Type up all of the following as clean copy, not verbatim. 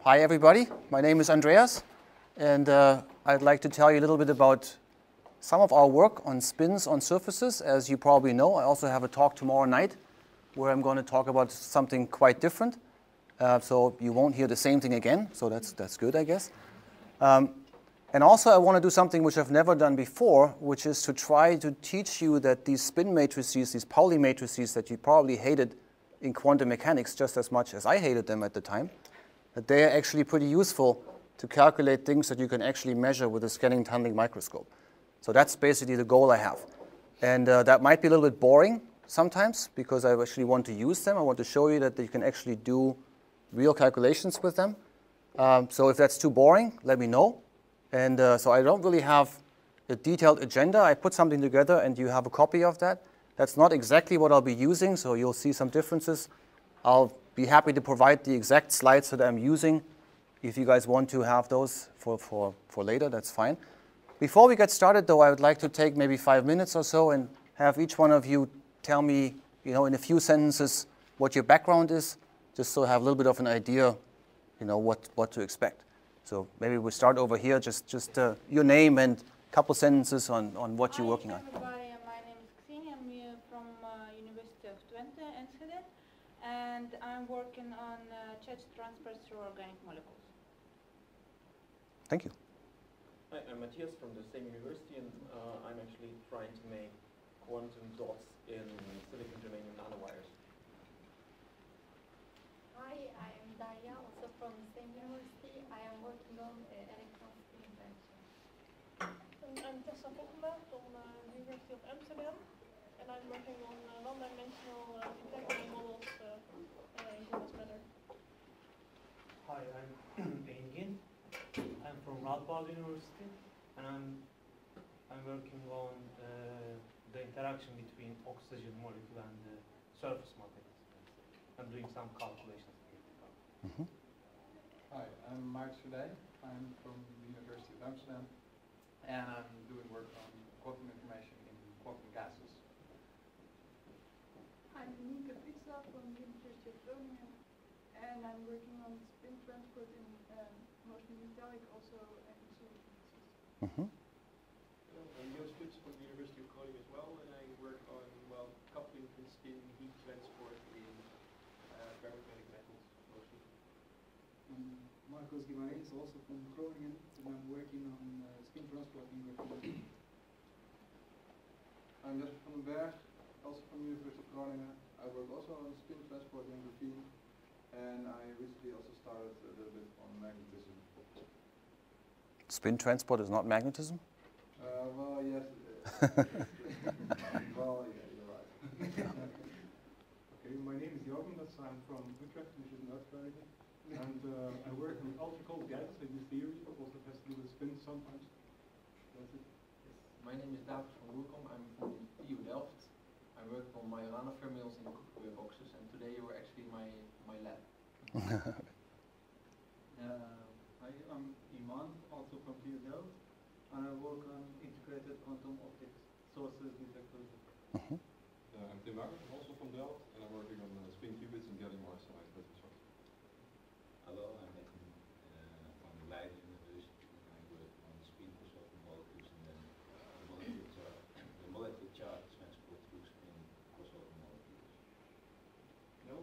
Hi everybody, my name is Andreas, and I'd like to tell you a little bit about some of our work on spins on surfaces. As you probably know, I also have a talk tomorrow night where I'm going to talk about something quite different. So you won't hear the same thing again, so that's good, I guess. And also I want to do something which I've never done before, which is to try to teach you that these spin matrices, these Pauli matrices that you probably hated in quantum mechanics just as much as I hated them at the time, that they are actually pretty useful to calculate things that you can actually measure with a scanning tunneling microscope. So that's basically the goal I have. And that might be a little bit boring sometimes because I actually want to use them. I want to show you that you can actually do real calculations with them. So if that's too boring, let me know. And so I don't really have a detailed agenda. I put something together and you have a copy of that. That's not exactly what I'll be using, so you'll see some differences. I'll be happy to provide the exact slides that I'm using. If you guys want to have those for later, that's fine. Before we get started, though, I would like to take maybe 5 minutes or so and have each one of you tell me, in a few sentences what your background is, just so I have a little bit of an idea, what to expect. So maybe we'll start over here, just your name and a couple sentences on what you're working on. Hi everybody, my name is Ksenia. I'm from University of Twente, Enschede, and I'm working on charge transfers through organic molecules. Thank you. Hi, I'm Matthias from the same university, and I'm actually trying to make quantum dots in silicon germanium nanowires. Hi, I am Daria, also from the same university. I am working on electron spin invention. I'm Tessa Voggenberg from the University of Amsterdam, and I'm working on non-dimensional integrity models in this matter. Hi, I'm Engin. I'm from Radboud University, and I'm working on the interaction between oxygen molecule and the surface materials. I'm doing some calculations. Mm-hmm. Hi, I'm Mark Soudij. I'm from the University of Amsterdam, and I'm doing work on quantum information in quantum gases. I'm Nienke Pizza from the University of Groningen, and I'm working on spin transport in mostly metallic, also and silicon gases. Mm-hmm. I'm Joost Putz from the University of Groningen as well, and I work on coupling and spin heat transport in ferromagnetic metals mostly. Marcos Guimarães, also from Groningen, and I'm working on spin transport in graphene. I'm Jasper van den Berg, also from the University of Groningen. I work also on spin transport in graphene, and I recently also started a little bit on magnetism. Spin transport is not magnetism? Well, yes, it is. Well, yeah, you're right. Okay, my name is Jorgen, I'm from Utrecht, which is in Utrecht. And I work with ultra-cold gases. I do theory, also has to do with spin sometimes. That's it. Yes. My name is David van Roerkom. I'm from TU Delft. I work on Majorana fermions in cookie boxes, and today you were actually my lab. Hi, I'm Iman, also from TU Delft, and I work on integrated quantum optics sources detectors. Mm-hmm. I'm Tim Wakker, also from Delft, and I'm working on spin qubits and gallium arsenide retrosort. Hello, I'm Metin from Leiden University, and I work on spin crossover molecules, and then the molecular charge transport through spin crossover molecules. Hello,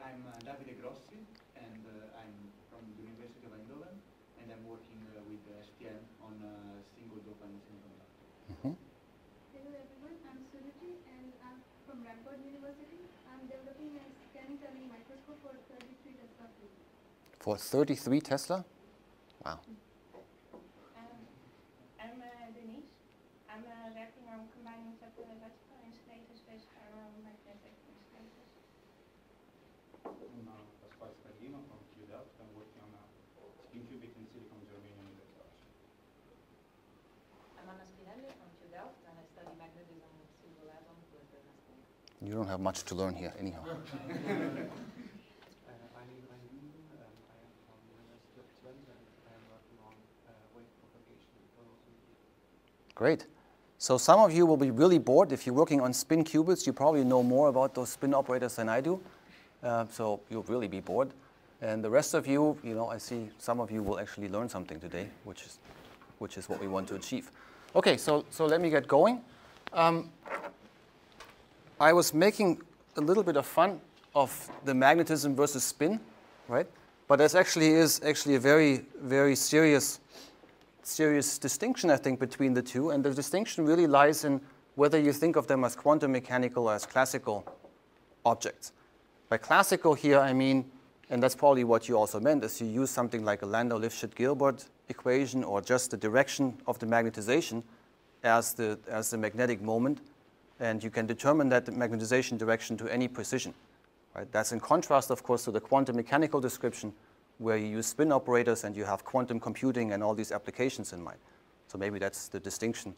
I'm Davide Grossi, and I'm from the University of Eindhoven, and I'm working with STM on single dopant semiconductor. Mm-hmm. Hello everyone, I'm Suruchi, and I'm from Radboud University. I'm developing a scanning tunneling microscope for 33 Tesla field. For 33 Tesla? Wow. I'm Denise. I'm working on combining electrical insulators with ferromagnetic insulators. I'm Pasquale Scardino from TU Delft. I'm working on a spin qubit in silicon germanium electrodes. I'm Anna Spinelli from TU Delft, and I study magnetism with single atom with the Masterclass. You don't have much to learn here, anyhow. I'm Ivan Newman, and I am from the University of Twente, and I am working on wave propagation and velocity. Great. So some of you will be really bored. If you're working on spin qubits, you probably know more about those spin operators than I do. So you'll really be bored. And the rest of you, I see some of you will actually learn something today, which is what we want to achieve. Okay, so let me get going. I was making a little bit of fun of the magnetism versus spin, right? But there is actually a very, very serious distinction, I think, between the two. And the distinction really lies in whether you think of them as quantum mechanical or as classical objects. By classical here, I mean, and that's probably what you also meant, is you use something like a Landau-Lifshitz-Gilbert equation or just the direction of the magnetization as the magnetic moment. And you can determine that magnetization direction to any precision. Right? That's in contrast, of course, to the quantum mechanical description, where you use spin operators and you have quantum computing and all these applications in mind. So maybe that's the distinction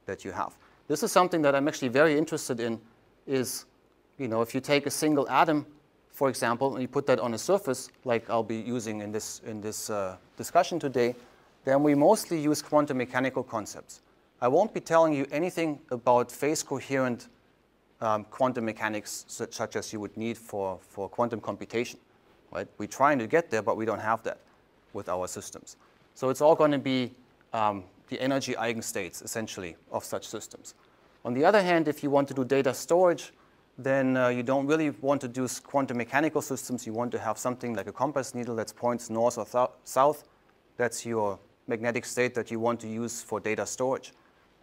that you have. This is something that I'm actually very interested in, is, if you take a single atom, for example, and you put that on a surface, like I'll be using in this discussion today, then we mostly use quantum mechanical concepts. I won't be telling you anything about phase-coherent quantum mechanics such as you would need for quantum computation. Right? We're trying to get there, but we don't have that with our systems. So it's all going to be the energy eigenstates, essentially, of such systems. On the other hand, if you want to do data storage, then you don't really want to do quantum mechanical systems. You want to have something like a compass needle that points north or south. That's your magnetic state that you want to use for data storage.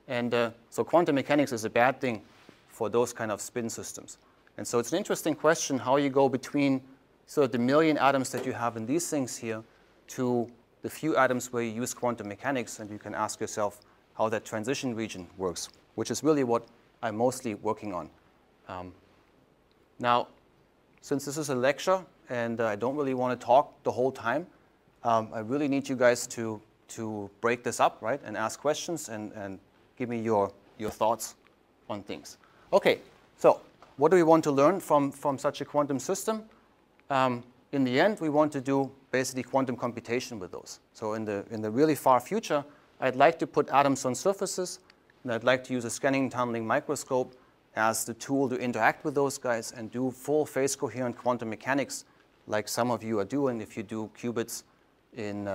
And so quantum mechanics is a bad thing for those kind of spin systems. And so it's an interesting question how you go between sort of the million atoms that you have in these things here to the few atoms where you use quantum mechanics, and you can ask yourself how that transition region works, which is really what I'm mostly working on. Now, since this is a lecture and I don't really want to talk the whole time, I really need you guys to break this up, right, and ask questions and give me your thoughts on things. Okay, so what do we want to learn from such a quantum system? In the end, we want to do basically quantum computation with those. So in the really far future, I'd like to put atoms on surfaces, and I'd like to use a scanning tunneling microscope as the tool to interact with those guys and do full phase-coherent quantum mechanics, like some of you are doing if you do qubits in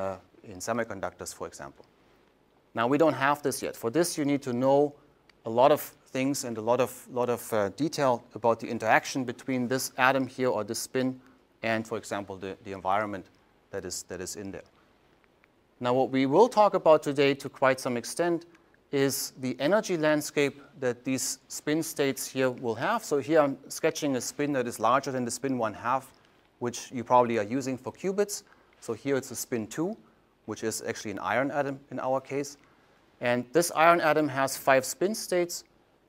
semiconductors, for example. Now, we don't have this yet. For this, you need to know a lot of things and a lot of detail about the interaction between this atom here or this spin and, for example, the environment that is in there. Now, what we will talk about today to quite some extent is the energy landscape that these spin states here will have. So here I'm sketching a spin that is larger than the spin 1/2, which you probably are using for qubits. So here it's a spin 2, which is actually an iron atom in our case. And this iron atom has 5 spin states.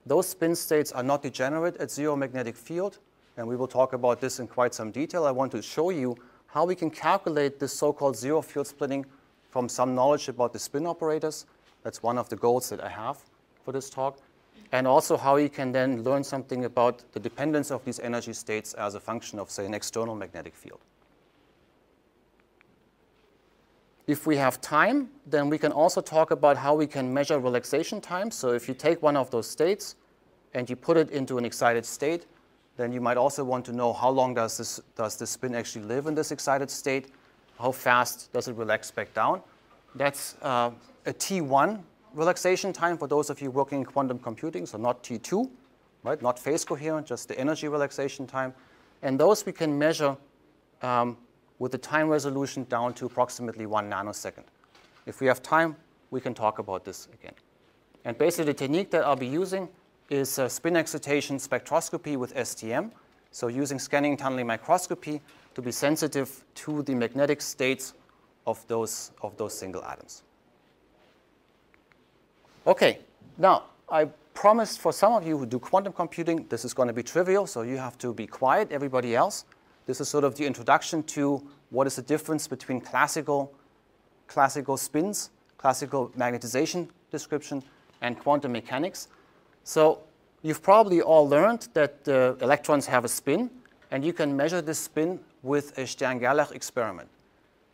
Those spin states are not degenerate at 0 magnetic field. And we will talk about this in quite some detail. I want to show you how we can calculate this so-called zero field splitting from some knowledge about the spin operators. That's one of the goals that I have for this talk. And also how you can then learn something about the dependence of these energy states as a function of, say, an external magnetic field. If we have time, then we can also talk about how we can measure relaxation time. So if you take one of those states and you put it into an excited state, then you might also want to know how long does this spin actually live in this excited state? How fast does it relax back down? That's a T1 relaxation time for those of you working in quantum computing, so not T2, right? Not phase coherent, just the energy relaxation time. And those we can measure with the time resolution down to approximately 1 nanosecond. If we have time, we can talk about this again. And basically the technique that I'll be using is spin excitation spectroscopy with STM. So using scanning tunneling microscopy to be sensitive to the magnetic states of those single atoms. Okay, now I promised for some of you who do quantum computing, this is going to be trivial, so you have to be quiet, everybody else. This is sort of the introduction to what is the difference between classical spins, classical magnetization description, and quantum mechanics. So you've probably all learned that the electrons have a spin, and you can measure this spin with a Stern-Gerlach experiment.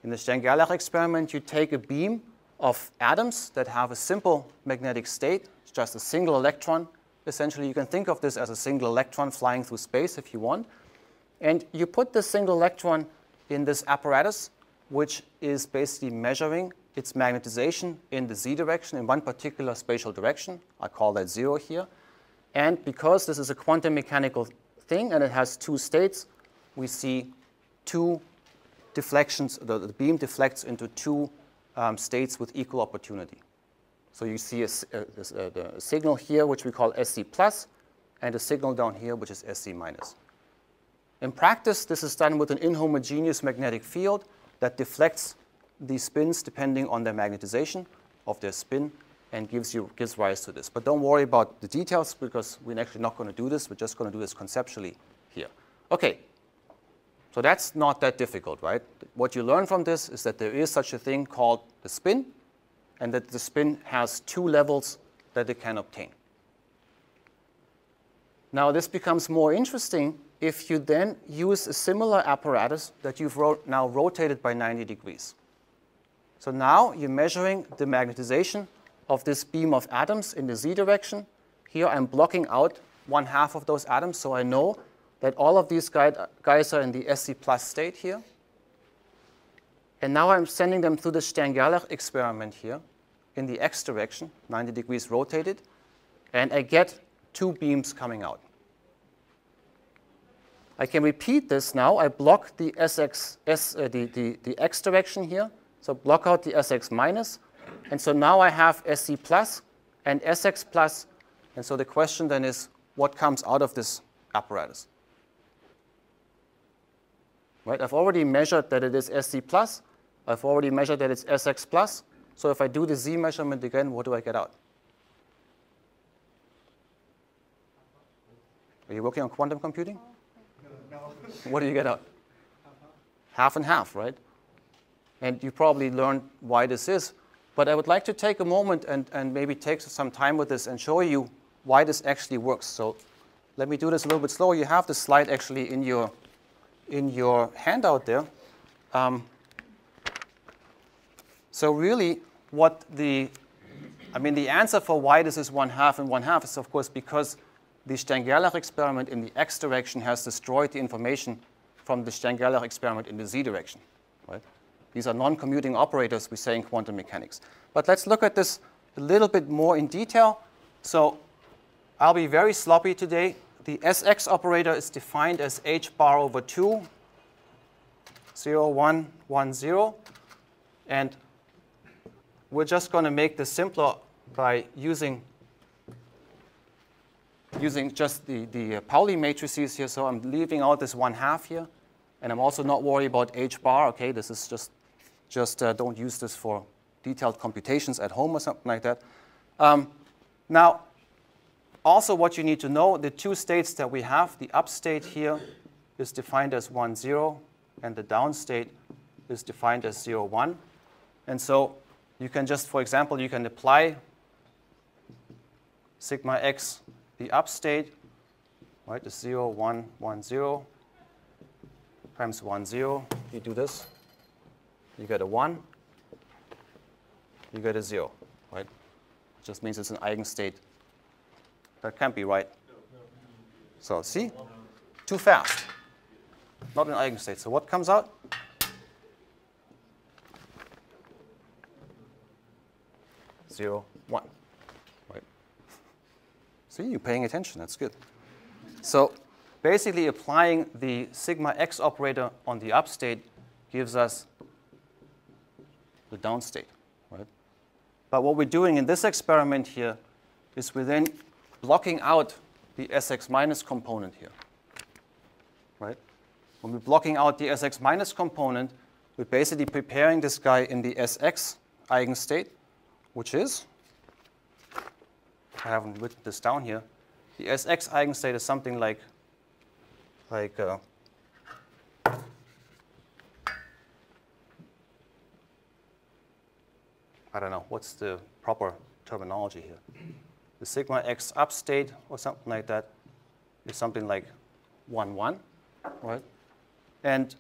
In the Stern-Gerlach experiment, you take a beam of atoms that have a simple magnetic state. It's just a single electron. Essentially, you can think of this as a single electron flying through space if you want. And you put this single electron in this apparatus, which is basically measuring its magnetization in the z direction, in one particular spatial direction. I call that 0 here. And because this is a quantum mechanical thing and it has two states, we see two deflections. The beam deflects into two states with equal opportunity. So you see a signal here, which we call SC plus, and a signal down here, which is SC minus. In practice, this is done with an inhomogeneous magnetic field that deflects the spins depending on their magnetization of their spin and gives rise to this. But don't worry about the details because we're actually not going to do this. We're just going to do this conceptually here. Okay, so that's not that difficult, right? What you learn from this is that there is such a thing called the spin, and that the spin has two levels that it can obtain. Now this becomes more interesting if you then use a similar apparatus that you've now rotated by 90 degrees. So now you're measuring the magnetization of this beam of atoms in the z direction. Here I'm blocking out 1/2 of those atoms, so I know that all of these guys are in the SC plus state here. And now I'm sending them through the Stern-Gerlach experiment here in the x direction, 90 degrees rotated, and I get two beams coming out. I can repeat this now. I block the the x direction here, so block out the SX minus, and so now I have SC plus and SX plus, and so the question then is, what comes out of this apparatus? Right? I've already measured that it is SC plus. I've already measured that it's SX plus. So if I do the Z measurement again, what do I get out? Are you working on quantum computing? No. What do you get out? Half and half, right? And you probably learned why this is. But I would like to take a moment and maybe take some time with this and show you why this actually works. So let me do this a little bit slower. You have the slide actually in your handout there. So really, the answer for why this is 1/2 and 1/2 is, of course, because the Stern-Gerlach experiment in the x direction has destroyed the information from the Stern-Gerlach experiment in the z direction. Right? These are non-commuting operators, we say in quantum mechanics. But let's look at this a little bit more in detail. So I'll be very sloppy today. The SX operator is defined as h bar over 2, 0, 1, 1, 0. And we're just going to make this simpler by using just the Pauli matrices here. So I'm leaving out this 1/2 here. And I'm also not worried about h bar. Okay, this is just don't use this for detailed computations at home or something like that. Now, also what you need to know, the two states that we have, the up state here is defined as 1, 0, and the down state is defined as 0, 1. And so you can just, for example, you can apply sigma x, the up state, right, is 0, 1, 1, 0, times 1, 0. You do this, you get a 1, you get a 0, right? It just means it's an eigenstate. That can't be right. So see? Too fast. Not an eigenstate. So what comes out? Zero, 1. Right? See, you're paying attention. That's good. So basically applying the sigma x operator on the up state gives us the down state. Right? But what we're doing in this experiment here is we're then blocking out the SX minus component here. Right? When we're blocking out the SX minus component, we're basically preparing this guy in the SX eigenstate, which is, I haven't written this down here, the SX eigenstate is something like I don't know, what's the proper terminology here? The sigma x up state or something like that is something like 1, 1, right? And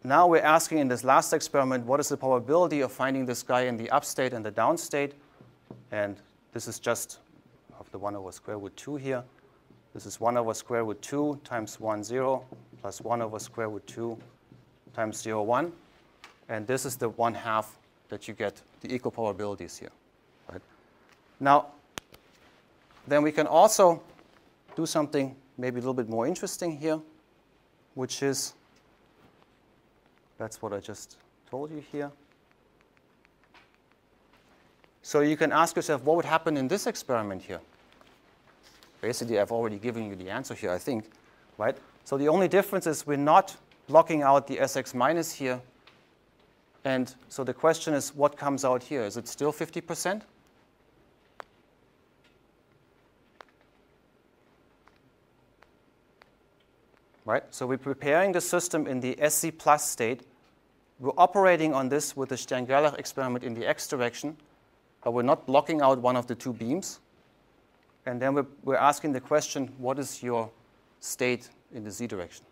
now we're asking in this last experiment, what is the probability of finding this guy in the up state and the down state? And this is just of the 1 over square root 2 here. This is 1 over square root 2 times 1, 0 plus 1 over square root 2 times 0, 1. And this is the 1/2 that you get the equal probabilities here. Right? Now, then we can also do something maybe a little bit more interesting here, which is, that's what I just told you here. So you can ask yourself, what would happen in this experiment here? Basically, I've already given you the answer here, I think, right? So the only difference is we're not blocking out the SX minus here. And so the question is, what comes out here? Is it still 50%? Right? So we're preparing the system in the SC plus state. We're operating on this with the Stern-Gerlach experiment in the x direction, but we're not blocking out one of the two beams. And then we're asking the question, what is your state in the z direction?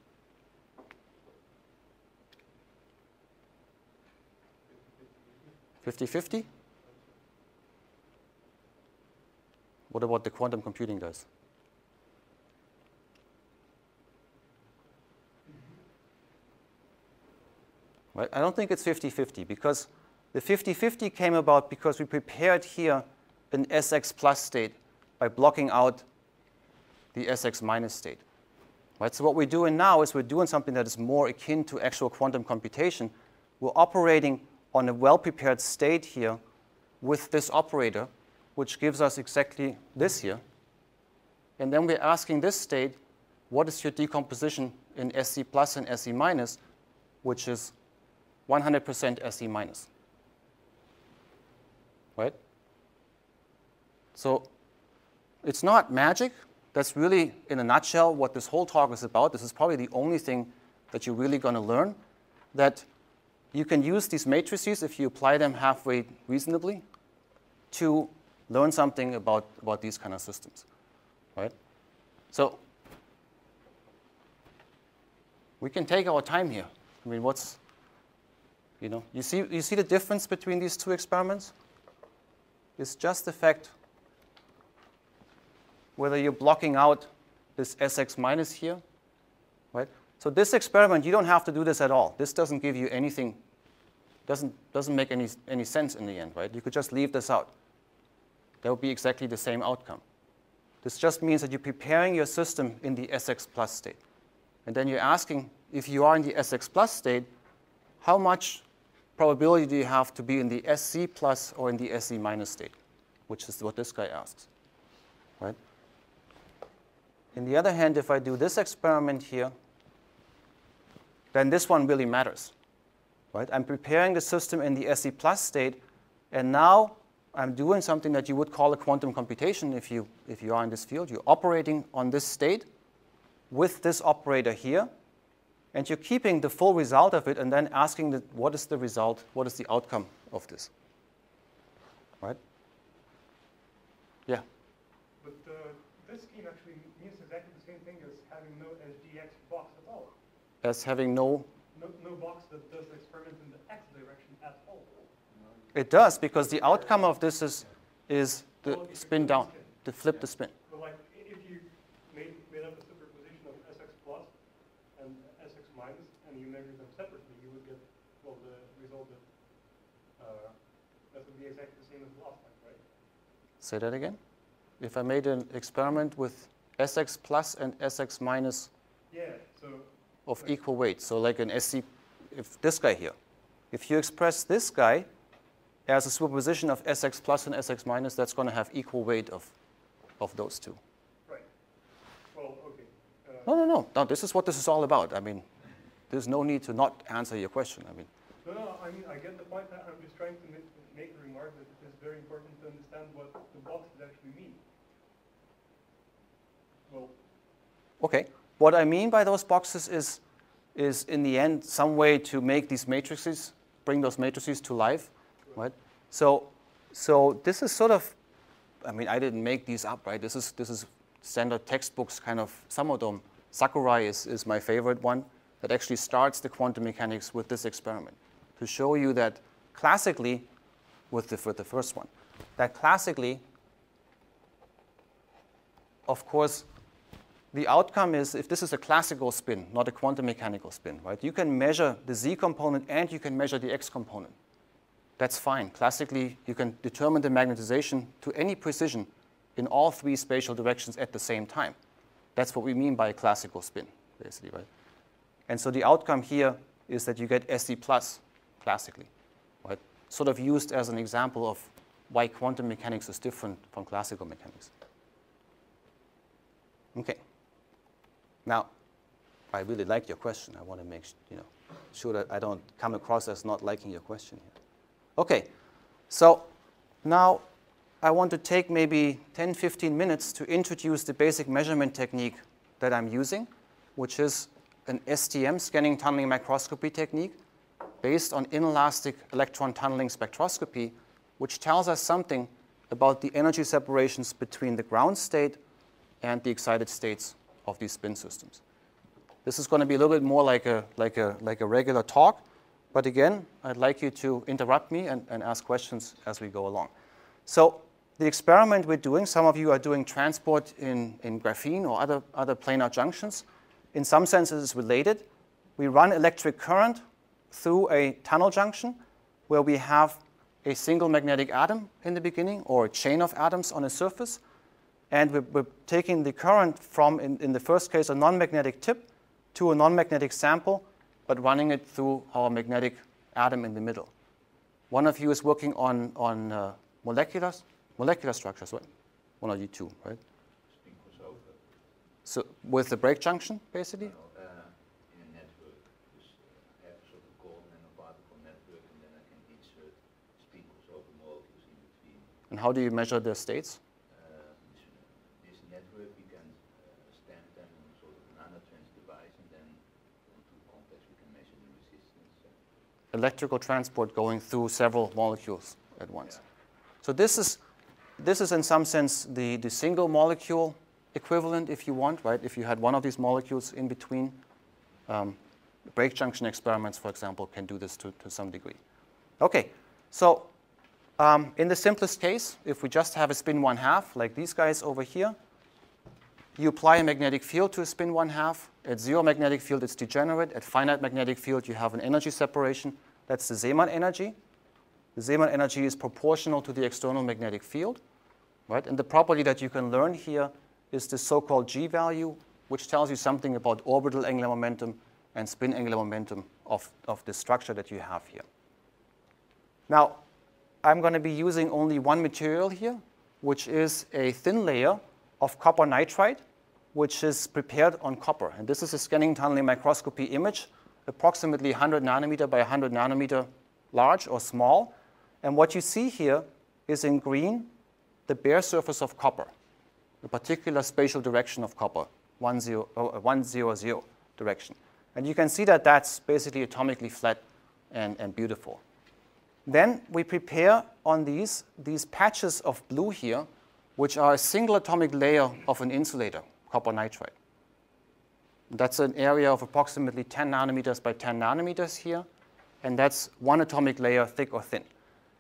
(50-50)? What about the quantum computing guys? Right? I don't think it's 50-50 because the 50-50 came about because we prepared here an SX plus state by blocking out the SX minus state. Right? So what we're doing now is we're doing something that is more akin to actual quantum computation. We're operating on a well-prepared state here with this operator, which gives us exactly this here. And then we're asking this state, what is your decomposition in SC plus and SC minus, which is 100% SC minus. Right? So it's not magic. That's really, in a nutshell, what this whole talk is about. This is probably the only thing that you're really going to learn, that you can use these matrices, if you apply them halfway reasonably, to learn something about these kind of systems. Right? So we can take our time here. I mean, what's, you see the difference between these two experiments? It's just the fact whether you're blocking out this SX minus here, right? So this experiment, you don't have to do this at all. This doesn't give you anything, doesn't make any sense in the end, right? You could just leave this out. That would be exactly the same outcome. This just means that you're preparing your system in the SX plus state. And then you're asking, if you are in the SX plus state, how much probability do you have to be in the SC plus or in the SC minus state, which is what this guy asks, right? On the other hand, if I do this experiment here, then this one really matters, right? I'm preparing the system in the SC plus state, and now I'm doing something that you would call a quantum computation if you are in this field. You're operating on this state with this operator here, and you're keeping the full result of it and then asking what is the result, what is the outcome of this, right? Yeah? But this scheme actually means exactly the same thing as having no SGX box at all. As having no box that does the experiment in the x direction at all. It does, because the outcome of this is the spin down, to flip the spin. But like, if you made up a superposition of SX plus and SX minus, and you measure them separately, you would get, well, the result that would be exactly the same as last time, right? Say that again? If I made an experiment with SX plus and SX minus of equal weight, so like an SC, if this guy here, if you express this guy as a superposition of SX plus and SX minus, that's going to have equal weight of those two. Right. Well, okay. No, this is what this is all about. I mean, there's no need to not answer your question. I mean. No, I mean, I get the point. I'm just trying to make a remark that it's very important to understand what the boxes actually mean. Well. Okay. What I mean by those boxes is in the end some way to make these matrices, bring those matrices to life, right? So this is sort of, I mean, I didn't make these up, right? This is standard textbooks kind of, some of them. Sakurai is my favorite one that actually starts the quantum mechanics with this experiment to show you that classically, with the first one, that classically, of course, the outcome is, if this is a classical spin, not a quantum mechanical spin, right? You can measure the z component and you can measure the x component. That's fine. Classically, you can determine the magnetization to any precision in all three spatial directions at the same time. That's what we mean by a classical spin, basically, right? And so the outcome here is that you get SE plus classically, right? Sort of used as an example of why quantum mechanics is different from classical mechanics. Okay. Now, I really like your question. I want to make sure that I don't come across as not liking your question here. Okay, so now I want to take maybe 10, 15 minutes to introduce the basic measurement technique that I'm using, which is an STM, scanning tunneling microscopy technique, based on inelastic electron tunneling spectroscopy, which tells us something about the energy separations between the ground state and the excited states of these spin systems. This is going to be a little bit more like a regular talk, but again, I'd like you to interrupt me and ask questions as we go along. So the experiment we're doing, some of you are doing transport in graphene or other planar junctions. In some senses, it's related. We run electric current through a tunnel junction where we have a single magnetic atom in the beginning or a chain of atoms on a surface. And we're taking the current from, in the first case, a non-magnetic tip to a non-magnetic sample, but running it through our magnetic atom in the middle. One of you is working on molecular structures, right? One of you two, right? Spin crossover. So with the break junction, basically? In a network. Dus I have a sort of cold nanoparticle network, and then I can insert spin crossover molecules in between. And how do you measure their states? This network, we can stamp them on sort of a nanotrans device, and then onto complex we can measure the resistance. Electrical transport going through several molecules at once. Yeah. So this is in some sense the single molecule equivalent, if you want, right? If you had one of these molecules in between, break junction experiments, for example, can do this to some degree. Okay, so in the simplest case, if we just have a spin 1/2, like these guys over here, you apply a magnetic field to a spin 1/2. At zero magnetic field, it's degenerate. At finite magnetic field, you have an energy separation. That's the Zeeman energy. The Zeeman energy is proportional to the external magnetic field, right? And the property that you can learn here is the so-called G value, which tells you something about orbital angular momentum and spin angular momentum of the structure that you have here. Now, I'm going to be using only one material here, which is a thin layer of copper nitride, which is prepared on copper. And this is a scanning tunneling microscopy image, approximately 100 nanometer by 100 nanometer large or small. And what you see here is in green the bare surface of copper, the particular spatial direction of copper, 100 direction. And you can see that that's basically atomically flat and beautiful. Then we prepare on these patches of blue here, which are a single atomic layer of an insulator, copper nitride. That's an area of approximately 10 nanometers by 10 nanometers here, and that's one atomic layer, thick or thin.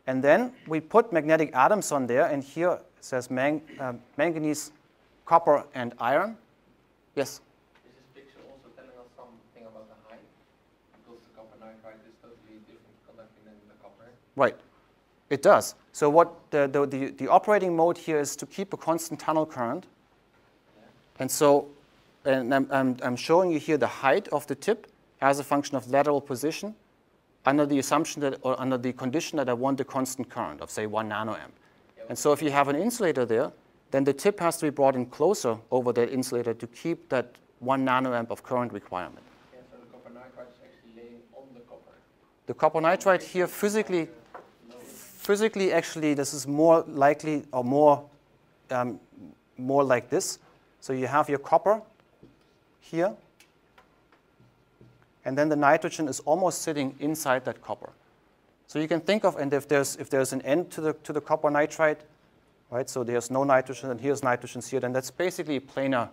And then we put magnetic atoms on there, and here it says manganese, copper, and iron. Yes? Is this picture also telling us something about the height? Because the copper nitride is totally different conducting than the copper. Right. It does. So what the operating mode here is to keep a constant tunnel current. Yeah. And so I'm showing you here the height of the tip as a function of lateral position under the assumption that, or under the condition that I want a constant current of, say, 1 nanoamp. Yeah, and so if you have an insulator there, then the tip has to be brought in closer over that insulator to keep that 1 nanoamp of current requirement. Yeah, so the copper nitride is actually laying on the copper. The copper nitride here physically, actually, this is more likely or more like this. So you have your copper here, and then the nitrogen is almost sitting inside that copper. So you can think of, and if there's an end to the copper nitride, right? So there's no nitrogen, and here's nitrogen here. Then that's basically a planar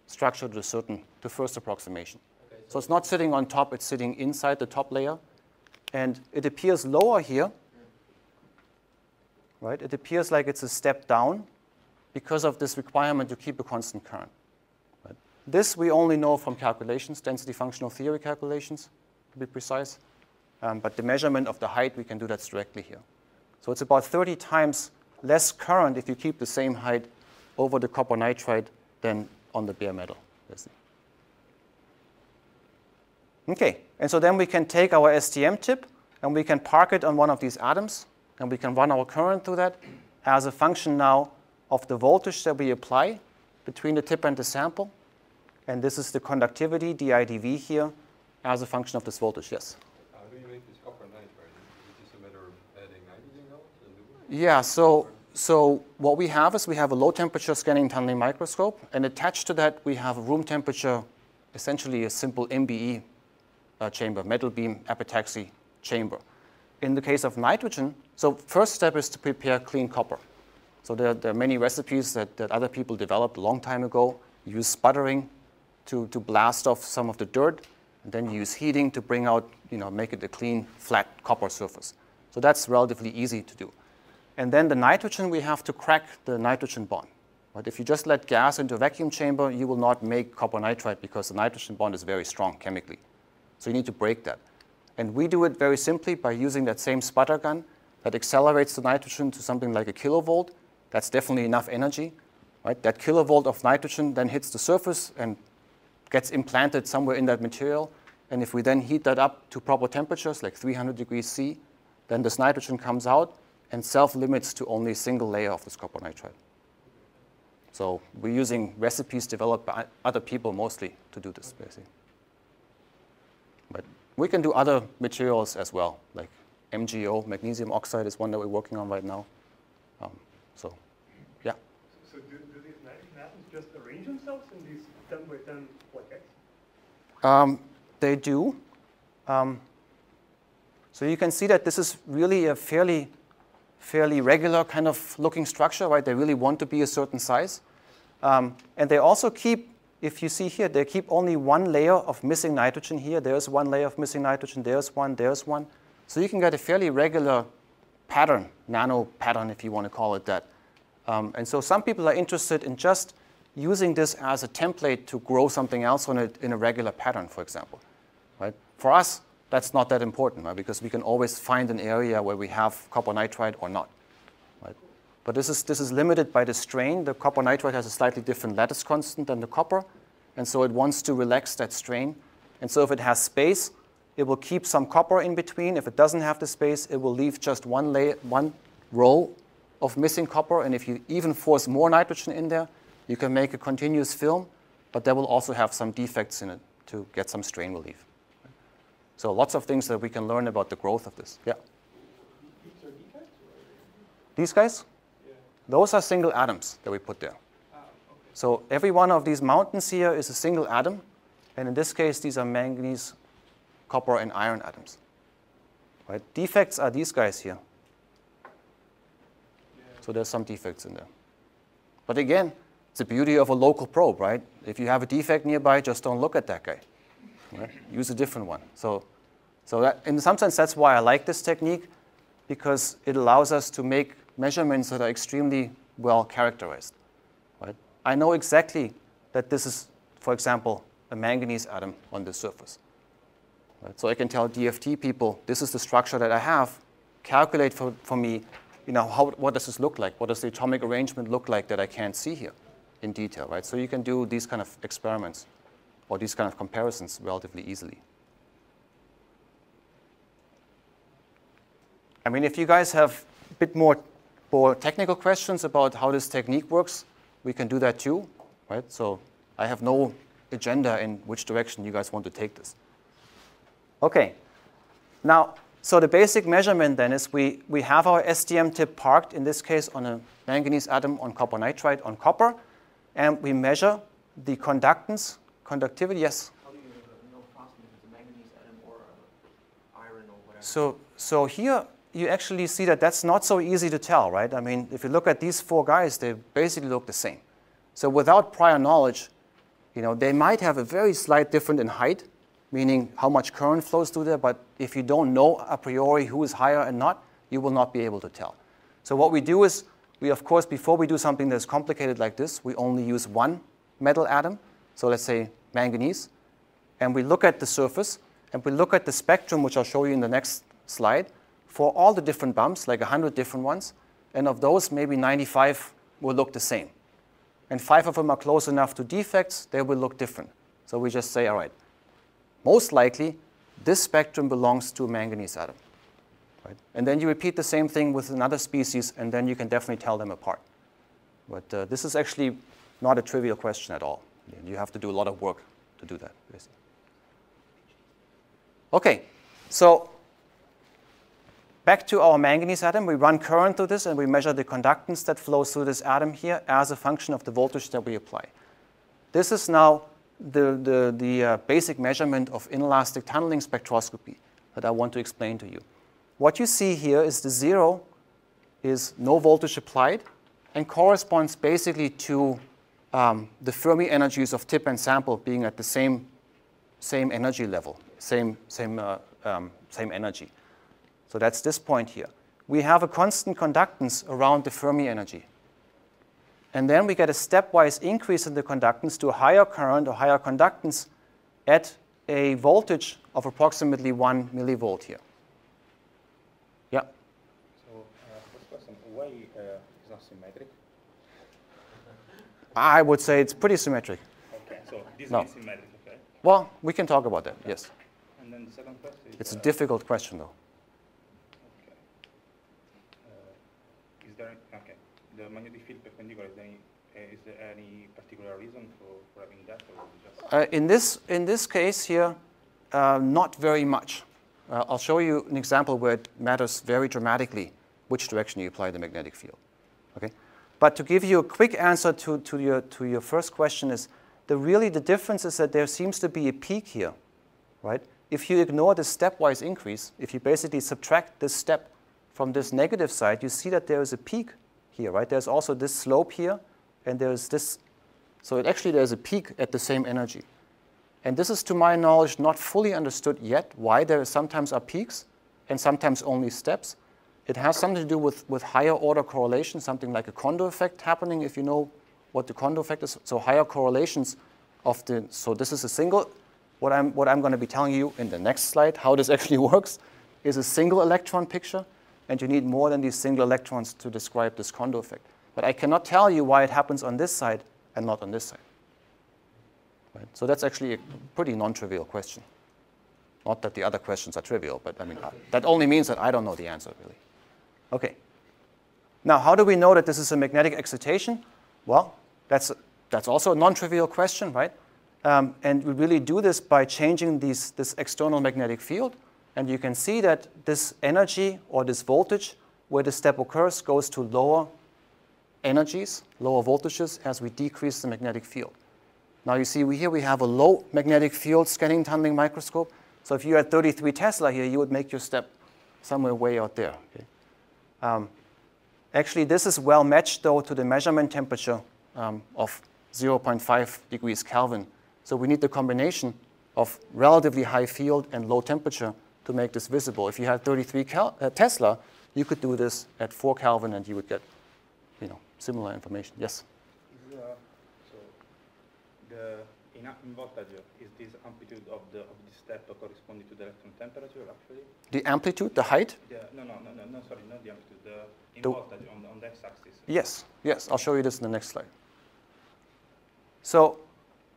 structure to first approximation. Okay, so it's not sitting on top; it's sitting inside the top layer, and it appears lower here. Right? It appears like it's a step down because of this requirement to keep a constant current. Right? This we only know from calculations, density functional theory calculations, to be precise. But the measurement of the height, we can do that directly here. So it's about 30 times less current if you keep the same height over the copper nitride than on the bare metal. Okay, and so then we can take our STM tip and we can park it on one of these atoms, and we can run our current through that as a function now of the voltage that we apply between the tip and the sample. And this is the conductivity, dIdV here, as a function of this voltage, yes? How do you make this copper nitride? Is it just a matter of adding nitrogen atoms? Yeah, so what we have is we have a low temperature scanning tunneling microscope, and attached to that we have a room temperature, essentially a simple MBE chamber, metal beam epitaxy chamber. In the case of nitrogen, so first step is to prepare clean copper. So there are many recipes that other people developed a long time ago. You use sputtering to blast off some of the dirt, and then you use heating to bring out, make it a clean, flat copper surface. So that's relatively easy to do. And then the nitrogen, we have to crack the nitrogen bond. But if you just let gas into a vacuum chamber, you will not make copper nitride because the nitrogen bond is very strong chemically. So you need to break that. And we do it very simply by using that same sputter gun that accelerates the nitrogen to something like a kilovolt. That's definitely enough energy. Right? That kilovolt of nitrogen then hits the surface and gets implanted somewhere in that material. And if we then heat that up to proper temperatures, like 300 degrees C, then this nitrogen comes out and self-limits to only a single layer of this copper nitride. So we're using recipes developed by other people mostly to do this, basically. But we can do other materials as well, like MgO, magnesium oxide is one that we're working on right now. So, yeah. So do these nitrogen atoms just arrange themselves in these 10 by 10 plaquettes? They do. So you can see that this is really a fairly regular kind of looking structure, right? They really want to be a certain size. And they also keep, if you see here, they keep only one layer of missing nitrogen here. There's one layer of missing nitrogen. There's one. There's one. So you can get a fairly regular pattern, nano pattern, if you want to call it that. And so some people are interested in just using this as a template to grow something else on it in a regular pattern, for example. Right? For us, that's not that important, right? Because we can always find an area where we have copper nitride or not. Right? But this is limited by the strain. The copper nitride has a slightly different lattice constant than the copper, and so it wants to relax that strain. And so if it has space, it will keep some copper in between. If it doesn't have the space, it will leave just one row of missing copper. And if you even force more nitrogen in there, you can make a continuous film, but that will also have some defects in it to get some strain relief. So lots of things that we can learn about the growth of this. Yeah. These are defects? These guys? Yeah. Those are single atoms that we put there. Okay. So every one of these mountains here is a single atom. And in this case, these are manganese, copper, and iron atoms. Right? Defects are these guys here. Yeah. So there's some defects in there. But again, it's the beauty of a local probe, right? If you have a defect nearby, just don't look at that guy. Right? Use a different one. So that, in some sense, that's why I like this technique, because it allows us to make measurements that are extremely well characterized. Right? I know exactly that this is, for example, a manganese atom on the surface. Right? So I can tell DFT people, this is the structure that I have. Calculate for me, what does this look like? What does the atomic arrangement look like that I can't see here in detail? Right? So you can do these kind of experiments or these kind of comparisons relatively easily. I mean, if you guys have a bit more technical questions about how this technique works, we can do that too, right? So I have no agenda in which direction you guys want to take this. Okay. Now, so the basic measurement then is we have our STM tip parked, in this case, on a manganese atom on copper nitride on copper, and we measure the conductivity, yes? How do you know fast if it's a manganese atom or iron or whatever? So here you actually see that that's not so easy to tell, right? I mean, if you look at these four guys, they basically look the same. So without prior knowledge, they might have a very slight difference in height, meaning how much current flows through there, but if you don't know a priori who is higher and not, you will not be able to tell. So what we do is, we of course, before we do something that's complicated like this, we only use one metal atom. so let's say manganese, and we look at the surface, and we look at the spectrum, which I'll show you in the next slide, for all the different bumps, like 100 different ones, and of those, maybe 95 will look the same. And 5 of them are close enough to defects, they will look different. So we just say, all right, most likely, this spectrum belongs to a manganese atom. Right? And then you repeat the same thing with another species, and then you can definitely tell them apart. But this is actually not a trivial question at all. You have to do a lot of work to do that, basically. OK, so back to our manganese atom. We run current through this, and we measure the conductance that flows through this atom here as a function of the voltage that we apply. This is now the basic measurement of inelastic tunneling spectroscopy that I want to explain to you. What you see here is the 0 is no voltage applied and corresponds basically to the Fermi energies of tip and sample being at the same energy level, same energy. So that's this point here. We have a constant conductance around the Fermi energy. And then we get a stepwise increase in the conductance to a higher current or higher conductance at a voltage of approximately 1 millivolt here. Yeah? So, first question, why it's not symmetric? I would say it's pretty symmetric. Okay, so this No. is symmetric, okay? Well, we can talk about that, yes. And then the second question is... It's a difficult question, though. Okay. Is there, okay, the magnetic field perpendicular, is there any particular reason for having that? Or just In this case here, not very much. I'll show you an example where it matters very dramatically which direction you apply the magnetic field. Okay? But to give you a quick answer to your first question is, the difference is that there seems to be a peak here, right? If you ignore the stepwise increase, if you basically subtract this step from this negative side, you see that there is a peak here, right? There's also this slope here, and there's this. So there's a peak at the same energy. And this is, to my knowledge, not fully understood yet, why there sometimes are peaks and sometimes only steps. It has something to do with higher order correlation, something like a Kondo effect happening, if you know what the Kondo effect is. So higher correlations of the, so this is a single, what I'm going to be telling you in the next slide, how this actually works, is a single electron picture, and you need more than these single electrons to describe this Kondo effect. But I cannot tell you why it happens on this side and not on this side. Right? So that's actually a pretty non-trivial question. Not that the other questions are trivial, but I mean, that only means that I don't know the answer, really. Okay. Now, how do we know that this is a magnetic excitation? Well, that's also a non-trivial question, right? And we really do this by changing this external magnetic field. And you can see that this energy or this voltage where the step occurs goes to lower energies, lower voltages, as we decrease the magnetic field. Now you see here we have a low magnetic field scanning tunneling microscope. So if you had 33 Tesla here, you would make your step somewhere way out there. Okay? Actually, this is well matched, though, to the measurement temperature of 0.5 degrees Kelvin. So we need the combination of relatively high field and low temperature to make this visible. If you had 33 Tesla, you could do this at 4 Kelvin, and you would get, similar information. Yes? So in voltage, is this amplitude of the step corresponding to the electron temperature, actually? The amplitude, the height? No, sorry, not the amplitude. In voltage on the x-axis. Yes. I'll show you this in the next slide. So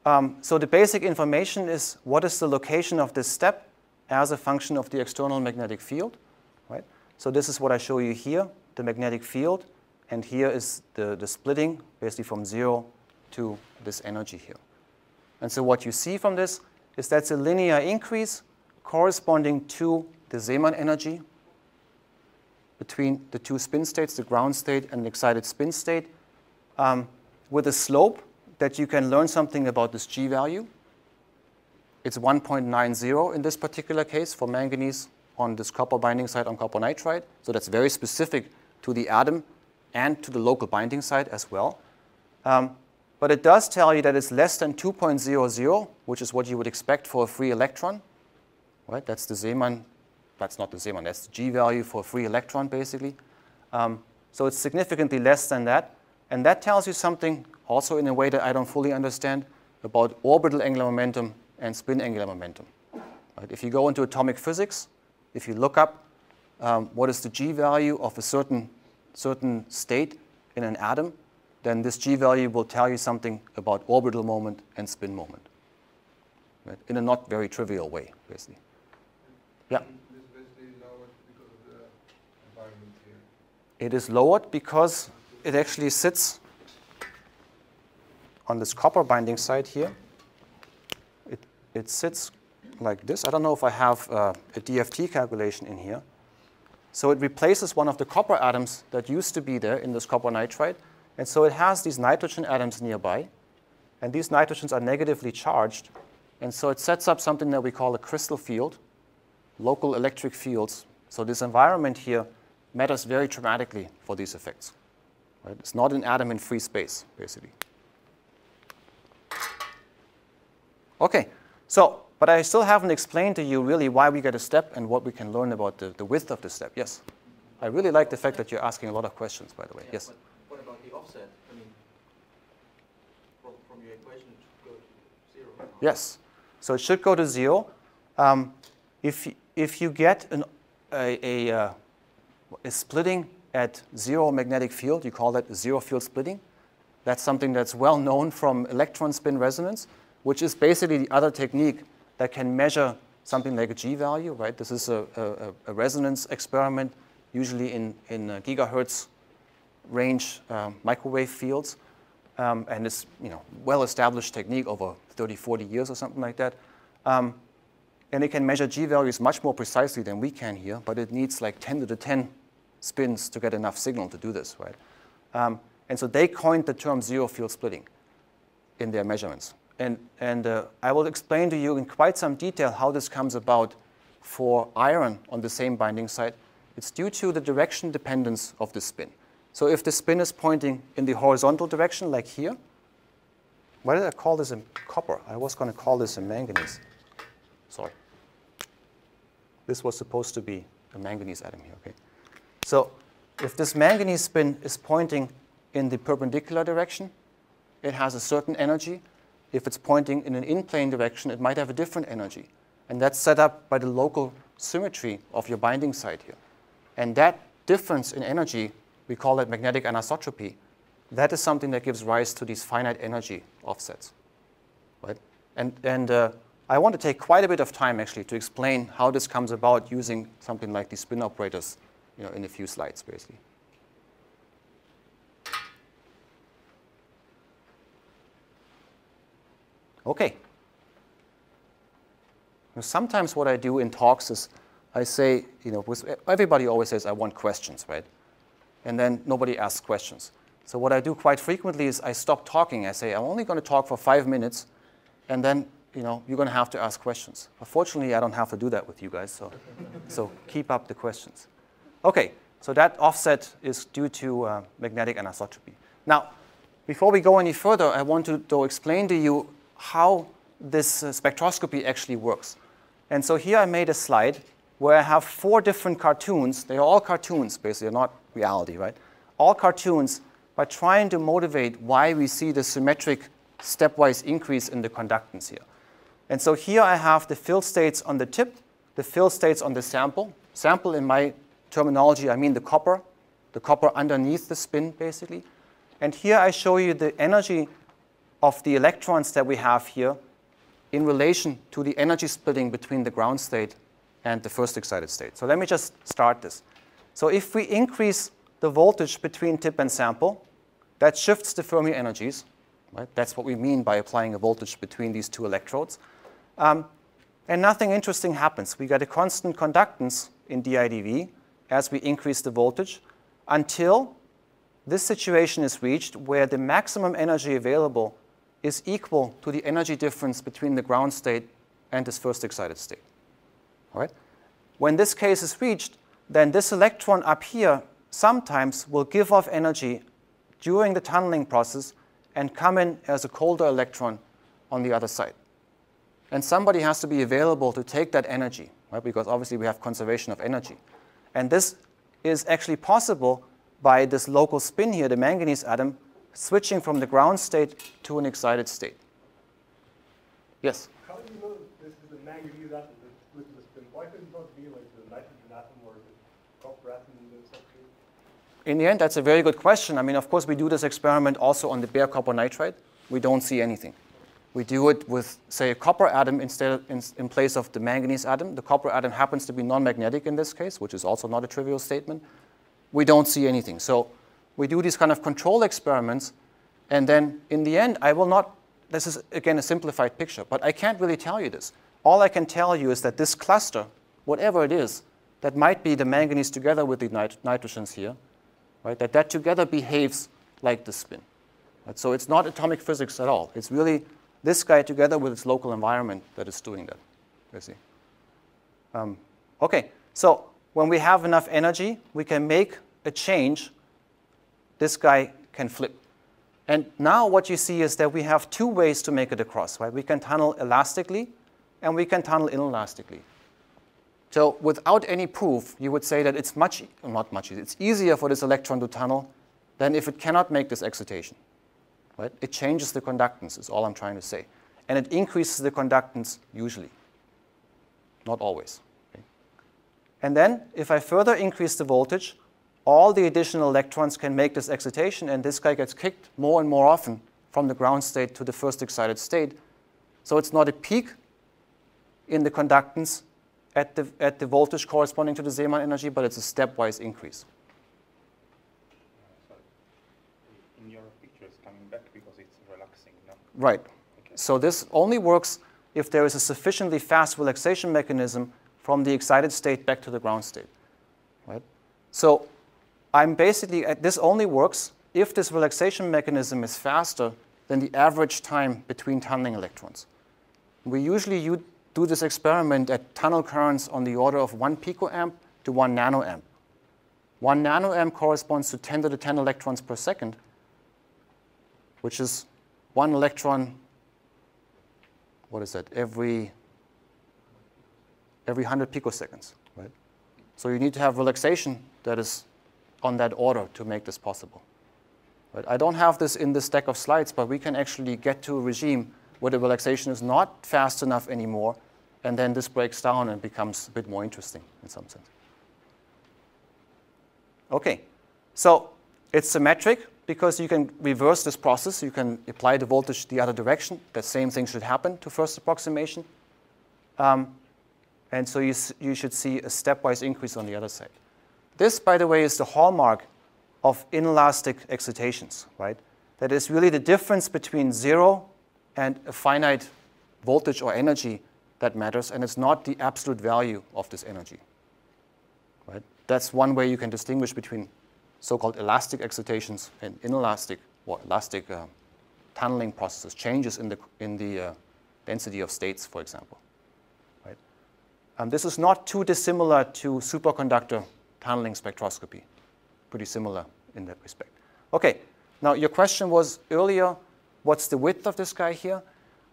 the basic information is what is the location of this step as a function of the external magnetic field, right? So this is what I show you here, the magnetic field, and here is the splitting, basically from 0 to this energy here. And so what you see from this is that's a linear increase corresponding to the Zeeman energy between the two spin states, the ground state and the excited spin state, with a slope that you can learn something about this G value. It's 1.90 in this particular case for manganese on this copper binding site on copper nitride. So that's very specific to the atom and to the local binding site as well. But it does tell you that it's less than 2.00, which is what you would expect for a free electron. Right? That's the Zeeman. That's not the Zeeman. That's the G value for a free electron, basically. So it's significantly less than that. And that tells you something also in a way that I don't fully understand about orbital angular momentum and spin angular momentum. Right? If you go into atomic physics, if you look up what is the G value of a certain state in an atom, then this G value will tell you something about orbital moment and spin moment, right? In a not very trivial way, basically. Yeah? This is basically lowered because of the environment here. It is lowered because it actually sits on this copper binding site here. It sits like this. I don't know if I have a DFT calculation in here. So it replaces one of the copper atoms that used to be there in this copper nitride. And so it has these nitrogen atoms nearby. And these nitrogens are negatively charged. And so it sets up something that we call a crystal field, local electric fields. So this environment here matters very dramatically for these effects. Right? It's not an atom in free space, basically. OK, so, but I still haven't explained to you really why we get a step and what we can learn about the width of the step. Yes? I really like the fact that you're asking a lot of questions, by the way. Yes? What about the offset? I mean, from your equation, it should go to 0. Yes. So it should go to 0. If you get a splitting at 0 magnetic field, you call that zero field splitting. That's something that's well known from electron spin resonance, which is basically the other technique that can measure something like a G value, right? This is a resonance experiment, usually in gigahertz range microwave fields. And it's well-established technique over 30, 40 years or something like that. And it can measure G values much more precisely than we can here, but it needs like 10 to the 10 spins to get enough signal to do this, right? And so they coined the term zero field splitting in their measurements. And I will explain to you in quite some detail how this comes about for iron on the same binding site. It's due to the direction dependence of the spin. So if the spin is pointing in the horizontal direction, like here, why did I call this a copper? I was going to call this a manganese. Sorry. This was supposed to be a manganese atom here, okay? So if this manganese spin is pointing in the perpendicular direction, it has a certain energy. If it's pointing in an in-plane direction, it might have a different energy. And that's set up by the local symmetry of your binding site here. And that difference in energy, we call it magnetic anisotropy. That is something that gives rise to these finite energy offsets, right? And I want to take quite a bit of time, actually, to explain how this comes about using something like these spin operators, in a few slides, basically. OK. Sometimes what I do in talks is I say, everybody always says, I want questions, right? And then nobody asks questions. So what I do quite frequently is I stop talking. I say, I'm only going to talk for 5 minutes, and then you're going to have to ask questions. Fortunately, I don't have to do that with you guys, so keep up the questions. OK, so that offset is due to magnetic anisotropy. Now, before we go any further, I want to explain to you how this spectroscopy actually works. And so here I made a slide where I have 4 different cartoons. They are all cartoons, basically, they're not reality, right? All cartoons by trying to motivate why we see the symmetric stepwise increase in the conductance here. And so here I have the fill states on the tip, the fill states on the sample. Sample, in my terminology, I mean the copper underneath the spin, basically. And here I show you the energy of the electrons that we have here in relation to the energy splitting between the ground state and the first excited state. So let me just start this. So if we increase the voltage between tip and sample, that shifts the Fermi energies. Right? That's what we mean by applying a voltage between these 2 electrodes. And nothing interesting happens. We get a constant conductance in dIdV as we increase the voltage until this situation is reached where the maximum energy available is equal to the energy difference between the ground state and this first excited state. All right? When this case is reached, then this electron up here sometimes will give off energy during the tunneling process and come in as a colder electron on the other side. And somebody has to be available to take that energy, right? Because obviously we have conservation of energy. And this is actually possible by this local spin here, the manganese atom, switching from the ground state to an excited state. Yes? How do you know this is the manganese atom with the spin? Why could it not be like the nitrogen atom or the copper atom in the substrate? In the end, that's a very good question. I mean, of course, we do this experiment also on the bare copper nitride. We don't see anything. We do it with, say, a copper atom in place of the manganese atom. The copper atom happens to be non-magnetic in this case, which is also not a trivial statement. We don't see anything. So we do these kind of control experiments, and then in the end, I will not, this is again a simplified picture, but I can't really tell you this. All I can tell you is that this cluster, whatever it is, that might be the manganese together with the nitrogens here, right, that together behaves like the spin. Right? So it's not atomic physics at all. It's really this guy together with its local environment that is doing that. You see. Okay, so when we have enough energy, we can make a change. This guy can flip. And now what you see is that we have two ways to make it across. Right? We can tunnel elastically, and we can tunnel inelastically. So without any proof, you would say that it's not much easier. It's easier for this electron to tunnel than if it cannot make this excitation. Right? It changes the conductance, is all I'm trying to say. And it increases the conductance usually, not always. Okay? And then, if I further increase the voltage, all the additional electrons can make this excitation, and this guy gets kicked more and more often from the ground state to the first excited state. So it's not a peak in the conductance at the voltage corresponding to the Zeeman energy, but it's a stepwise increase. In your picture, it's coming back because it's relaxing, no? Right. Okay. So this only works if there is a sufficiently fast relaxation mechanism from the excited state back to the ground state. Right? So I'm basically, this only works if this relaxation mechanism is faster than the average time between tunneling electrons. We usually do this experiment at tunnel currents on the order of 1 picoamp to 1 nanoamp. 1 nanoamp corresponds to 10 to the 10 electrons per second, which is 1 electron, what is that, every 100 picoseconds, right? So you need to have relaxation that is on that order to make this possible. Right? I don't have this in the stack of slides, but we can actually get to a regime where the relaxation is not fast enough anymore, and then this breaks down and becomes a bit more interesting in some sense. Okay, so it's symmetric because you can reverse this process. You can apply the voltage the other direction. The same thing should happen to first approximation. And so you should see a stepwise increase on the other side. This, by the way, is the hallmark of inelastic excitations, right? That is really the difference between 0 and a finite voltage or energy that matters, and it's not the absolute value of this energy. Right? That's one way you can distinguish between so-called elastic excitations and inelastic or elastic tunneling processes, changes in the density of states, for example. Right? This is not too dissimilar to superconductor tunneling spectroscopy. Pretty similar in that respect. Okay, now your question was earlier, what's the width of this guy here?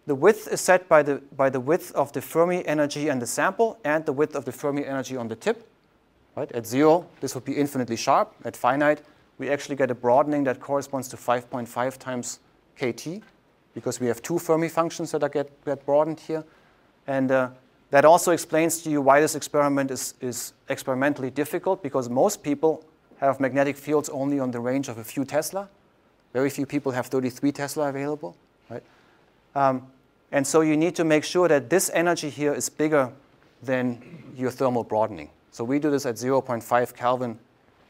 The width is set by the width of the Fermi energy and the sample and the width of the Fermi energy on the tip. Right? At 0, this would be infinitely sharp. At finite, we actually get a broadening that corresponds to 5.5 times kT because we have 2 Fermi functions that get broadened here. And that also explains to you why this experiment is experimentally difficult, because most people have magnetic fields only on the range of a few Tesla. Very few people have 33 Tesla available. Right? And so you need to make sure that this energy here is bigger than your thermal broadening. So we do this at 0.5 Kelvin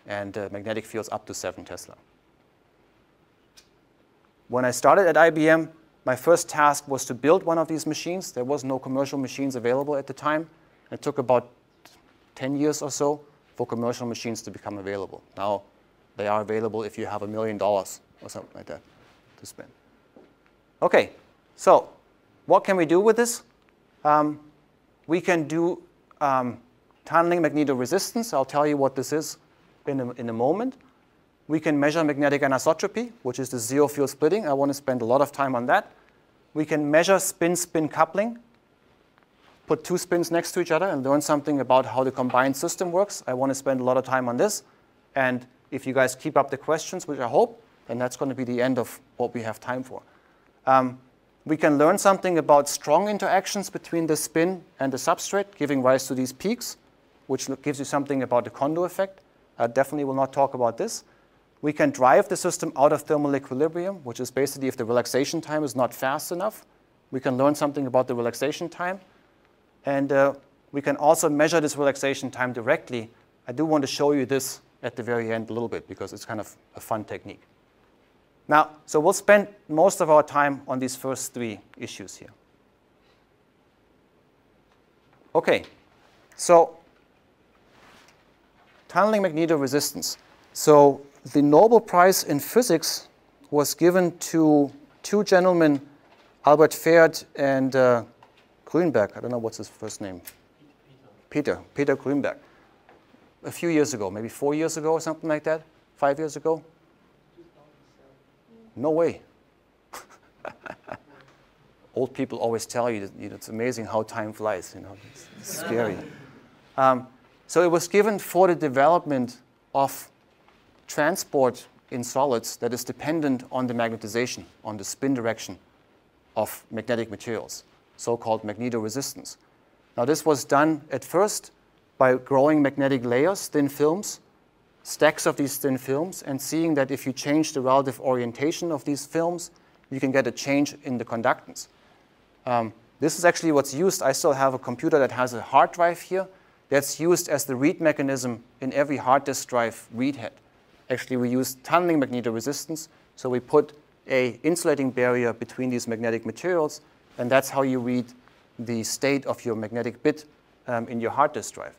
and magnetic fields up to 7 Tesla. When I started at IBM, my first task was to build one of these machines. There was no commercial machines available at the time. It took about 10 years or so for commercial machines to become available. Now they are available if you have $1 million or something like that to spend. Okay. So what can we do with this? We can do tunneling magnetoresistance. I'll tell you what this is in a moment. We can measure magnetic anisotropy, which is the zero field splitting. I want to spend a lot of time on that. We can measure spin-spin coupling, put 2 spins next to each other and learn something about how the combined system works. I want to spend a lot of time on this. And if you guys keep up the questions, which I hope, then that's going to be the end of what we have time for. We can learn something about strong interactions between the spin and the substrate, giving rise to these peaks, which gives you something about the Kondo effect. I definitely will not talk about this. We can drive the system out of thermal equilibrium, which is basically if the relaxation time is not fast enough. We can learn something about the relaxation time. And we can also measure this relaxation time directly. I do want to show you this at the very end a little bit because it's kind of a fun technique. Now, so we'll spend most of our time on these first three issues here. Okay, so tunneling magnetoresistance. So the Nobel Prize in Physics was given to two gentlemen, Albert Ferd and Grünberg. I don't know what's his first name. Peter Grünberg. A few years ago, maybe 4 years ago or something like that, 5 years ago. No way. Old people always tell you that it's amazing how time flies. It's scary. So it was given for the development of transport in solids that is dependent on the magnetization, on the spin direction of magnetic materials, so-called magnetoresistance. Now this was done at first by growing magnetic layers, thin films, stacks of these thin films, and seeing that if you change the relative orientation of these films, you can get a change in the conductance. This is actually what's used. I still have a computer that has a hard drive here that's used as the read mechanism in every hard disk drive read head. Actually, we use tunneling magnetoresistance, so we put an insulating barrier between these magnetic materials, and that's how you read the state of your magnetic bit in your hard disk drive.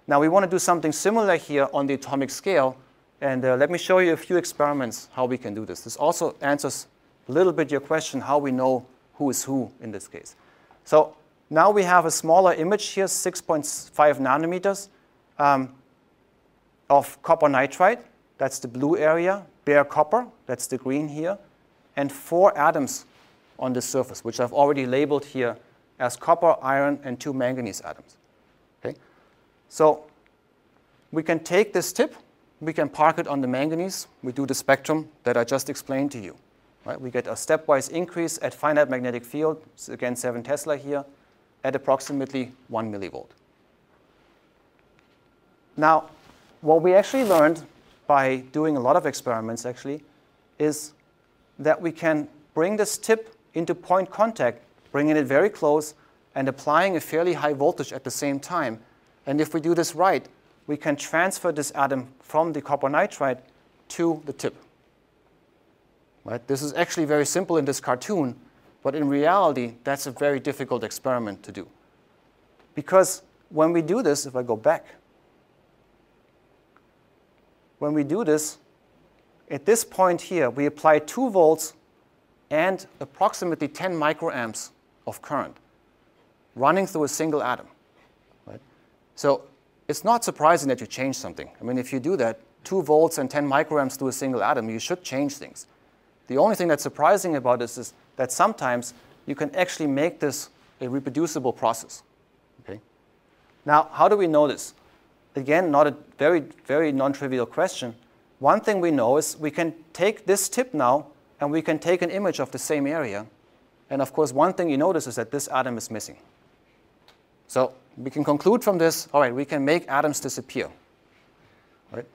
Now, we want to do something similar here on the atomic scale, and let me show you a few experiments how we can do this. This also answers a little bit your question, how we know who is who in this case. So now we have a smaller image here, 6.5 nanometers of copper nitride. That's the blue area, bare copper, that's the green here, and 4 atoms on the surface, which I've already labeled here as copper, iron, and 2 manganese atoms. Okay? So we can take this tip, we can park it on the manganese, we do the spectrum that I just explained to you. Right? We get a stepwise increase at finite magnetic field, again 7 Tesla here, at approximately 1 millivolt. Now, what we actually learned by doing a lot of experiments actually is that we can bring this tip into point contact, bringing it very close and applying a fairly high voltage at the same time. And if we do this right, we can transfer this atom from the copper nitride to the tip. Right? This is actually very simple in this cartoon, but in reality, that's a very difficult experiment to do. Because when we do this, if I go back, when we do this, at this point here, we apply 2 volts and approximately 10 microamps of current running through a single atom. Right? So it's not surprising that you change something. I mean, if you do that, 2 volts and 10 microamps through a single atom, you should change things. The only thing that's surprising about this is that sometimes you can actually make this a reproducible process. Okay? Now, how do we know this? Again, not a very, very non-trivial question. One thing we know is we can take this tip now and we can take an image of the same area. And of course, one thing you notice is that this atom is missing. So we can conclude from this, all right, we can make atoms disappear. Right?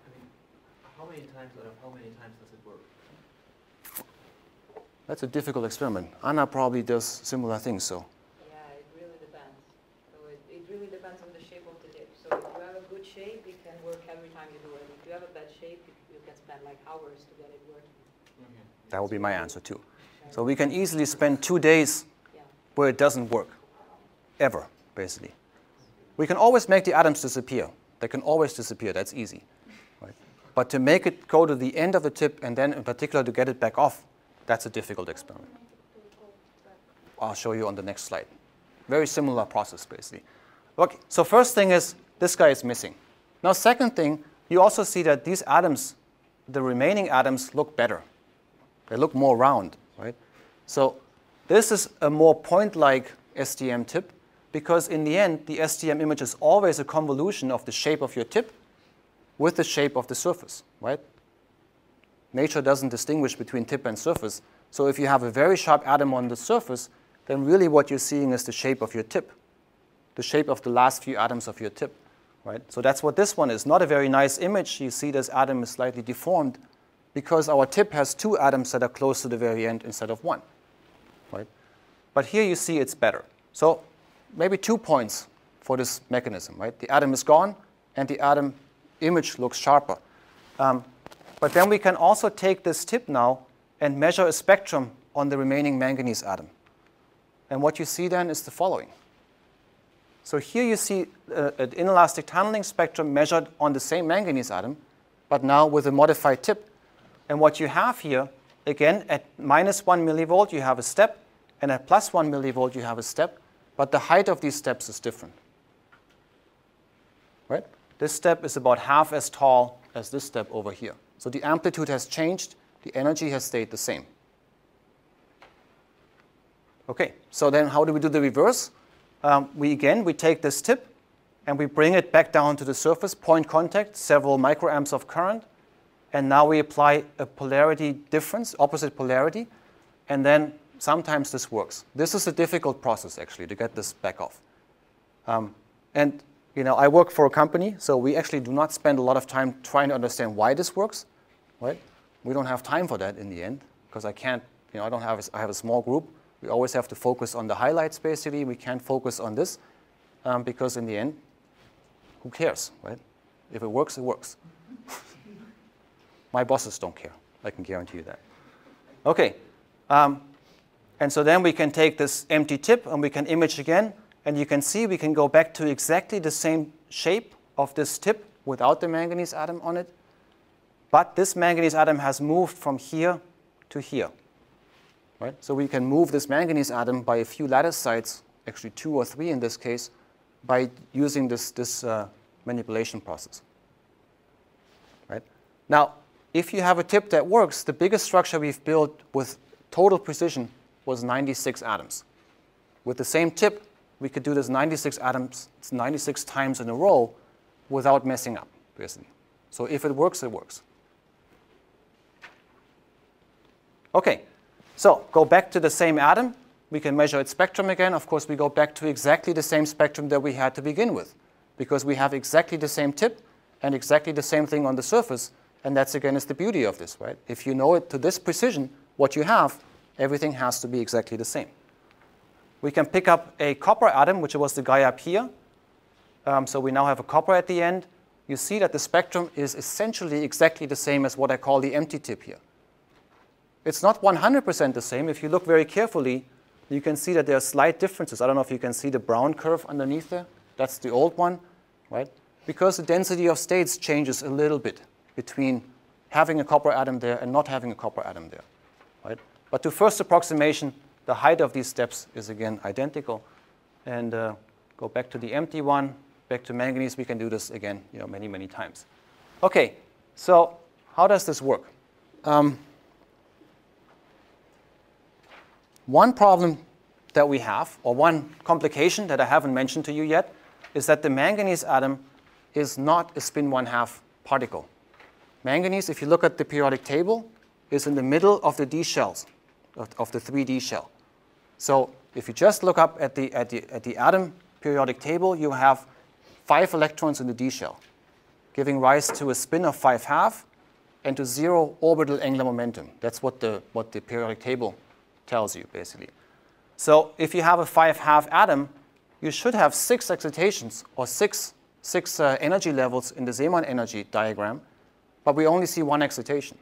How many times does it work? That's a difficult experiment. Anna probably does similar things, so. Yeah, it really depends. So it really depends on the shape of the tip. So if you have a good shape, it can work every time you do it. If you have a bad shape, you can spend like hours to get it working. That would be my answer too. So we can easily spend 2 days where it doesn't work, ever, basically. We can always make the atoms disappear. They can always disappear. That's easy. Right? But to make it go to the end of the tip and then in particular to get it back off, that's a difficult experiment. I'll show you on the next slide. Very similar process, basically. Okay, so first thing is this guy is missing. Now, second thing, you also see that these atoms, the remaining atoms, look better. They look more round, right? So this is a more point-like STM tip because in the end, the STM image is always a convolution of the shape of your tip with the shape of the surface, right? Nature doesn't distinguish between tip and surface. So if you have a very sharp atom on the surface, then really what you're seeing is the shape of your tip, the shape of the last few atoms of your tip. Right? So that's what this one is. Not a very nice image. You see this atom is slightly deformed because our tip has 2 atoms that are close to the very end instead of 1. Right? But here you see it's better. So maybe 2 points for this mechanism. Right? The atom is gone, and the atom image looks sharper. But then we can also take this tip now and measure a spectrum on the remaining manganese atom. And what you see then is the following. So here you see an inelastic tunneling spectrum measured on the same manganese atom, but now with a modified tip. And what you have here, again, at -1 millivolt, you have a step, and at +1 millivolt, you have a step, but the height of these steps is different. Right? This step is about half as tall as this step over here. So the amplitude has changed, the energy has stayed the same. Okay, so then how do we do the reverse? We take this tip and we bring it back down to the surface, point contact, several microamps of current, and now we apply a polarity difference, opposite polarity, and then sometimes this works. This is a difficult process actually to get this back off. And you know, I work for a company, so we actually do not spend a lot of time trying to understand why this works, right? We don't have time for that in the end because I can't, you know, I have a small group. We always have to focus on the highlights, basically. We can't focus on this because in the end, who cares, right? If it works, it works. My bosses don't care. I can guarantee you that. Okay. And so then we can take this empty tip and we can image again. And you can see we can go back to exactly the same shape of this tip without the manganese atom on it. But this manganese atom has moved from here to here. Right? So we can move this manganese atom by a few lattice sites, actually 2 or 3 in this case, by using this manipulation process. Right? Now, if you have a tip that works, the biggest structure we've built with total precision was 96 atoms. With the same tip, we could do this 96 atoms, 96 times in a row without messing up, basically. So if it works, it works. Okay. So go back to the same atom. We can measure its spectrum again. Of course, we go back to exactly the same spectrum that we had to begin with because we have exactly the same tip and exactly the same thing on the surface. And that's, again, is the beauty of this, right? If you know it to this precision, what you have, everything has to be exactly the same. We can pick up a copper atom, which was the guy up here. So we now have a copper at the end. You see that the spectrum is essentially exactly the same as what I call the empty tip here. It's not 100% the same. If you look very carefully, you can see that there are slight differences. I don't know if you can see the brown curve underneath there. That's the old one, right? Because the density of states changes a little bit between having a copper atom there and not having a copper atom there, right? But to first approximation, the height of these steps is, again, identical. And go back to the empty one, back to manganese. We can do this again, you know, many, many times. OK, so how does this work? One problem that we have, or one complication that I haven't mentioned to you yet, is that the manganese atom is not a spin 1/2 particle. Manganese, if you look at the periodic table, is in the middle of the D shells, of the 3D shell. So if you just look up at the atom periodic table, you have 5 electrons in the D shell, giving rise to a spin of 5/2 and to 0 orbital angular momentum. That's what the periodic table tells you, basically. So if you have a 5/2 atom, you should have 6 excitations or six energy levels in the Zeeman energy diagram, but we only see 1 excitation.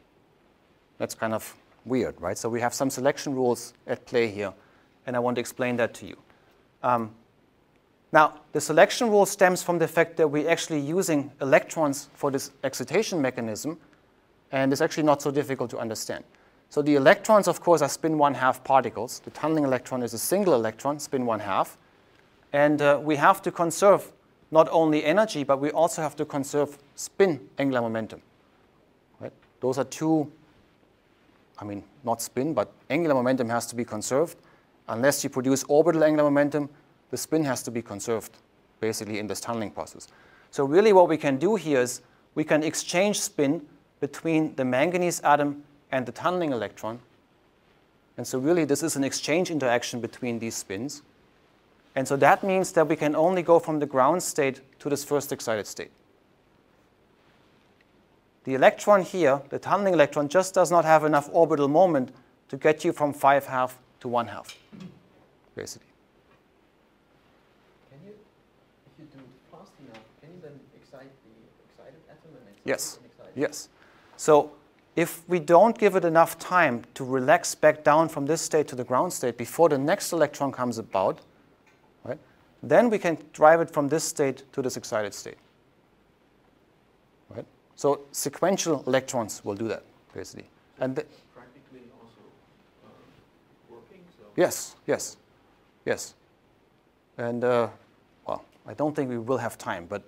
That's kind of weird, right? So we have some selection rules at play here, and I want to explain that to you. Now, the selection rule stems from the fact that we're actually using electrons for this excitation mechanism, and it's actually not so difficult to understand. So the electrons, of course, are spin 1/2 particles. The tunneling electron is a single electron, spin 1/2. And we have to conserve not only energy, but we also have to conserve spin angular momentum. Right? Those are two, I mean, not spin, but angular momentum has to be conserved. Unless you produce orbital angular momentum, the spin has to be conserved, basically, in this tunneling process. So really what we can do here is we can exchange spin between the manganese atom and the tunneling electron, And so really this is an exchange interaction between these spins. And so that means that we can only go from the ground state to this first excited state. The electron here, the tunneling electron, just does not have enough orbital moment to get you from 5½ to 1½ basically. Can you, if you do it fast enough, can you then excite the excited atom and excite Yes. an excited? Yes. So if we don't give it enough time to relax back down from this state to the ground state before the next electron comes about, right, then we can drive it from this state to this excited state. Right? So sequential electrons will do that, basically. And Practically also working. So yes, yes, yes. And well, I don't think we will have time, but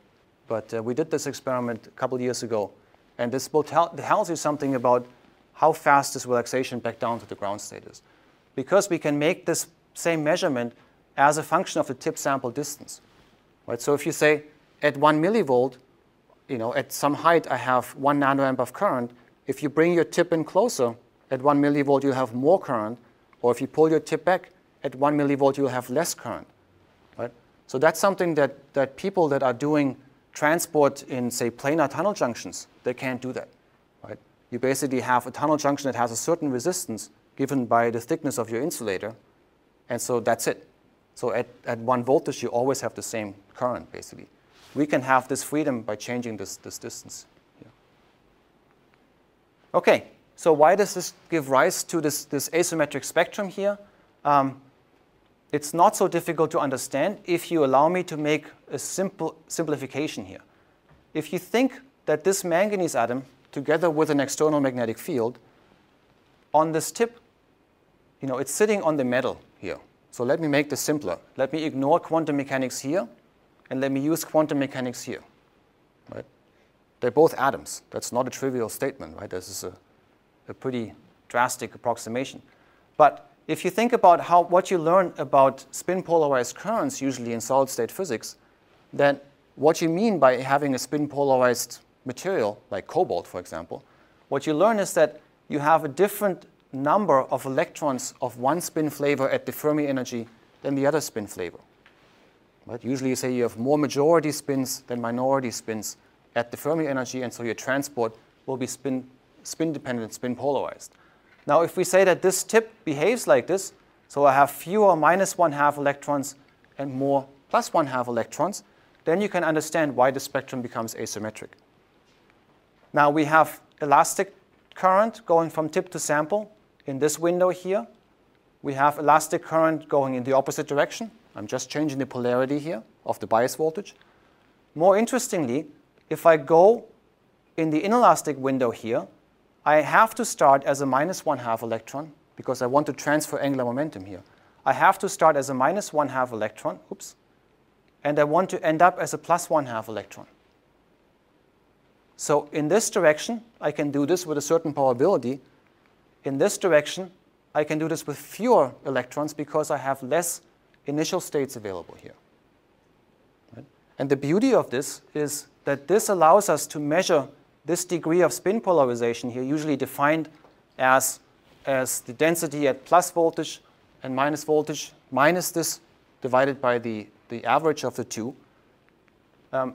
we did this experiment a couple years ago, and this will tells you something about how fast this relaxation back down to the ground state is. Because we can make this same measurement as a function of the tip sample distance. Right? So if you say at 1 millivolt, at some height I have 1 nanoamp of current, if you bring your tip in closer, at 1 millivolt you'll have more current, or if you pull your tip back, at 1 millivolt you'll have less current. Right? So that's something that people that are doing transport in, say, planar tunnel junctions, they can't do that. Right? You basically have a tunnel junction that has a certain resistance given by the thickness of your insulator, and so that's it. So at 1 voltage, you always have the same current, basically. We can have this freedom by changing this distance. Yeah. OK, so why does this give rise to this asymmetric spectrum here? It's not so difficult to understand if you allow me to make a simple simplification here. If you think that this manganese atom, together with an external magnetic field, on this tip, it's sitting on the metal here. So let me make this simpler. Let me ignore quantum mechanics here, and let me use quantum mechanics here. Right? They're both atoms. That's not a trivial statement. Right? This is a pretty drastic approximation. But if you think about what you learn about spin-polarized currents usually in solid-state physics, then what you mean by having a spin-polarized material, like cobalt, for example, what you learn is that you have a different number of electrons of one spin flavor at the Fermi energy than the other spin flavor. Right? Usually you say you have more majority spins than minority spins at the Fermi energy, and so your transport will be spin-dependent, spin-polarized. Now, if we say that this tip behaves like this, so I have fewer -1/2 electrons and more +1/2 electrons, then you can understand why the spectrum becomes asymmetric. Now, we have elastic current going from tip to sample in this window here. We have elastic current going in the opposite direction. I'm just changing the polarity here of the bias voltage. More interestingly, if I go in the inelastic window here, I have to start as a -1/2 electron because I want to transfer angular momentum here. I have to start as a -1/2 electron, and I want to end up as a +1/2 electron. So in this direction, I can do this with a certain probability. In this direction, I can do this with fewer electrons because I have less initial states available here. Right? And the beauty of this is that this allows us to measure this degree of spin polarization here, usually defined as the density at plus voltage and minus voltage, minus this divided by the average of the two.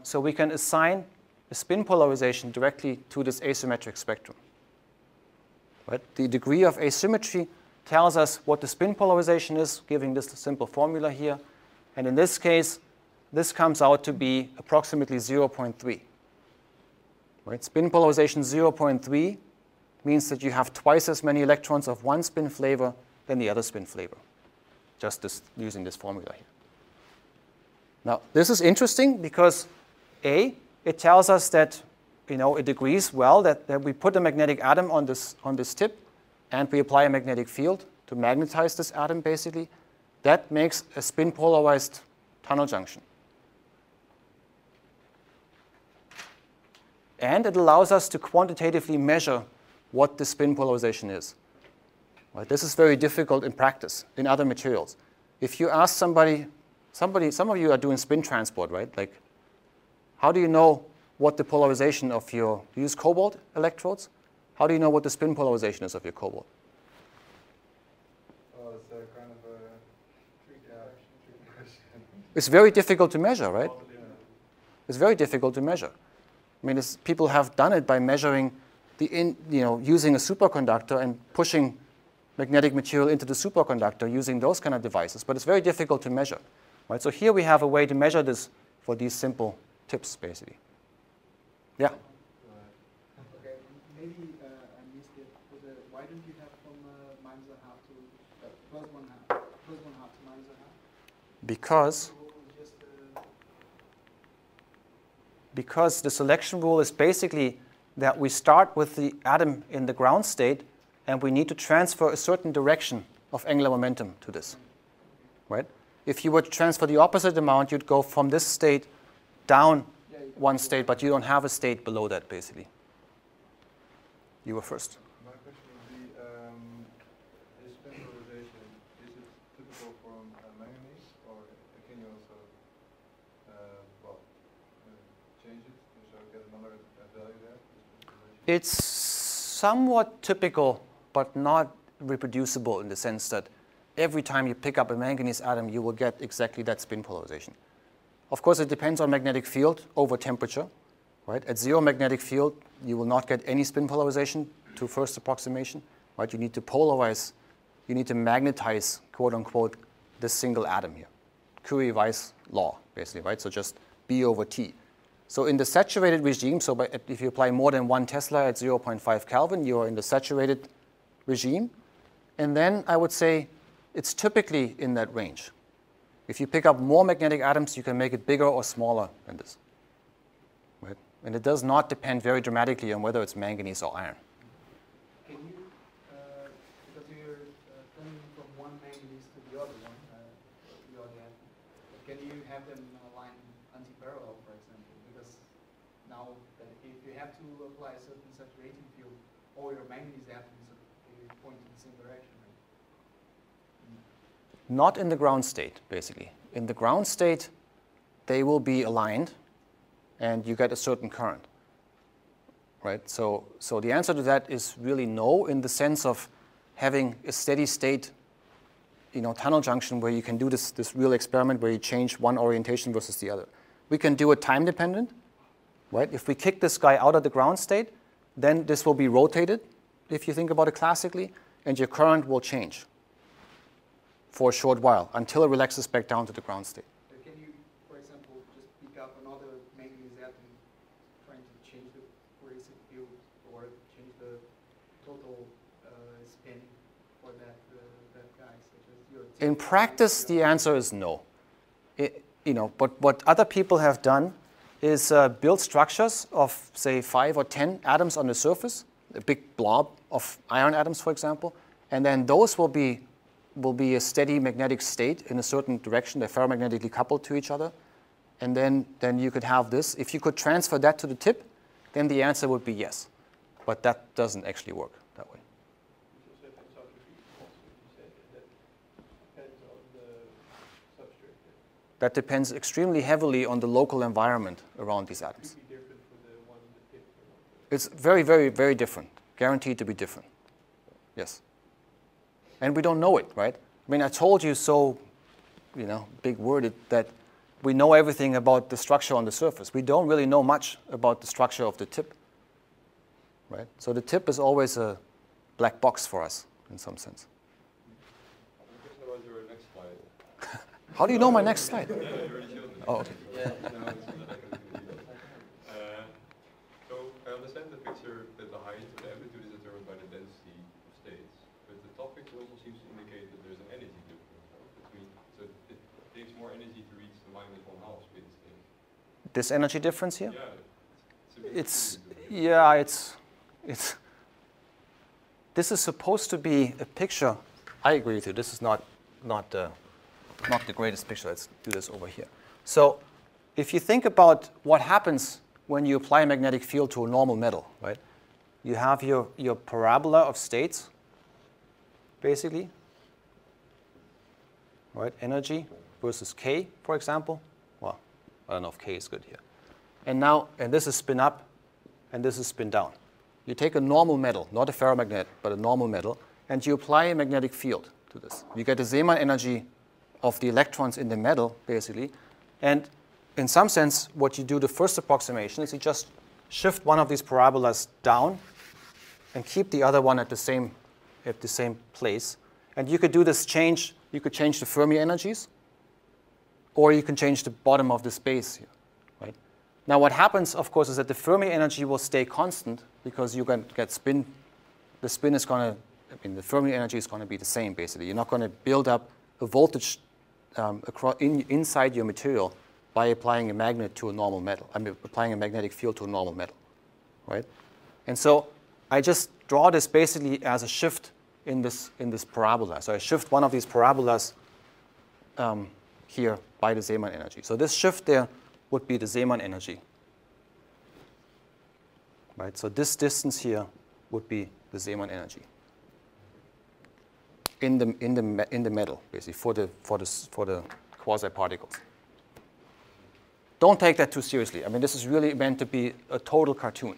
So we can assign a spin polarization directly to this asymmetric spectrum. Right? The degree of asymmetry tells us what the spin polarization is, giving this simple formula here. And in this case, this comes out to be approximately 0.3. Right? Spin polarization 0.3 means that you have twice as many electrons of one spin flavor than the other spin flavor, just using this formula here. Now, this is interesting because, A, it tells us that it agrees well that we put a magnetic atom on this tip and we apply a magnetic field to magnetize this atom, basically. That makes a spin polarized tunnel junction. And it allows us to quantitatively measure what the spin polarization is. Right? This is very difficult in practice, in other materials. If you ask some of you are doing spin transport, right? Like, how do you know what the polarization of you use cobalt electrodes? How do you know what the spin polarization is of your cobalt? It's very difficult to measure, right? It's very difficult to measure. I mean, people have done it by measuring using a superconductor and pushing magnetic material into the superconductor using those kind of devices, but it's very difficult to measure, right? So here we have a way to measure this for these simple tips, basically. Yeah? Okay, maybe I missed it, but why don't you have from -1/2 to +1/2 to -1/2? Because the selection rule is basically that we start with the atom in the ground state and we need to transfer a certain direction of angular momentum to this, right? If you were to transfer the opposite amount, you'd go from this state down one state, but you don't have a state below that, basically. You were first. My question would be, is spin polarization, is it typical from manganese, or can you also, change it, so get another value there? It's somewhat typical, but not reproducible in the sense that every time you pick up a manganese atom, you will get exactly that spin polarization. Of course, it depends on magnetic field over temperature, right? At 0 magnetic field, you will not get any spin polarization to first approximation, right? You need to polarize, you need to magnetize, quote unquote, this single atom here. Curie-Weiss law, basically, right? So just B over T. So in the saturated regime, so if you apply more than 1 Tesla at 0.5 Kelvin, you are in the saturated regime. And then I would say it's typically in that range. If you pick up more magnetic atoms, you can make it bigger or smaller than this, right? And it does not depend very dramatically on whether it's manganese or iron. Can you, because you're coming from one manganese to the other one, can you have them aligned anti-parallel, for example? Because now that if you have to apply a certain saturating field, all your manganese atoms point in the same direction, right? Not in the ground state, basically. In the ground state, they will be aligned, and you get a certain current, right? So the answer to that is really no, in the sense of having a steady state, tunnel junction where you can do this real experiment where you change one orientation versus the other. We can do it time dependent, right? If we kick this guy out of the ground state, then this will be rotated, if you think about it classically, and your current will change for a short while until it relaxes back down to the ground state. Can you, for example, just pick up another manganese atom trying to change the coercive field or change the total spin for that guy, such as your... In practice, the answer is no. But what other people have done is build structures of, say, 5 or 10 atoms on the surface, a big blob of iron atoms, for example, and then those will be a steady magnetic state in a certain direction. They're ferromagnetically coupled to each other. And then you could have this. If you could transfer that to the tip, then the answer would be yes. But that doesn't actually work that way. That depends extremely heavily on the local environment around these atoms. It's very, very, very different. Guaranteed to be different. Yes. And we don't know it, right? I mean, I told you so, big worded that we know everything about the structure on the surface. We don't really know much about the structure of the tip, right? So the tip is always a black box for us in some sense. About your next slide. How do you know my next slide? Yeah, you already showed me. Oh, okay. So I understand the picture that the height of the amplitude is determined by the density of states, but the top picture also seems to indicate that there's an energy difference between, so it takes more energy to reach the -1/2 spin state. This energy difference here? Yeah. This is supposed to be a picture. I agree with you. This is not the greatest picture. Let's do this over here. So if you think about what happens when you apply a magnetic field to a normal metal, right? You have your parabola of states, basically, right? Energy versus K, for example. Well, I don't know if K is good here. And this is spin up, and this is spin down. You take a normal metal, not a ferromagnet, but a normal metal, and you apply a magnetic field to this. You get a Zeeman energy of the electrons in the metal, basically. And in some sense, what you do, the first approximation, is you just shift one of these parabolas down and keep the other one at the same place. And you could do this change. You could change the Fermi energies, or you can change the bottom of the space here, right? Now, what happens, of course, is that the Fermi energy will stay constant because you can get spin. The spin is going to, the Fermi energy is going to be the same, basically. You're not going to build up a voltage inside your material by applying a magnet to a normal metal. Applying a magnetic field to a normal metal, right? And so I just draw this basically as a shift in this parabola. So I shift one of these parabolas here by the Zeeman energy. So this shift there would be the Zeeman energy, right? So this distance here would be the Zeeman energy in the metal, basically, for the quasi-particles. Don't take that too seriously. I mean, this is really meant to be a total cartoon,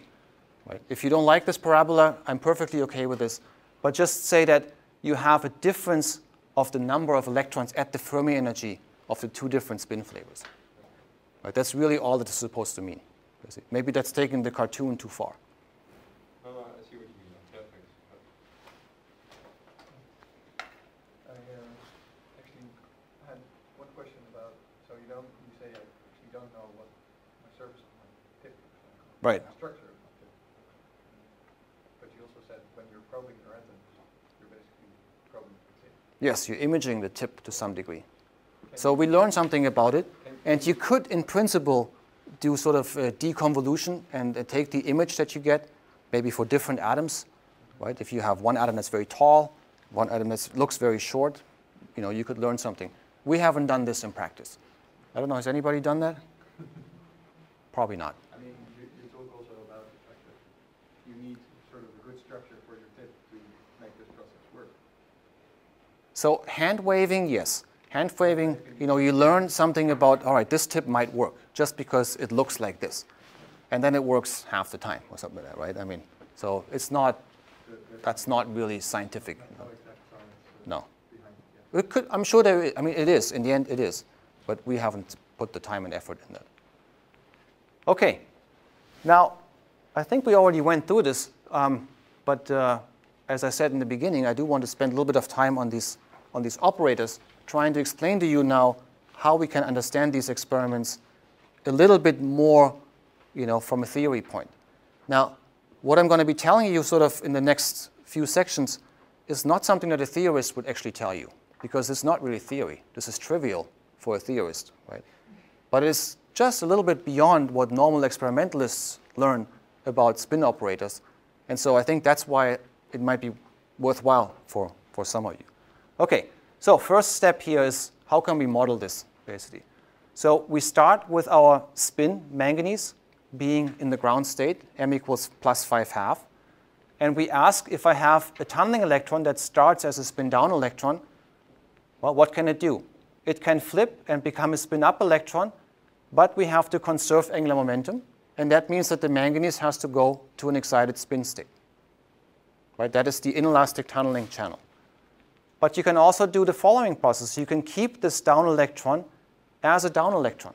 right? If you don't like this parabola, I'm perfectly okay with this. But just say that you have a difference of the number of electrons at the Fermi energy of the two different spin flavors. Right? That's really all that it's supposed to mean. Maybe that's taking the cartoon too far. I see what you mean. Yeah, thanks. I actually had one question about, so you say I actually don't know what my surface of my tip looks like. Right. The structure of my tip. But you also said when you're probing your atoms, you're basically probing the tip. Yes, you're imaging the tip to some degree. So we learned something about it. And you could, in principle, do sort of deconvolution and take the image that you get, maybe for different atoms, right? If you have one atom that's very tall, one atom that looks very short, you could learn something. We haven't done this in practice. I don't know, has anybody done that? Probably not. I mean, you talk also about the fact that you need sort of a good structure for your tip to make this process work. So hand waving, yes. Hand waving, you learn something about, all right, this tip might work just because it looks like this. And then it works half the time or something like that, right? I mean, so it's not, that's not really scientific. No. It could, I'm sure there is, it is. In the end, it is. But we haven't put the time and effort in that. OK. Now, I think we already went through this. But as I said in the beginning, I do want to spend a little bit of time on these operators, trying to explain to you now how we can understand these experiments a little bit more, from a theory point. Now, what I'm going to be telling you sort of in the next few sections is not something that a theorist would actually tell you, because it's not really theory. This is trivial for a theorist, right? But it's just a little bit beyond what normal experimentalists learn about spin operators. And so I think that's why it might be worthwhile for some of you. OK. So first step here is how can we model this, basically? So we start with our spin, manganese, being in the ground state, m equals plus 5/2. And we ask if I have a tunneling electron that starts as a spin down electron, well, what can it do? It can flip and become a spin up electron, but we have to conserve angular momentum. And that means that the manganese has to go to an excited spin state. Right? That is the inelastic tunneling channel. But you can also do the following process. You can keep this down electron as a down electron.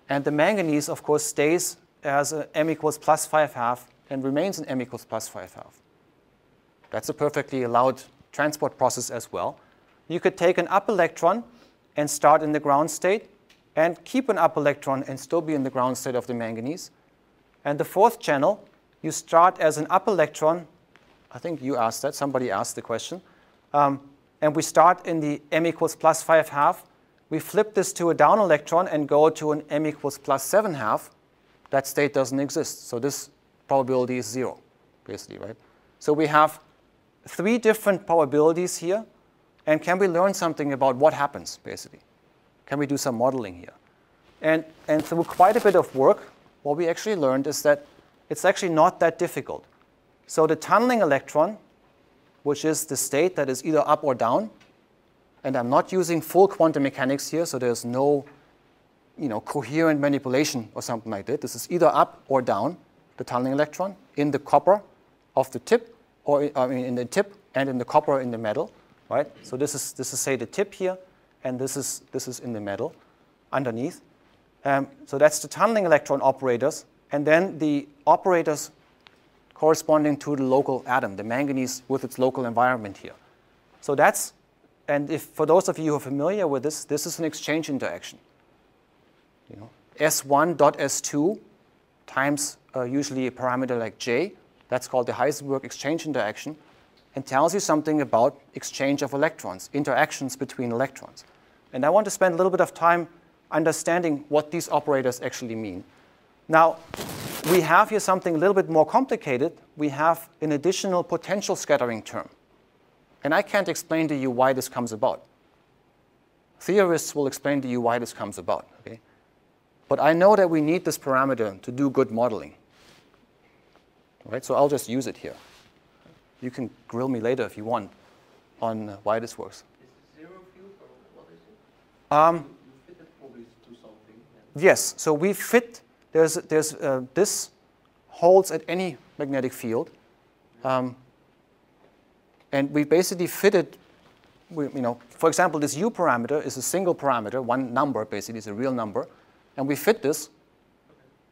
And the manganese, of course, stays as a m equals plus 5/2 and remains in m equals plus 5/2. That's a perfectly allowed transport process as well. You could take an up electron and start in the ground state and keep an up electron and still be in the ground state of the manganese. And the fourth channel, you start as an up electron. I think you asked that. Somebody asked the question. And we start in the m equals plus 5/2. We flip this to a down electron and go to an m equals plus 7/2. That state doesn't exist. So this probability is 0, basically, right? So we have 3 different probabilities here. And can we learn something about what happens, basically? Can we do some modeling here? And through quite a bit of work, what we actually learned is that it's actually not that difficult. So the tunneling electron, which is the state that is either up or down, and I'm not using full quantum mechanics here, so there's no coherent manipulation or something like that. This is either up or down, the tunneling electron, in the copper of the tip, or in the tip and in the copper in the metal, right? So this is say, the tip here. and this is in the metal underneath. So that's the tunneling electron operators, and then the operators corresponding to the local atom, the manganese with its local environment here. So that's, and if for those of you who are familiar with this, this is an exchange interaction. You know, S1 dot S2 times usually a parameter like J, that's called the Heisenberg exchange interaction, and tells you something about exchange of electrons, interactions between electrons. And I want to spend a little bit of time understanding what these operators actually mean. Now, we have here something a little bit more complicated. We have an additional potential scattering term. And I can't explain to you why this comes about. Theorists will explain to you why this comes about. Okay? But I know that we need this parameter to do good modeling. All right? So I'll just use it here. You can grill me later if you want on why this works. Is it zero field or what is it? You fit it probably to something. Yes, so we fit, this holds at any magnetic field. And we basically fit it, for example, this U parameter is a single parameter, one number basically is a real number. And we fit this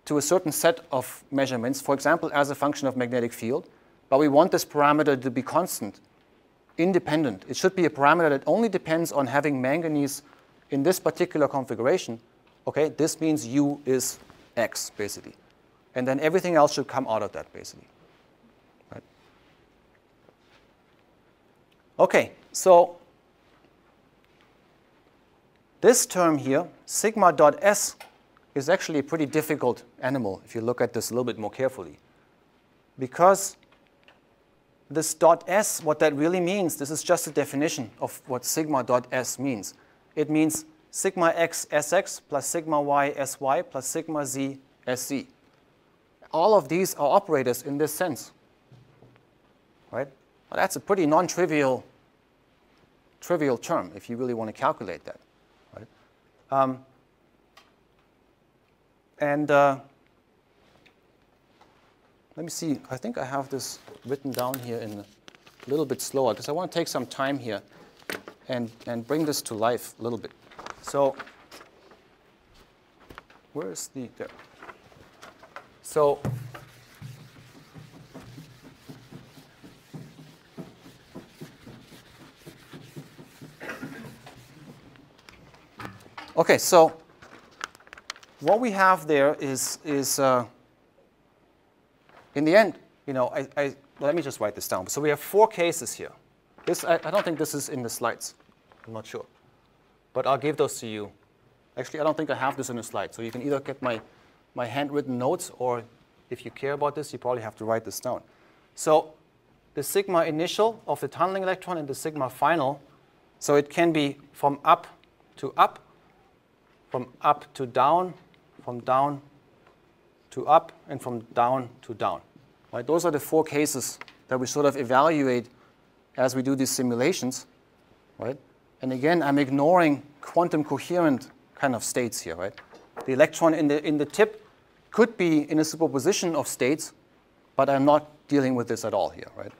to a certain set of measurements, for example, as a function of magnetic field. But we want this parameter to be constant, independent. It should be a parameter that only depends on having manganese in this particular configuration. Okay, this means U is X, basically. And then everything else should come out of that, basically. Right? Okay, so this term here, sigma dot S, is actually a pretty difficult animal if you look at this a little bit more carefully. Because this dot S, what that really means, this is just a definition of what sigma dot S means. It means sigma x Sx plus sigma y Sy plus sigma z Sc. All of these are operators in this sense. Right? Well, that's a pretty non-trivial term if you really want to calculate that. Right? Let me see. I think I have this written down here in a little bit slower because I want to take some time here and bring this to life a little bit. So where is the, there. So okay, so what we have there is in the end, let me just write this down. So we have 4 cases here. This, I don't think this is in the slides. I'm not sure. But I'll give those to you. Actually, I don't think I have this in the slide. So you can either get my handwritten notes, or if you care about this, you probably have to write this down. So the sigma initial of the tunneling electron and the sigma final, so it can be from up to up, from up to down, from down to up, and from down to down. Right? Those are the 4 cases that we sort of evaluate as we do these simulations. Right? And again, I'm ignoring quantum coherent kind of states here. Right? The electron in the tip could be in a superposition of states, but I'm not dealing with this at all here. Right?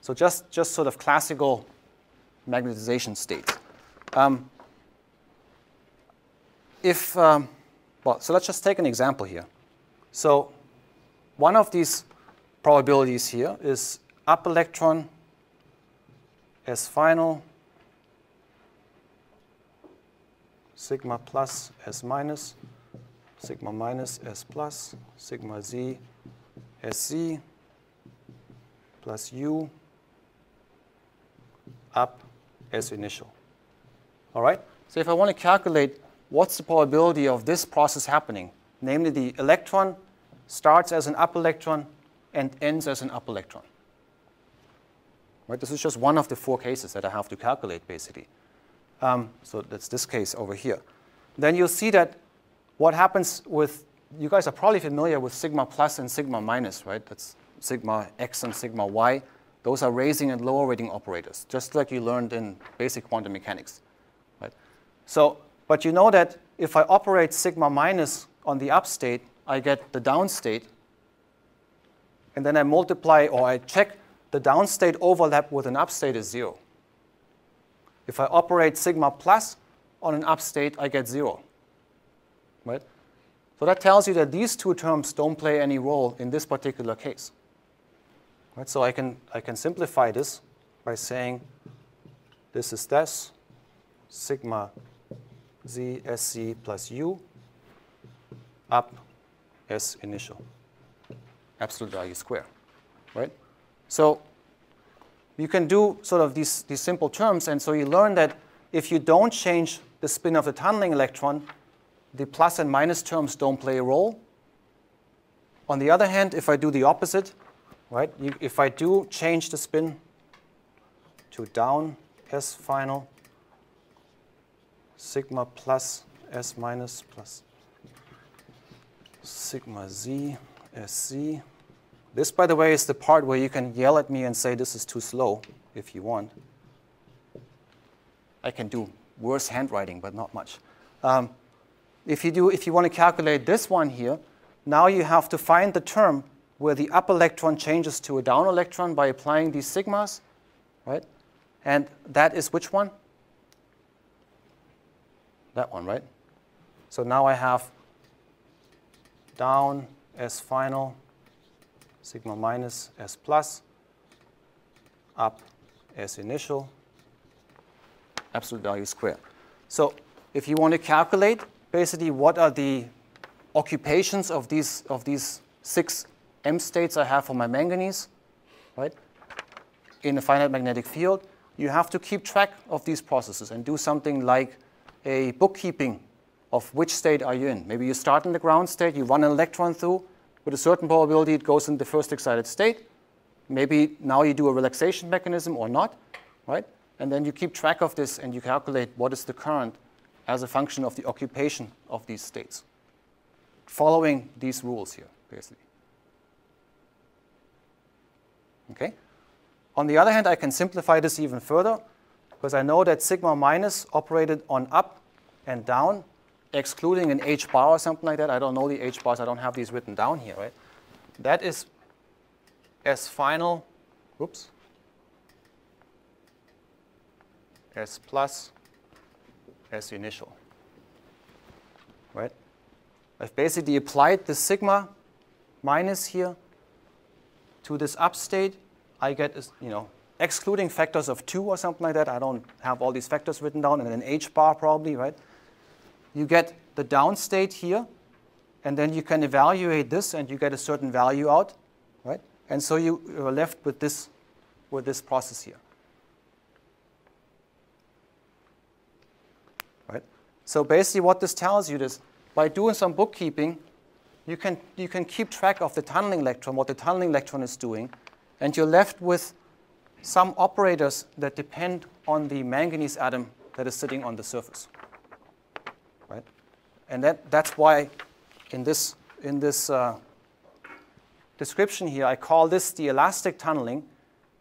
So just sort of classical magnetization states. So let's just take an example here. So one of these probabilities here is up electron S final, sigma plus S minus, sigma minus S plus, sigma z Sc plus U up S initial. All right? So if I want to calculate what's the probability of this process happening, namely the electron starts as an up electron and ends as an up electron. Right? This is just one of the 4 cases that I have to calculate, basically. So that's this case over here. Then you'll see that what happens with, you guys are probably familiar with sigma plus and sigma minus, right? That's sigma x and sigma y. Those are raising and lower rating operators, just like you learned in basic quantum mechanics. Right? So, but you know that if I operate sigma minus on the up state, I get the down state. And then I multiply, or I check the down state overlap with an up state is 0. If I operate sigma plus on an up state, I get 0. Right? So that tells you that these two terms don't play any role in this particular case. Right? So I can simplify this by saying this is this sigma z sc plus u up s initial, absolute value square. Right? So you can do sort of these simple terms, and so you learn that if you don't change the spin of the tunneling electron, the plus and minus terms don't play a role. On the other hand, if I do the opposite, right, if I do change the spin to down S final, sigma plus S minus plus sigma Z SC. This, by the way, is the part where you can yell at me and say this is too slow if you want. I can do worse handwriting, but not much. If you want to calculate this one here, now you have to find the term where the up electron changes to a down electron by applying these sigmas, right? And that is which one? That one, right? So now I have down S final, sigma minus S plus, up S initial, absolute value squared. So if you want to calculate basically what are the occupations of these 6 M states I have for my manganese, right, in a finite magnetic field, you have to keep track of these processes and do something like a bookkeeping of which state are you in. Maybe you start in the ground state, you run an electron through, with a certain probability it goes in the first excited state. Maybe now you do a relaxation mechanism or not, right? And then you keep track of this and you calculate what is the current as a function of the occupation of these states, following these rules here, basically. Okay? On the other hand, I can simplify this even further, because I know that sigma minus operated on up and down, excluding an H bar or something like that. I don't know the H bars. I don't have these written down here, right? That is S final, oops, S plus, S initial, right? I've basically applied the sigma minus here to this up state. I get, excluding factors of 2 or something like that. I don't have all these factors written down, and an H bar probably, right? You get the down state here, and then you can evaluate this, and you get a certain value out, right? And so you are left with this process here. Right? So basically what this tells you is by doing some bookkeeping, you can keep track of the tunneling electron, what the tunneling electron is doing, and you're left with some operators that depend on the manganese atom that is sitting on the surface. Right? And that's why in this description here, I call this the elastic tunneling.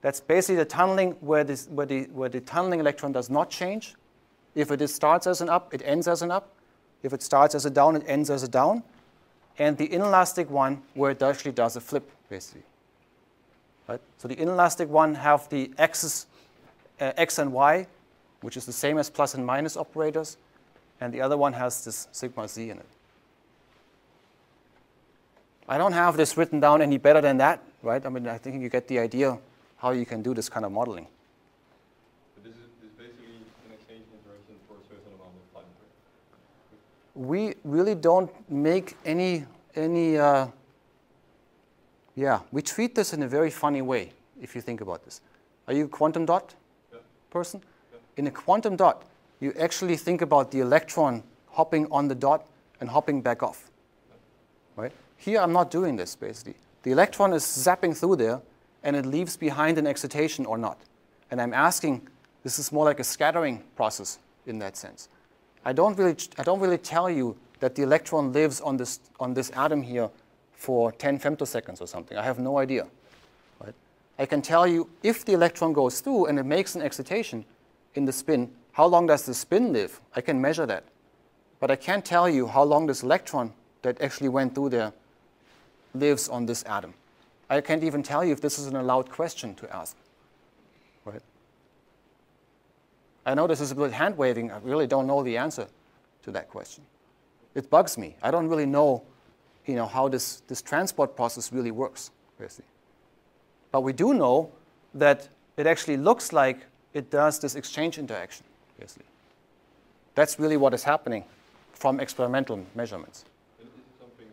That's basically the tunneling where the tunneling electron does not change. If it starts as an up, it ends as an up. If it starts as a down, it ends as a down. And the inelastic one where it actually does a flip, basically. Right? So the inelastic one have the x's, x and y, which is the same as plus and minus operators. And the other one has this sigma z in it. I don't have this written down any better than that, right? I mean, I think you get the idea how you can do this kind of modeling. But this is basically an exchange interaction for a certain amount of time. We really don't make any we treat this in a very funny way, if you think about this. Are you a quantum dot person? Yeah. In a quantum dot, you actually think about the electron hopping on the dot and hopping back off. Right? Here, I'm not doing this, basically. The electron is zapping through there, and it leaves behind an excitation or not. And I'm asking, this is more like a scattering process in that sense. I don't really tell you that the electron lives on this atom here for 10 femtoseconds or something. I have no idea. Right? I can tell you if the electron goes through and it makes an excitation in the spin, how long does the spin live? I can measure that. But I can't tell you how long this electron that actually went through there lives on this atom. I can't even tell you if this is an allowed question to ask. Right? I know this is a bit hand-waving. I really don't know the answer to that question. It bugs me. I don't really know, how this transport process really works, basically. But we do know that it actually looks like it does this exchange interaction, basically. That's really what is happening from experimental measurements. And is it something,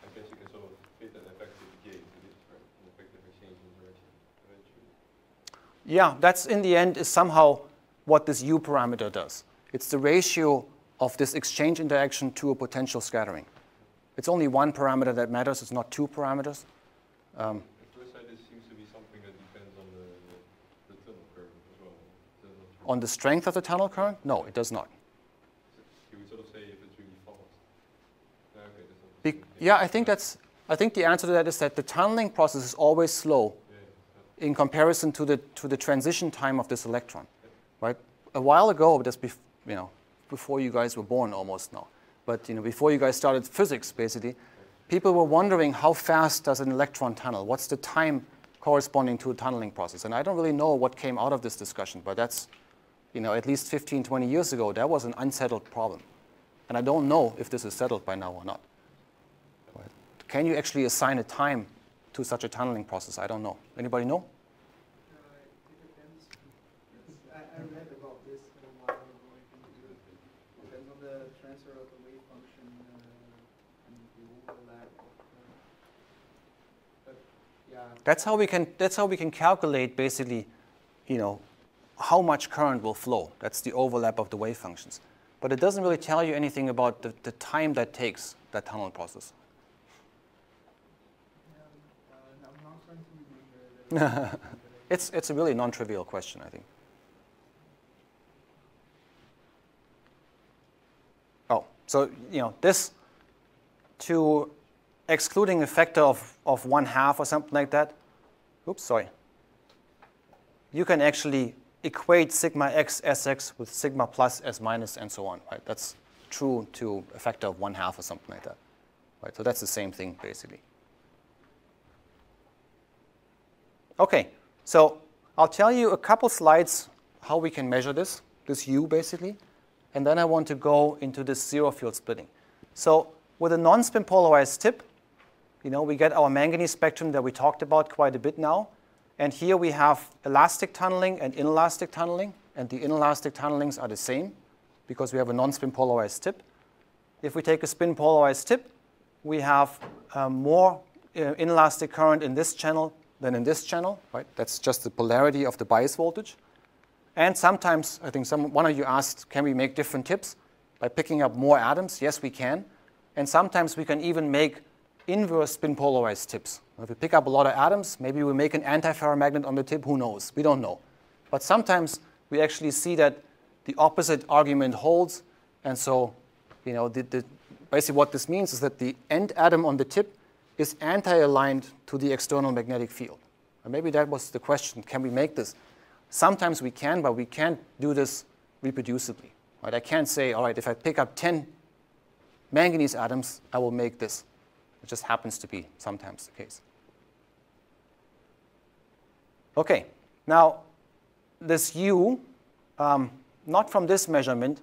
I guess you can sort of fit an effective gate to this, right? An effective exchange interaction eventually. Yeah, that's in the end is somehow what this U parameter does. It's the ratio of this exchange interaction to a potential scattering. It's only one parameter that matters. It's not two parameters. At first sight, this seems to be something that depends on the tunnel current as well. On the strength of the tunnel current? No, it does not. You would sort of say if it's really fast. Okay, Yeah, I think the answer to that is that the tunneling process is always slow in comparison to the transition time of this electron, right? A while ago, just before you guys were born almost now, but before you guys started physics, basically, people were wondering how fast does an electron tunnel? What's the time corresponding to a tunneling process? And I don't really know what came out of this discussion, but that's, at least 15, 20 years ago, that was an unsettled problem. And I don't know if this is settled by now or not. Right. Can you actually assign a time to such a tunneling process? I don't know. Anybody know? It depends. I read about this a while ago. It depends on the transfer of the wave function and the overlap of but yeah. That's how we can calculate basically, how much current will flow. That's the overlap of the wave functions. But it doesn't really tell you anything about the time that takes that tunnel process. I'm not going to It's a really non-trivial question, I think. Oh, so this to excluding a factor of 1/2 or something like that. Oops, sorry. You can actually equate sigma x Sx with sigma plus S minus and so on, right? That's true to a factor of 1/2 or something like that, right? So that's the same thing basically. Okay, so I'll tell you a couple slides how we can measure this U basically, and then I want to go into this zero field splitting. So with a non-spin polarized tip, we get our manganese spectrum that we talked about quite a bit now. And here we have elastic tunneling and inelastic tunneling, and the inelastic tunnelings are the same because we have a non-spin polarized tip. If we take a spin polarized tip, we have more inelastic current in this channel than in this channel, right? That's just the polarity of the bias voltage. And sometimes, I think one of you asked, can we make different tips by picking up more atoms? Yes, we can. And sometimes we can even make inverse spin polarized tips. If we pick up a lot of atoms, maybe we make an antiferromagnet on the tip, who knows? We don't know. But sometimes we actually see that the opposite argument holds. And so, basically what this means is that the end atom on the tip is anti-aligned to the external magnetic field. And maybe that was the question, can we make this? Sometimes we can, but we can't do this reproducibly. Right? I can't say, all right, if I pick up 10 manganese atoms, I will make this. It just happens to be sometimes the case. Okay, now this U, not from this measurement,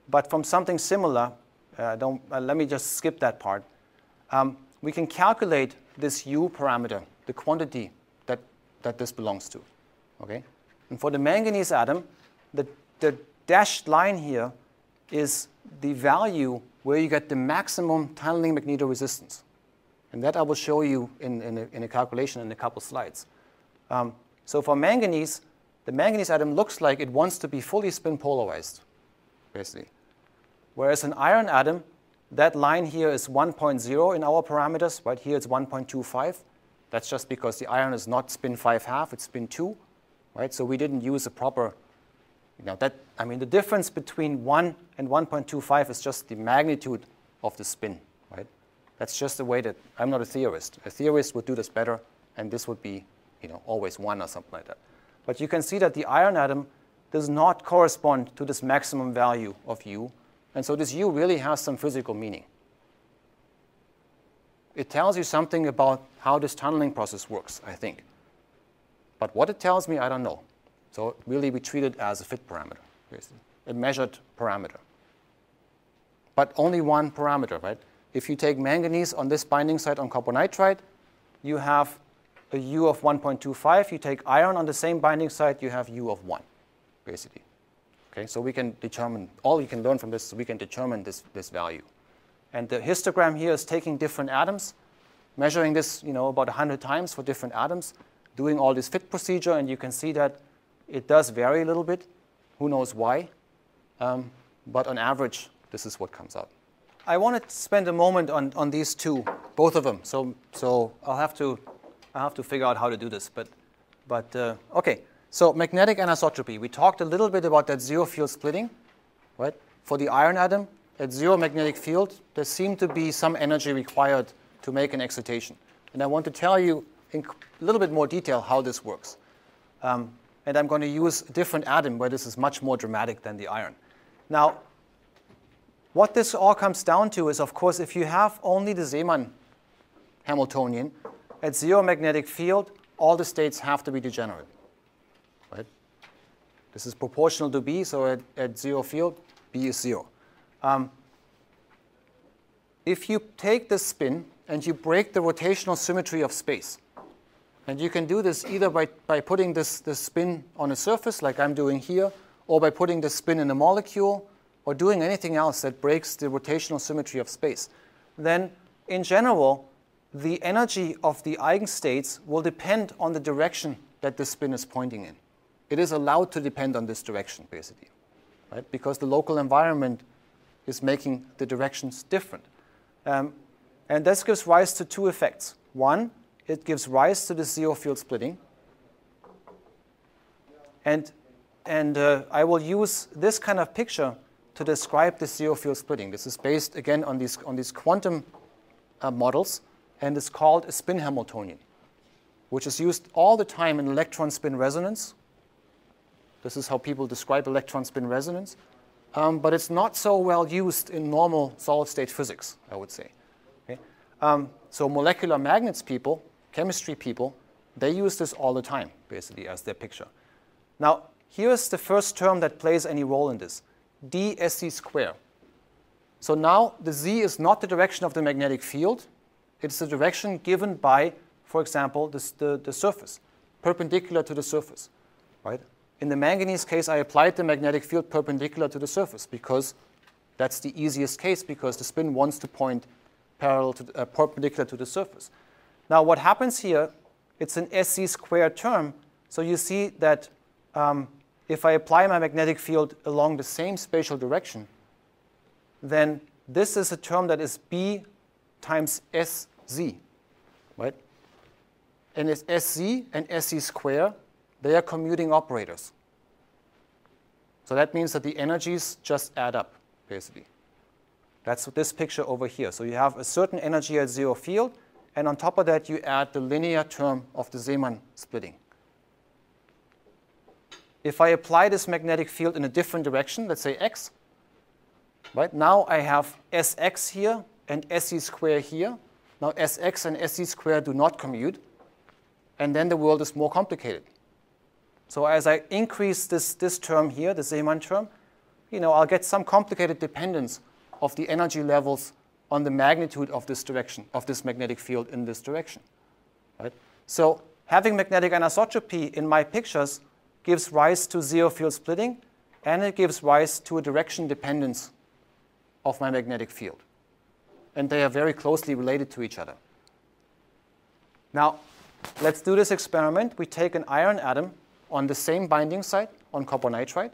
but from something similar, let me just skip that part. We can calculate this U parameter, the quantity that this belongs to. Okay? And for the manganese atom, the dashed line here is the value where you get the maximum tunneling magnetoresistance. And that I will show you in a calculation in a couple slides. So for manganese, the manganese atom looks like it wants to be fully spin polarized, basically. Whereas an iron atom, that line here is 1.0 in our parameters. Right here it's 1.25. That's just because the iron is not spin 5/2, it's spin 2. Right? So we didn't use a proper, the difference between 1 and 1.25 is just the magnitude of the spin. Right? That's just the way that, I'm not a theorist. A theorist would do this better, and this would be always 1 or something like that. But you can see that the iron atom does not correspond to this maximum value of U. And so this U really has some physical meaning. It tells you something about how this tunneling process works, I think. But what it tells me, I don't know. So really we treat it as a fit parameter, basically, a measured parameter. But only one parameter, right? If you take manganese on this binding site on copper nitride, you have a U of 1.25. You take iron on the same binding site, you have U of 1, basically. Okay, so we can determine, all you can learn from this is we can determine this value. And the histogram here is taking different atoms, measuring this about 100 times for different atoms, doing all this fit procedure, and you can see that it does vary a little bit. Who knows why? But on average, this is what comes out. I want to spend a moment on these two, both of them. So I'll have to figure out how to do this. But okay. So magnetic anisotropy. We talked a little bit about that zero field splitting, right? For the iron atom, at zero magnetic field, there seemed to be some energy required to make an excitation. And I want to tell you in a little bit more detail how this works. And I'm going to use a different atom where this is much more dramatic than the iron. Now, what this all comes down to is, of course, if you have only the Zeeman Hamiltonian, at zero magnetic field, all the states have to be degenerate. Right? This is proportional to B, so at zero field, B is 0. If you take this spin and you break the rotational symmetry of space, and you can do this either by putting this spin on a surface, like I'm doing here, or by putting the spin in a molecule, or doing anything else that breaks the rotational symmetry of space, then in general, the energy of the eigenstates will depend on the direction that the spin is pointing in. It is allowed to depend on this direction, basically, right? Because the local environment is making the directions different. And this gives rise to two effects. One, it gives rise to the zero field splitting. And I will use this kind of picture to describe the zero field splitting. This is based, again, on these quantum models, and it's called a spin Hamiltonian, which is used all the time in electron spin resonance. This is how people describe electron spin resonance. But it's not so well used in normal solid-state physics, I would say. Okay? So molecular magnets people, chemistry people, they use this all the time, basically, as their picture. Now, here's the first term that plays any role in this, dsc square. So now the z is not the direction of the magnetic field. It's the direction given by, for example, the surface, perpendicular to the surface, right? In the manganese case, I applied the magnetic field perpendicular to the surface because that's the easiest case, because the spin wants to point parallel to, perpendicular to the surface. Now, what happens here, it's an SC squared term. So you see that if I apply my magnetic field along the same spatial direction, then this is a term that is B times SZ, right? And it's SZ and SC square. They are commuting operators. So that means that the energies just add up, basically. That's this picture over here. So you have a certain energy at zero field, and on top of that, you add the linear term of the Zeeman splitting. If I apply this magnetic field in a different direction, let's say x, right? Now I have Sx here and SC square here. Now Sx and SC square do not commute, and then the world is more complicated. So as I increase this term here, the Zeeman term, I'll get some complicated dependence of the energy levels on the magnitude of this direction, of this magnetic field in this direction. Right? So having magnetic anisotropy in my pictures gives rise to zero field splitting, and it gives rise to a direction dependence of my magnetic field. And they are very closely related to each other. Now, let's do this experiment. We take an iron atom on the same binding site on copper nitride.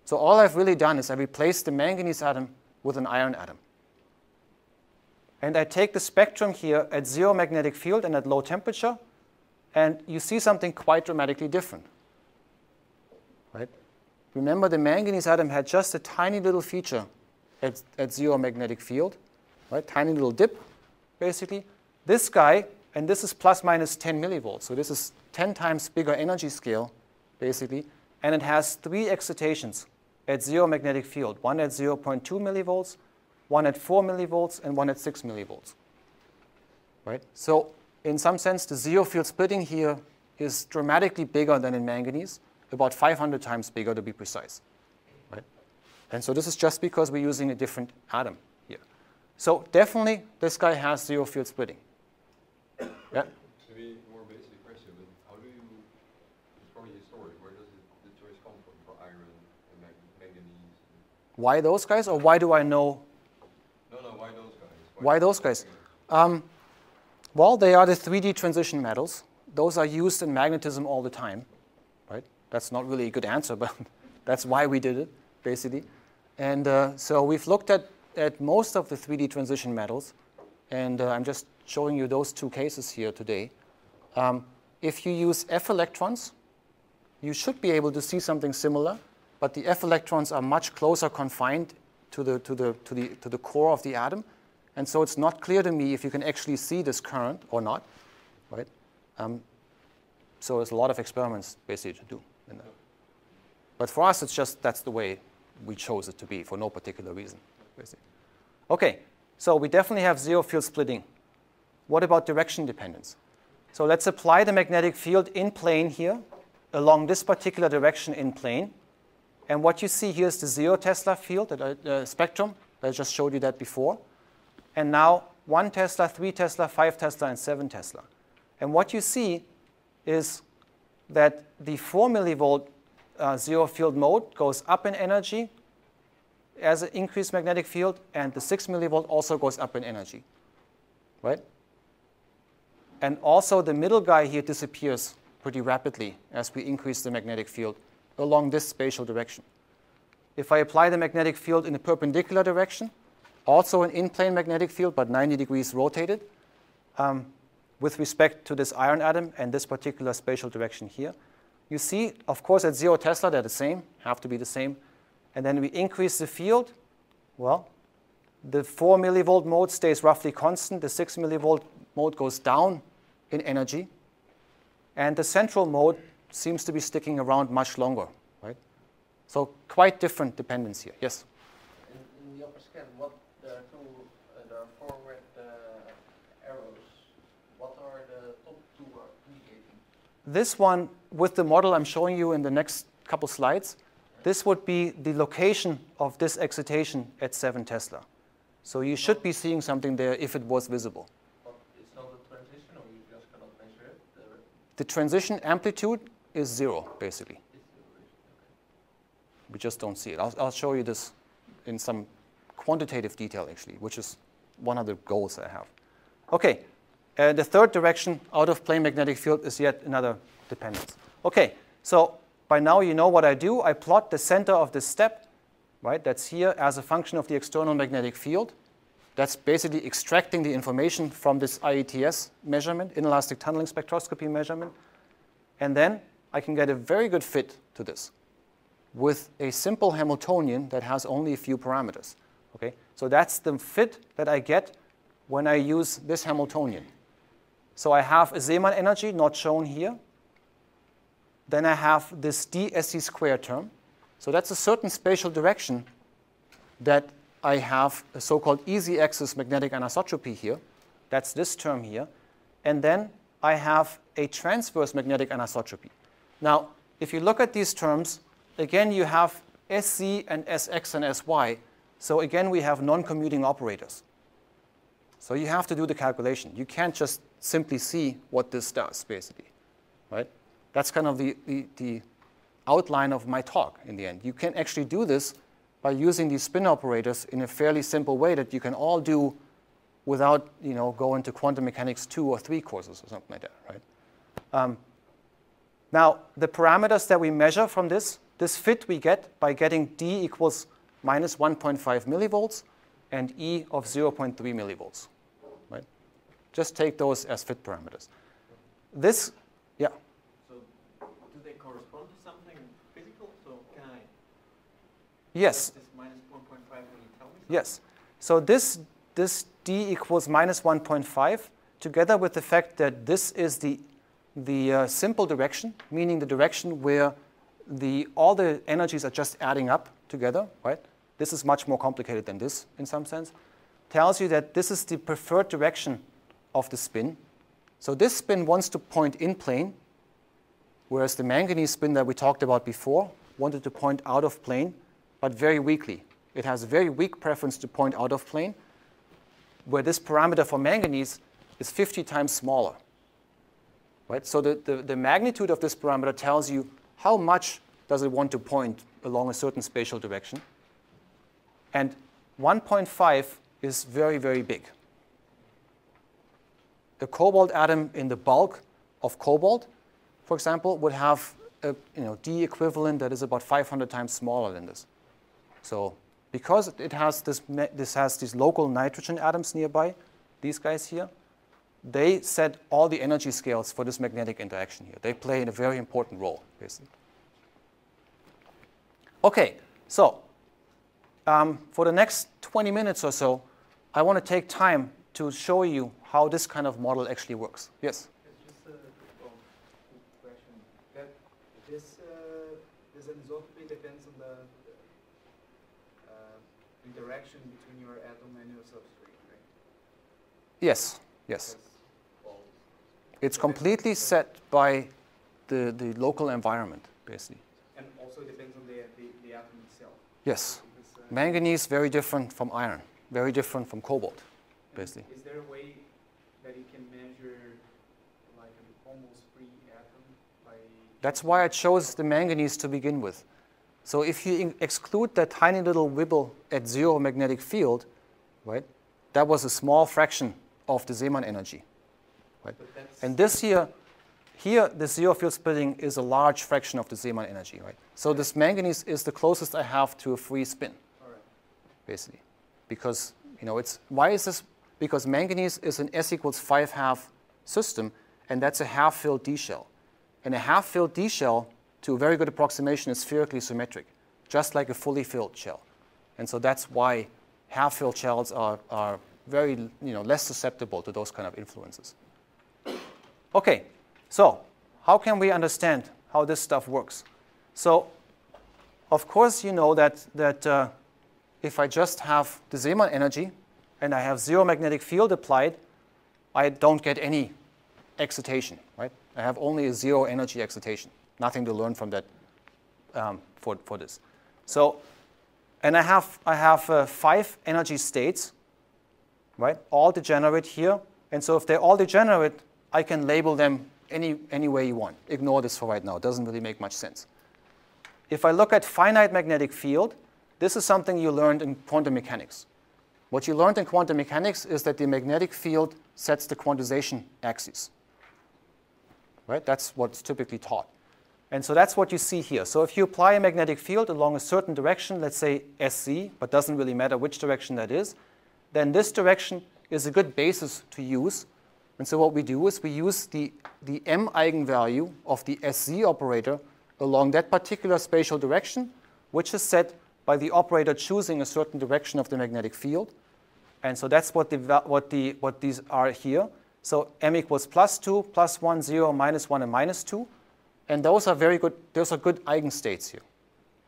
So all I've really done is I replaced the manganese atom with an iron atom. And I take the spectrum here at zero magnetic field and at low temperature, and you see something quite dramatically different. Right? Remember, the manganese atom had just a tiny little feature at zero magnetic field, right? Tiny little dip, basically. This guy, and this is plus minus 10 millivolts, so this is 10 times bigger energy scale, basically, and it has 3 excitations at zero magnetic field, one at 0.2 millivolts, one at 4 millivolts, and one at 6 millivolts. Right? So in some sense, the zero field splitting here is dramatically bigger than in manganese, about 500 times bigger to be precise. Right? And so this is just because we're using a different atom here. So definitely, this guy has zero field splitting. Yeah? Maybe a more basic question, but how do you, it's probably historic, where does the choice come from for iron and manganese? Why those guys, or why do I know? No, why those guys? Why those guys? Well, they are the 3D transition metals. Those are used in magnetism all the time, right? That's not really a good answer, but that's why we did it, basically. And so we've looked at most of the 3D transition metals, and I'm just showing you those two cases here today. If you use F electrons, you should be able to see something similar, but the F electrons are much closer confined to the core of the atom, and so it's not clear to me if you can actually see this current or not, right? So there's a lot of experiments basically to do in that. But for us, it's just that's the way we chose it to be for no particular reason, basically. Okay, so we definitely have zero field splitting. What about direction dependence? So let's apply the magnetic field in plane here along this particular direction in plane. And what you see here is the 0 Tesla field, spectrum. I just showed you that before. And now 1 Tesla, 3 Tesla, 5 Tesla, and 7 Tesla. And what you see is that the 4 millivolt zero field mode goes up in energy as an increased magnetic field, and the 6 millivolt also goes up in energy, right? And also the middle guy here disappears pretty rapidly as we increase the magnetic field along this spatial direction. If I apply the magnetic field in a perpendicular direction, also an in-plane magnetic field, but 90 degrees rotated, with respect to this iron atom and this particular spatial direction here, you see, of course, at 0 Tesla, they're the same, have to be the same. And then we increase the field. Well, the 4 millivolt mode stays roughly constant. The 6 millivolt mode goes down in energy. And the central mode seems to be sticking around much longer, right? So quite different dependence here. Yes? In the upper scan, there are 4 red arrows. What are the top 2 indicating? This one, with the model I'm showing you in the next couple slides, this would be the location of this excitation at 7 Tesla. So you should be seeing something there if it was visible. But it's not a transition, or you just cannot measure it? The transition amplitude is 0, basically. We just don't see it. I'll show you this in some quantitative detail, actually, which is one of the goals I have. OK, the third direction, out of plane magnetic field, is yet another dependence. OK, so by now you know what I do. I plot the center of this step, right? That's here as a function of the external magnetic field. That's basically extracting the information from this IETS measurement, inelastic tunneling spectroscopy measurement. And then I can get a very good fit to this with a simple Hamiltonian that has only a few parameters. Okay? So that's the fit that I get when I use this Hamiltonian. So I have a Zeeman energy, not shown here. Then I have this dsc squared term. So that's a certain spatial direction that I have a so-called easy axis magnetic anisotropy here. That's this term here. And then I have a transverse magnetic anisotropy. Now, if you look at these terms, again, you have SZ and SX and SY. So again, we have non-commuting operators. So you have to do the calculation. You can't just simply see what this does, basically, right? That's kind of the outline of my talk in the end. You can actually do this by using these spin operators in a fairly simple way that you can all do without going to quantum mechanics 2 or 3 courses or something like that, right? Now, the parameters that we measure from this fit we get by getting D equals minus 1.5 millivolts and E of 0.3 millivolts, right? Just take those as fit parameters. This, yeah? So do they correspond to something physical? So can I? Yes. This minus 1.5, will you tell me something? Yes. So this D equals minus 1.5, together with the fact that this is the simple direction, meaning the direction where all the energies are just adding up together, right? This is much more complicated than this in some sense. Tells you that this is the preferred direction of the spin. So this spin wants to point in plane, whereas the manganese spin that we talked about before wanted to point out of plane, but very weakly. It has a very weak preference to point out of plane, where this parameter for manganese is 50 times smaller. Right? So the magnitude of this parameter tells you how much does it want to point along a certain spatial direction. And 1.5 is very, very big. The cobalt atom in the bulk of cobalt, for example, would have a D equivalent that is about 500 times smaller than this. So because it has this has these local nitrogen atoms nearby, these guys here, they set all the energy scales for this magnetic interaction here. They play a very important role, basically. Okay, so for the next 20 minutes or so, I want to take time to show you how this kind of model actually works. Yes? Just a quick question. That this anisotropy depends on the interaction between your atom and your substrate, right? Yes, yes. It's completely set by the local environment, basically. And also depends on the atom itself. Yes. Manganese, very different from iron, very different from cobalt, basically. Is there a way that you can measure like an almost free atom by... That's why I chose the manganese to begin with. So if you exclude that tiny little wibble at zero magnetic field, right, that was a small fraction of the Zeeman energy. Right? And this here, the zero field splitting is a large fraction of the Zeeman energy. Right? So this manganese is the closest I have to a free spin, basically. Because, why is this? Because manganese is an S equals 5/2 system, and that's a half-filled D shell. And a half-filled D shell, to a very good approximation, is spherically symmetric, just like a fully filled shell. And so that's why half-filled shells are very less susceptible to those kind of influences. Okay, so how can we understand how this stuff works? So, of course, you know that if I just have the Zeeman energy and I have zero magnetic field applied, I don't get any excitation, right? I have only a zero energy excitation. Nothing to learn from that for this. So, and I have 5 energy states, right? All degenerate here. And so if they're all degenerate, I can label them any way you want. Ignore this for right now. It doesn't really make much sense. If I look at finite magnetic field, this is something you learned in quantum mechanics. What you learned in quantum mechanics is that the magnetic field sets the quantization axis. Right? That's what's typically taught. And so that's what you see here. So if you apply a magnetic field along a certain direction, let's say SZ, but doesn't really matter which direction that is, then this direction is a good basis to use. And so what we do is we use the M eigenvalue of the SZ operator along that particular spatial direction, which is set by the operator choosing a certain direction of the magnetic field. And so that's what these are here. So M equals +2, +1, 0, -1, and -2. And those are very good, those are good eigenstates here,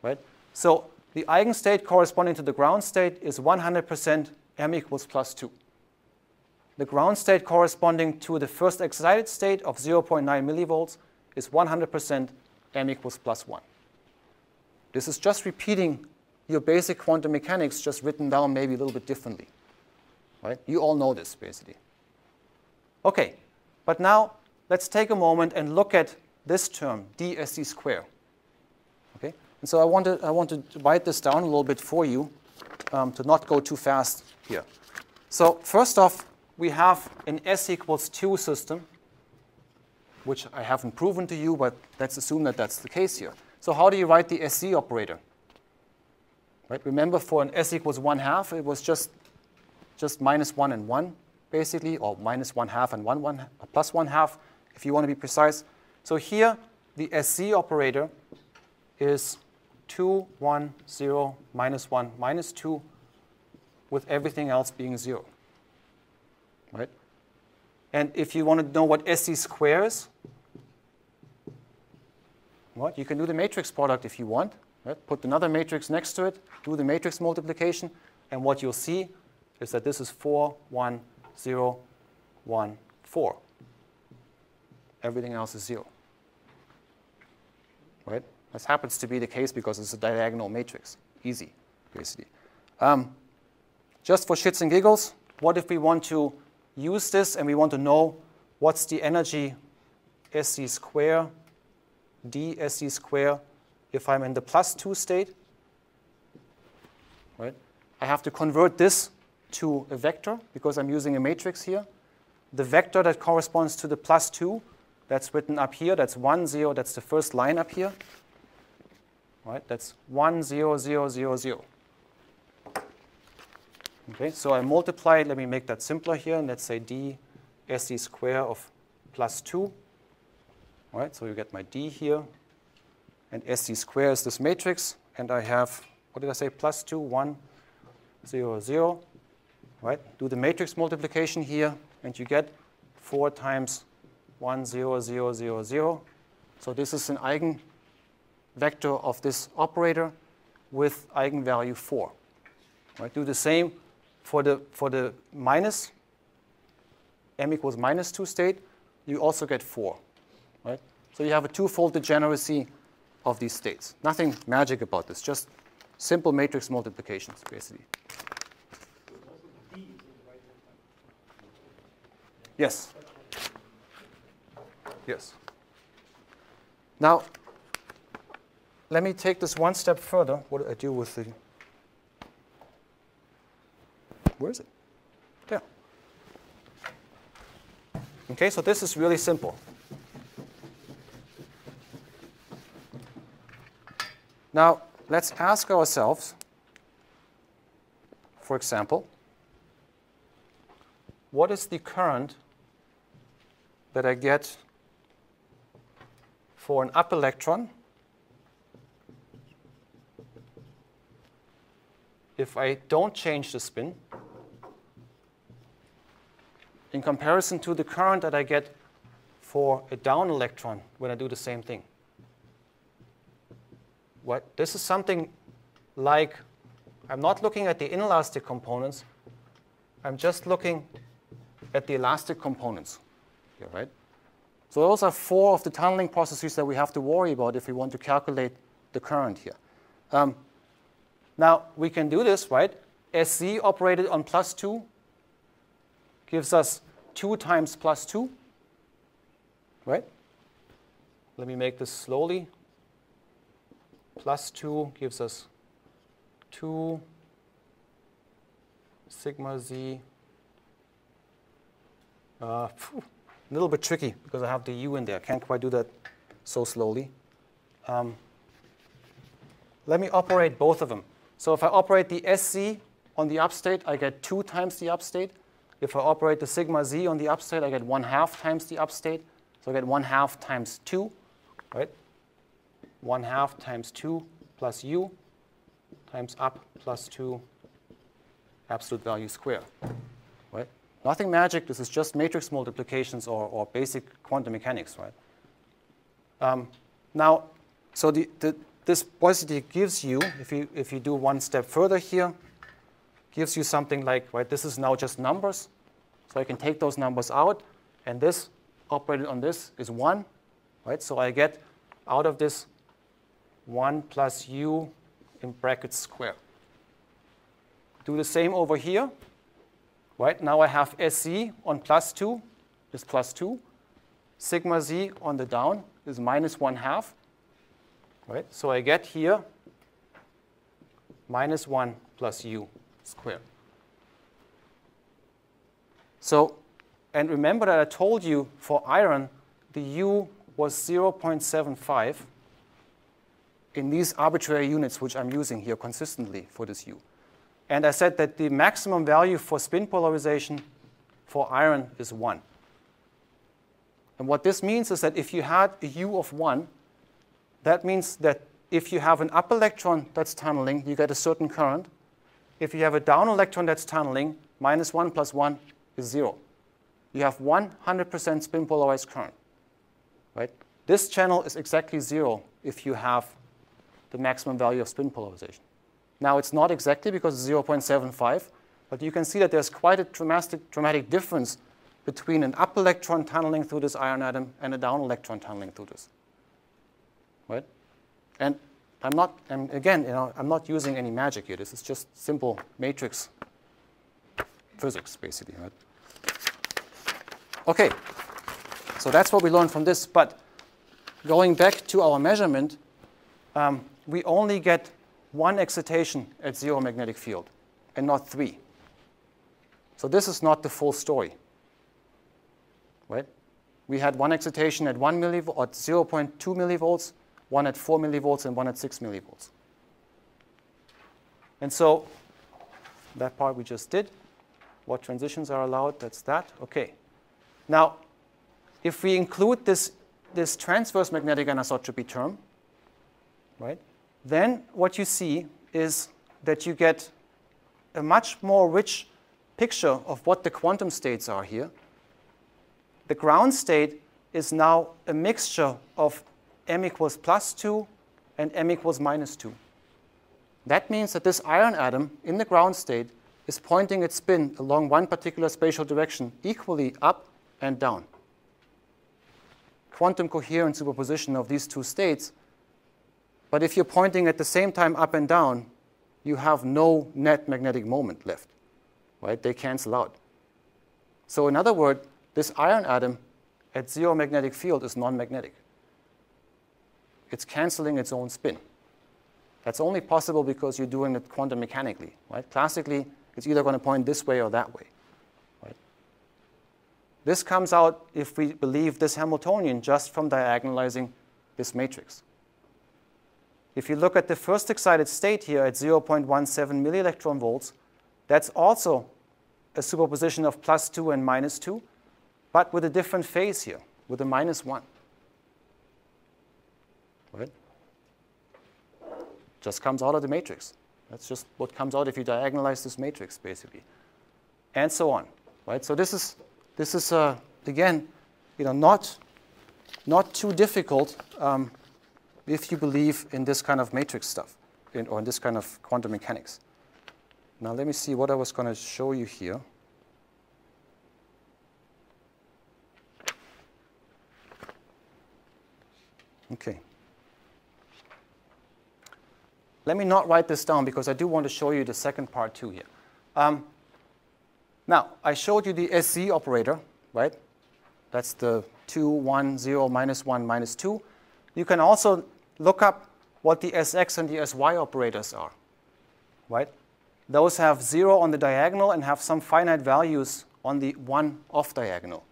right? So the eigenstate corresponding to the ground state is 100% M equals +2. The ground state corresponding to the first excited state of 0.9 millivolts is 100% M equals +1. This is just repeating your basic quantum mechanics, just written down maybe a little bit differently, right? You all know this, basically. Okay, but now let's take a moment and look at this term, dsc square. Okay, and so I want to write this down a little bit for you to not go too fast here. So first off, we have an S equals 2 system, which I haven't proven to you, but let's assume that that's the case here. So how do you write the SZ operator? Right? Remember, for an S equals 1/2, it was just -1 and 1, basically, or -1/2 and +1/2, if you want to be precise. So here, the SZ operator is 2, 1, 0, -1, -2, with everything else being 0. Right? And if you want to know what SZ square is, what? You can do the matrix product if you want. Right? Put another matrix next to it, do the matrix multiplication, and what you'll see is that this is 4, 1, 0, 1, 4. Everything else is 0. right? This happens to be the case because it's a diagonal matrix. Easy, basically. Just for shits and giggles, what if we want to use this and we want to know what's the energy SC square, d SC square, if I'm in the +2 state, right? I have to convert this to a vector because I'm using a matrix here. The vector that corresponds to the +2, that's written up here. That's 1, 0. That's the first line up here. Right? That's 1, 0, 0, 0, 0. Okay, so I multiply. Let me make that simpler here. And let's say d SC square of +2. All right, so you get my d here. And SC square is this matrix. And I have, what did I say, +2, 1, 0, 0. Right? Do the matrix multiplication here. And you get 4 times 1, 0, 0, 0, 0. So this is an eigenvector of this operator with eigenvalue 4. Right? Do the same for the minus, m equals -2 state. You also get 4. Right? So you have a twofold degeneracy of these states. Nothing magic about this, just simple matrix multiplications, basically. Yes. Yes. Now, let me take this one step further. What do I do with the... Where is it? There. Okay, so this is really simple. Now, let's ask ourselves, for example, what is the current that I get for an up electron if I don't change the spin in comparison to the current that I get for a down electron when I do the same thing? What? This is something like, I'm not looking at the inelastic components, I'm just looking at the elastic components here, right? So those are 4 of the tunneling processes that we have to worry about if we want to calculate the current here. Now, we can do this, right? SC operated on +2 gives us 2 times +2, right? Let me make this slowly. +2 gives us 2 sigma z. A little bit tricky because I have the u in there. I can't quite do that so slowly. Let me operate both of them. So if I operate the SC on the upstate, I get 2 times the upstate. If I operate the sigma z on the upstate, I get 1/2 times the upstate. So I get 1/2 times 2, right? 1/2 times 2 plus u times up plus 2 absolute value square, right? Nothing magic. This is just matrix multiplications or basic quantum mechanics, right? Now, so this basically gives you, if you do one step further here, gives you something like, right, this is now just numbers. So I can take those numbers out, and this operated on this is 1, right? So I get out of this 1 plus u in brackets square. Do the same over here. Right, now I have SC on +2 is +2. Sigma z on the down is -1/2. Right, so I get here -1 plus u squared. So, and remember that I told you for iron, the u was 0.75 in these arbitrary units, which I'm using here consistently for this u. And I said that the maximum value for spin polarization for iron is 1. And what this means is that if you had a u of 1, that means that if you have an up electron that's tunneling, you get a certain current. If you have a down electron that's tunneling, -1 plus 1 is 0. You have 100% spin polarized current. Right? This channel is exactly 0 if you have the maximum value of spin polarization. Now, it's not exactly because it's 0.75, but you can see that there's quite a dramatic difference between an up electron tunneling through this iron atom and a down electron tunneling through this. Right? And again, I'm not using any magic here. This is just simple matrix physics, basically, right? Okay, so that's what we learned from this. But going back to our measurement, we only get one excitation at 0 magnetic field, and not 3. So this is not the full story, right? We had one excitation at 1 millivolt, at 0.2 millivolts, one at 4 millivolts, and one at 6 millivolts. And so that part we just did. What transitions are allowed? That's that. Okay. Now, if we include this transverse magnetic anisotropy term, right, then what you see is that you get a much more rich picture of what the quantum states are here. The ground state is now a mixture of m equals +2 and m equals -2. That means that this iron atom in the ground state is pointing its spin along one particular spatial direction equally up and down. Quantum coherent superposition of these two states. But if you're pointing at the same time up and down, you have no net magnetic moment left, right? They cancel out. So in other words, this iron atom at 0 magnetic field is non-magnetic. It's canceling its own spin. That's only possible because you're doing it quantum mechanically, right? Classically, it's either going to point this way or that way, right? This comes out if we believe this Hamiltonian just from diagonalizing this matrix. If you look at the first excited state here at 0.17 millielectron volts, that's also a superposition of +2 and -2, but with a different phase here, with a -1. Right? Just comes out of the matrix. That's just what comes out if you diagonalize this matrix, basically, and so on. Right? So this is again, not too difficult if you believe in this kind of matrix stuff, or in this kind of quantum mechanics. Now let me see what I was going to show you here. Okay. Let me not write this down because I do want to show you the second part too here. Now, I showed you the SZ operator, right? That's the 2, 1, 0, -1, -2. You can also look up what the SX and the SY operators are, right? Those have 0 on the diagonal and have some finite values on the 1 off diagonal.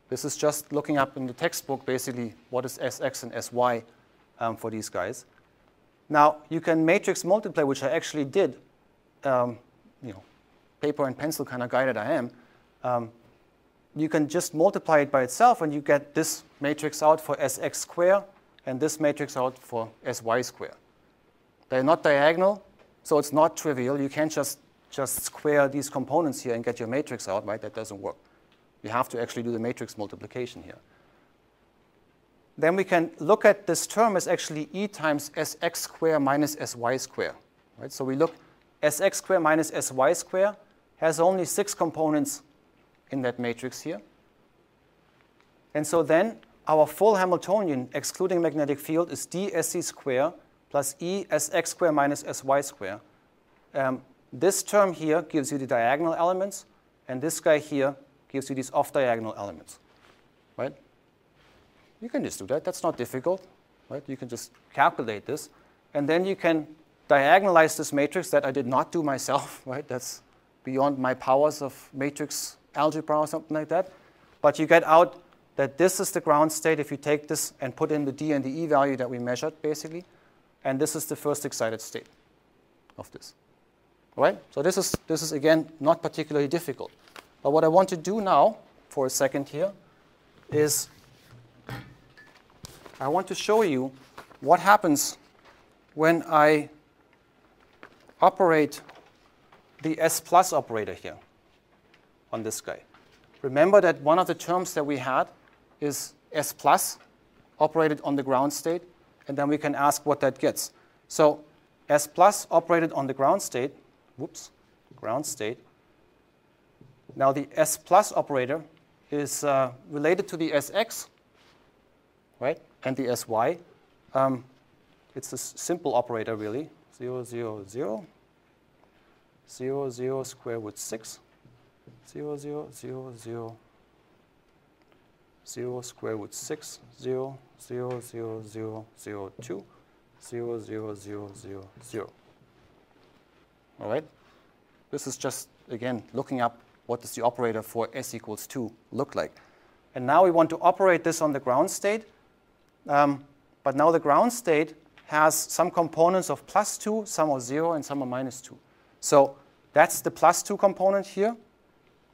This is just looking up in the textbook, basically, what is SX and SY for these guys. Now, you can matrix multiply, which I actually did, paper and pencil kind of guy that I am. You can just multiply it by itself, and you get this matrix out for SX square and this matrix out for SY square. They're not diagonal, so it's not trivial. You can't just square these components here and get your matrix out, right? That doesn't work. You have to actually do the matrix multiplication here. Then we can look at this term as actually E times SX square minus SY square, right? So we look, SX square minus SY square has only 6 components in that matrix here. And so then our full Hamiltonian, excluding magnetic field, is DSC square plus E SX square minus SY square. This term here gives you the diagonal elements, and this guy here gives you these off-diagonal elements, right? You can just do that. That's not difficult, right? You can just calculate this, and then you can diagonalize this matrix that I did not do myself, right? That's beyond my powers of matrix algebra or something like that. But you get out that this is the ground state if you take this and put in the D and the E value that we measured, basically. And this is the first excited state of this. All right? So this is again, not particularly difficult. But what I want to do now, for a second here, is I want to show you what happens when I operate the S plus operator here on this guy. Remember that one of the terms that we had is S plus operated on the ground state, and then we can ask what that gets. So S plus operated on the ground state, ground state. Now the S plus operator is related to the SX, right, and the SY. It's a simple operator, really. 0, 0, 0, 0, 0, square root 6, 0, 0, 0, 0, 0, square root 6, 0, 0, 0, 0, 0, 2, 0, 0, 0, 0, 0. All right? This is just, again, looking up what does the operator for s equals 2 look like. And now we want to operate this on the ground state. But now the ground state has some components of +2, some are 0, and some are -2. So that's the +2 component here.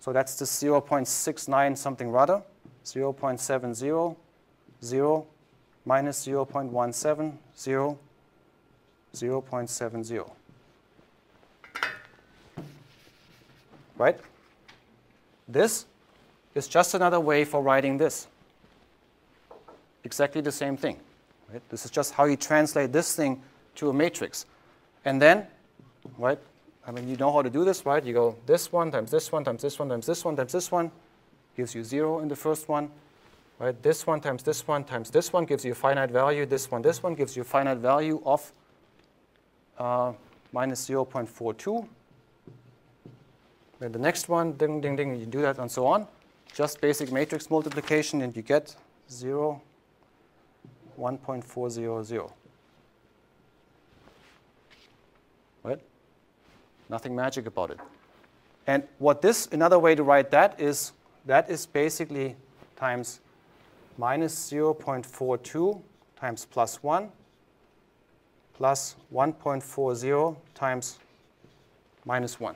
So that's the 0.69 something rather. 0.70, 0, minus 0.17, 0, 0.70. Right? This is just another way for writing this. Exactly the same thing. Right? This is just how you translate this thing to a matrix. And then, right, I mean, you know how to do this, right? You go this one times this one times this one times this one times this one gives you 0 in the first one. Right? This one times this one times this one gives you a finite value. This one gives you a finite value of minus 0.42. Then the next one, ding, ding, ding, you do that and so on. Just basic matrix multiplication, and you get 0, 1.400. Right? Nothing magic about it. And what this, another way to write that is basically times minus 0.42 times plus 1 plus 1.40 times minus 1.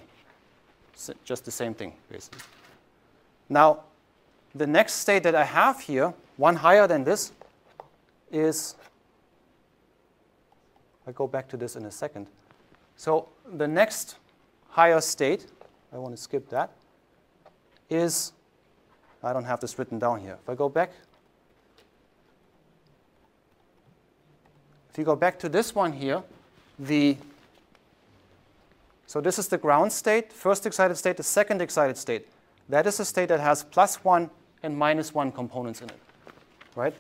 Just the same thing, basically. Now, the next state that I have here, one higher than this, is, I'll go back to this in a second. So the next higher state, I want to skip that, is, I don't have this written down here. If I go back, if you go back to this one here, so this is the ground state, first excited state, the second excited state. That is a state that has +1 and -1 components in it, right?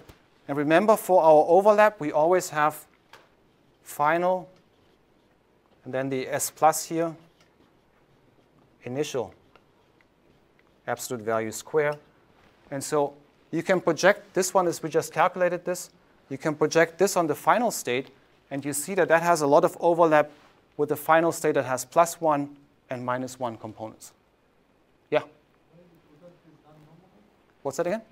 And remember, for our overlap, we always have final, and then the S plus here, initial absolute value square. And so you can project, this one is, we just calculated this, you can project this on the final state, and you see that that has a lot of overlap with the final state that has +1 and -1 components. Yeah? What's that again?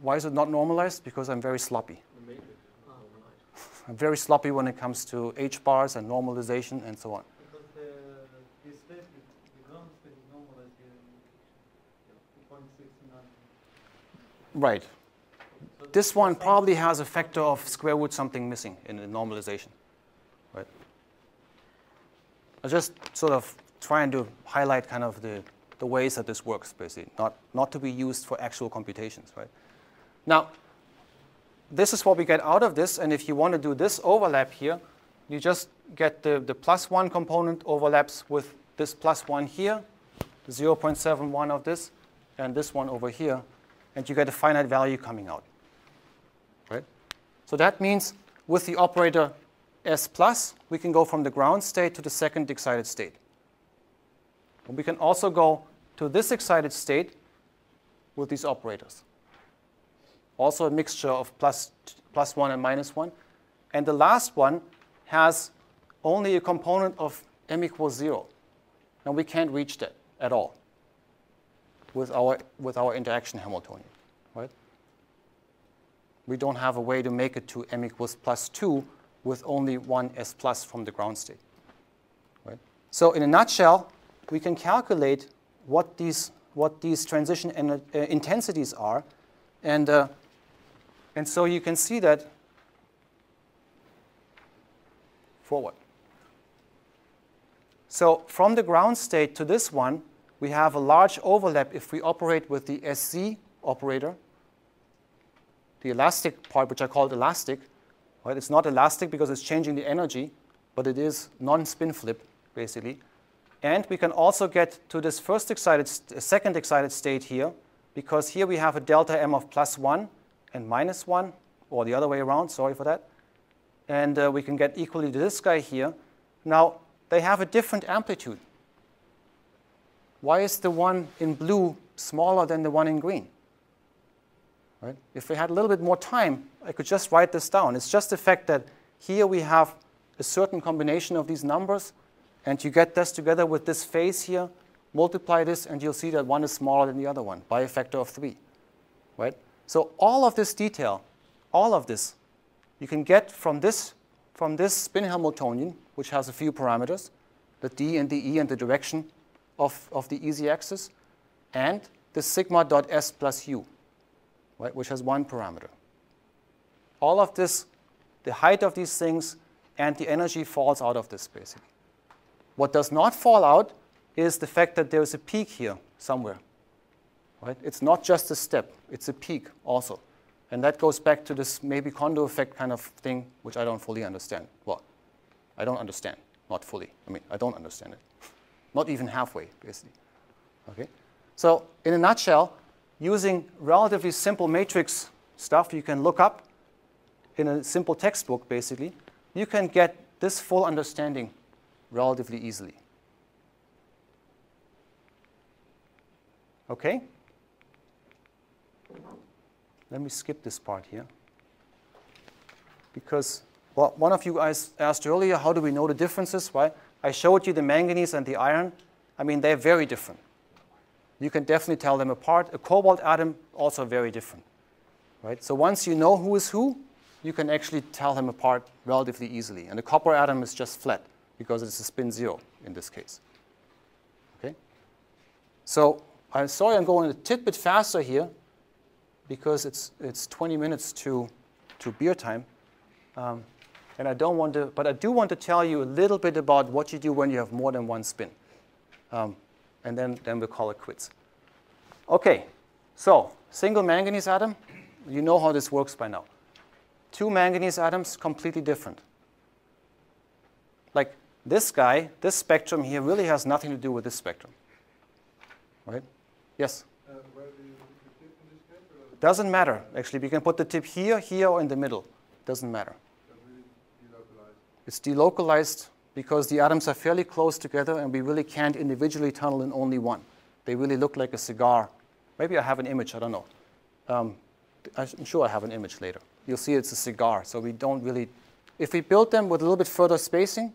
Why is it not normalized? Because I'm very sloppy. I'm very sloppy when it comes to H-bars and normalization and so on. Because this state, the ground state is normalized in 0.69. Right. This one probably has a factor of square root something missing in the normalization. Right. I'm just sort of trying to highlight kind of the ways that this works, basically, not to be used for actual computations, right? Now, this is what we get out of this, and if you want to do this overlap here, you just get the +1 component overlaps with this +1 here, 0.71 of this, and this one over here, and you get a finite value coming out. Right? So that means with the operator S plus, we can go from the ground state to the second excited state. And we can also go to this excited state with these operators. Also a mixture of +1 and -1. And the last one has only a component of m equals 0. And we can't reach that at all with our interaction Hamiltonian. Right? We don't have a way to make it to m equals +2 with only one S plus from the ground state. Right? So in a nutshell, we can calculate what these transition intensities are, and so you can see that forward. So from the ground state to this one, we have a large overlap if we operate with the SZ operator, the elastic part, which I called elastic. Right? It's not elastic because it's changing the energy, but it is non-spin flip, basically. And we can also get to this second excited state here, because here we have a delta m of +1 and -1 or the other way around, sorry for that. And we can get equally to this guy here. Now, they have a different amplitude. Why is the one in blue smaller than the one in green? Right? If we had a little bit more time, I could just write this down. It's just the fact that here we have a certain combination of these numbers, and you get this together with this phase here, multiply this, and you'll see that one is smaller than the other one by a factor of 3. Right? So all of this detail, all of this, you can get from this spin Hamiltonian, which has a few parameters, the d and the e and the direction of the easy axis, and the sigma dot s plus u, right, which has one parameter. All of this, the height of these things and the energy falls out of this, basically. What does not fall out is the fact that there is a peak here somewhere. Right? It's not just a step, it's a peak also. And that goes back to this maybe Kondo effect kind of thing, which I don't fully understand. Well, I don't understand, not fully. I mean, I don't understand it. Not even halfway, basically. Okay? So in a nutshell, using relatively simple matrix stuff you can look up in a simple textbook, basically, you can get this full understanding relatively easily. Okay? Let me skip this part here. Because, well, one of you guys asked earlier, how do we know the differences, right? I showed you the manganese and the iron. I mean, they're very different. You can definitely tell them apart. A cobalt atom, also very different. Right? So once you know who is who, you can actually tell them apart relatively easily. And the copper atom is just flat, because it's a spin 0 in this case. Okay? So I'm sorry I'm going a tidbit faster here, because it's 20 minutes to beer time. And I don't want to, but I do want to tell you a little bit about what you do when you have more than one spin. And then we'll call it quits. Okay, so single manganese atom, you know how this works by now. Two manganese atoms, completely different. Like this guy, this spectrum here really has nothing to do with this spectrum. Right? Yes? Where do you put the tip in this case? Doesn't matter, actually. We can put the tip here, here, or in the middle. Doesn't matter. It's delocalized because the atoms are fairly close together and we really can't individually tunnel in only one. They really look like a cigar. Maybe I have an image, I don't know. I'm sure I have an image later. You'll see it's a cigar, so we don't really... If we build them with a little bit further spacing,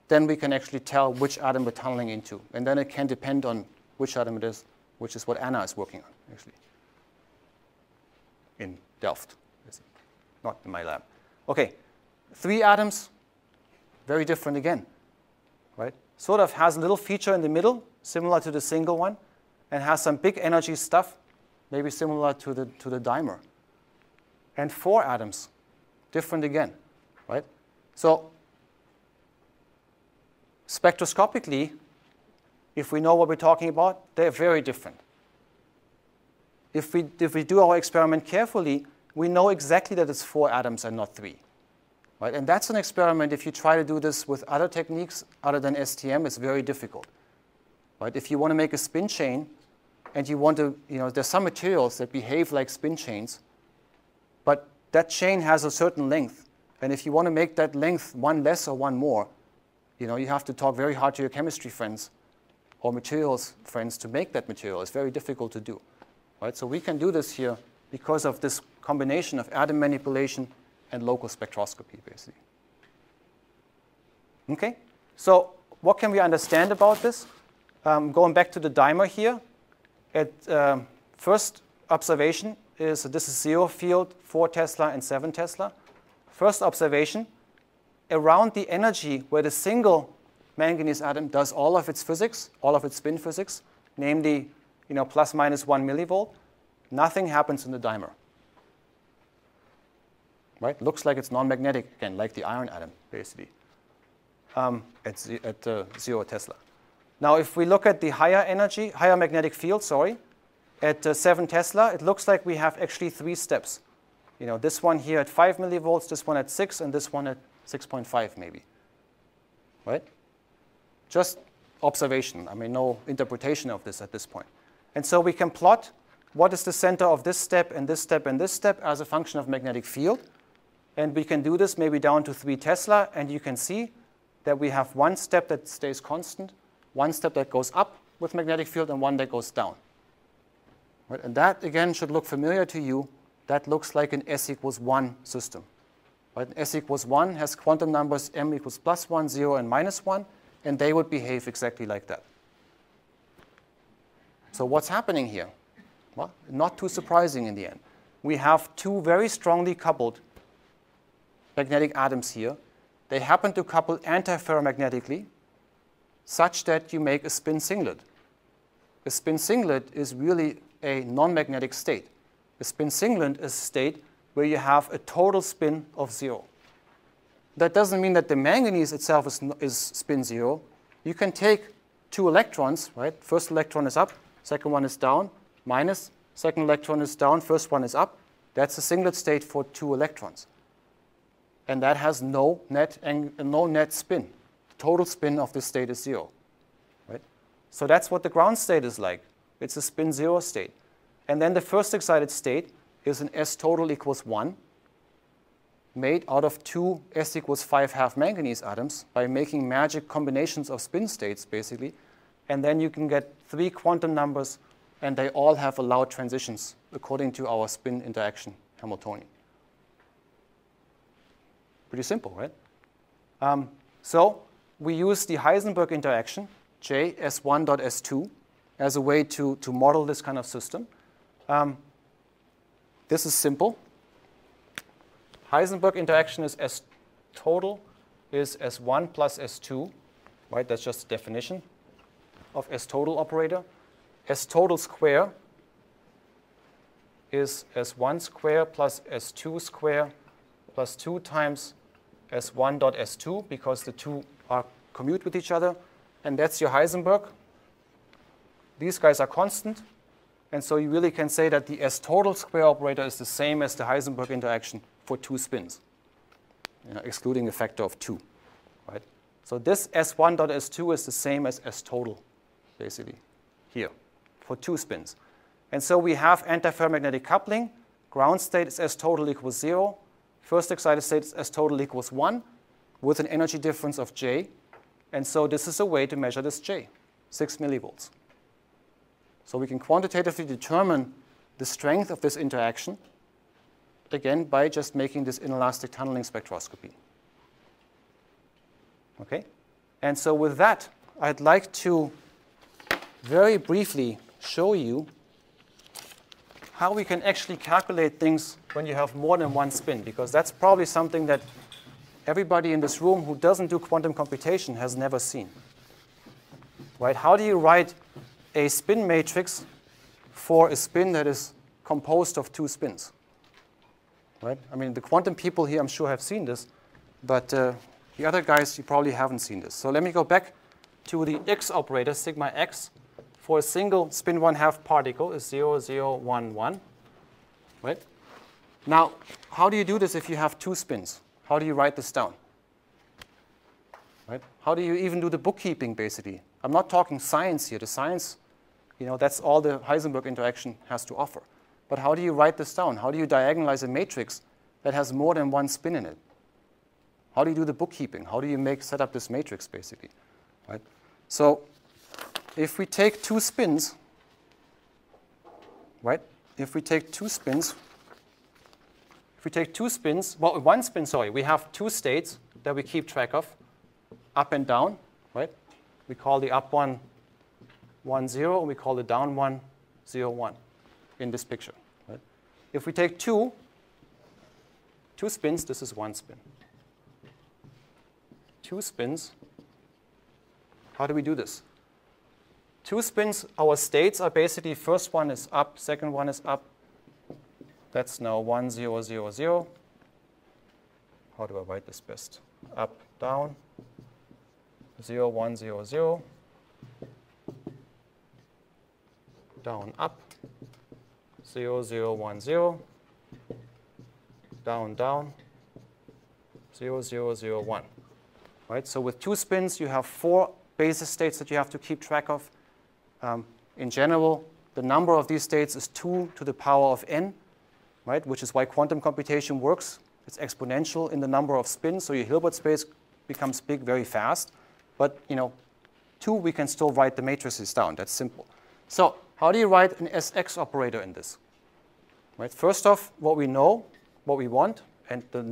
then we can actually tell which atom we're tunneling into. And then it can depend on which atom it is, which is what Anna is working on, actually, in Delft, not in my lab. Okay, 3 atoms, very different again, right? Sort of has a little feature in the middle, similar to the single one, and has some big energy stuff, maybe similar to the dimer. And 4 atoms, different again, right? So spectroscopically, if we know what we're talking about, they're very different. If we do our experiment carefully, we know exactly that it's 4 atoms and not 3. Right? And that's an experiment, if you try to do this with other techniques other than STM, it's very difficult. Right? If you want to make a spin chain, and you want to, there's some materials that behave like spin chains, but that chain has a certain length. And if you want to make that length one less or one more, you have to talk very hard to your chemistry friends or materials friends to make that material. It's very difficult to do. Right? So we can do this here because of this combination of atom manipulation and local spectroscopy, basically. Okay, so what can we understand about this? Going back to the dimer here, first observation is this is 0 field, 4 Tesla and 7 Tesla. First observation, around the energy where the single manganese atom does all of its physics, all of its spin physics, namely plus minus 1 millivolt, nothing happens in the dimer. Right? Looks like it's non-magnetic, again, like the iron atom, basically, at 0 Tesla. Now, if we look at the higher magnetic field, at 7 Tesla, it looks like we have actually 3 steps. This one here at 5 millivolts, this one at 6, and this one at 6.5 maybe. Right? Just observation. I mean, no interpretation of this at this point. And so we can plot what is the center of this step and this step and this step as a function of magnetic field. And we can do this maybe down to 3 Tesla, and you can see that we have one step that stays constant, one step that goes up with magnetic field, and one that goes down. Right? And that, again, should look familiar to you. That looks like an S equals 1 system. Right? S equals 1 has quantum numbers m equals +1, 0, and -1, and they would behave exactly like that. So what's happening here? Well, not too surprising in the end. We have two very strongly coupled magnetic atoms here. They happen to couple antiferromagnetically such that you make a spin singlet. A spin singlet is really a non-magnetic state. A spin singlet is a state where you have a total spin of 0. That doesn't mean that the manganese itself is spin 0. You can take 2 electrons, right? First electron is up, second one is down, minus, second electron is down, first one is up. That's a singlet state for 2 electrons. And that has no net spin. The total spin of this state is 0. Right? So that's what the ground state is like. It's a spin 0 state. And then the first excited state is an S total equals 1, made out of 2 S equals 5 half manganese atoms by making magic combinations of spin states, basically. And then you can get 3 quantum numbers, and they all have allowed transitions according to our spin interaction Hamiltonian. Pretty simple, right? So we use the Heisenberg interaction, J S1.S2, as a way to model this kind of system. This is simple. Heisenberg interaction is S total is S1 plus S2, right? That's just the definition of S total operator. S total square is S1 square plus S2 square plus 2 times S1 dot S2, because the two are commute with each other. And that's your Heisenberg. These guys are constant. And so you really can say that the S total square operator is the same as the Heisenberg interaction for 2 spins, excluding a factor of 2. Right? So this S1 dot S2 is the same as S total, basically, here, for 2 spins. And so we have antiferromagnetic coupling. Ground state is S total equals 0. First excited state is S total equals 1 with an energy difference of J. And so this is a way to measure this J, 6 millivolts. So we can quantitatively determine the strength of this interaction, again, by just making this inelastic tunneling spectroscopy. Okay? And so with that, I'd like to very briefly show you how we can actually calculate things when you have more than one spin, because that's probably something that everybody in this room who doesn't do quantum computation has never seen. Right? How do you write a spin matrix for a spin that is composed of 2 spins? Right? I mean, the quantum people here, I'm sure, have seen this, but the other guys, you probably haven't seen this. So let me go back to the X operator, sigma X, for a single spin 1/2 particle is 0, 0, 1, 1. Right? Now, how do you do this if you have 2 spins? How do you write this down? Right? How do you even do the bookkeeping, basically? I'm not talking science here. The science, that's all the Heisenberg interaction has to offer. But how do you write this down? How do you diagonalize a matrix that has more than one spin in it? How do you do the bookkeeping? How do you set up this matrix, basically? Right? So if we take 2 spins, right? If we take 2 spins, well, 1 spin, sorry, we have 2 states that we keep track of, up and down, right? We call the up one 1, 0, and we call the down one 0, 1 in this picture. Right? If we take 2 spins, this is 1 spin. 2 spins, how do we do this? 2 spins, our states are basically, first one is up, second one is up. That's now 1, 0, 0, 0. How do I write this best? Up, down, 0, 1, 0, 0. Down, up, 0, 0, 1, 0. Down, down, 0, 0, 0, 1. Right? So with 2 spins, you have 4 basis states that you have to keep track of. In general, the number of these states is 2 to the power of n, right? Which is why quantum computation works. It's exponential in the number of spins, so your Hilbert space becomes big very fast. But 2, we can still write the matrices down. That's simple. So how do you write an SX operator in this? Right. First off, what we know, what we want, and that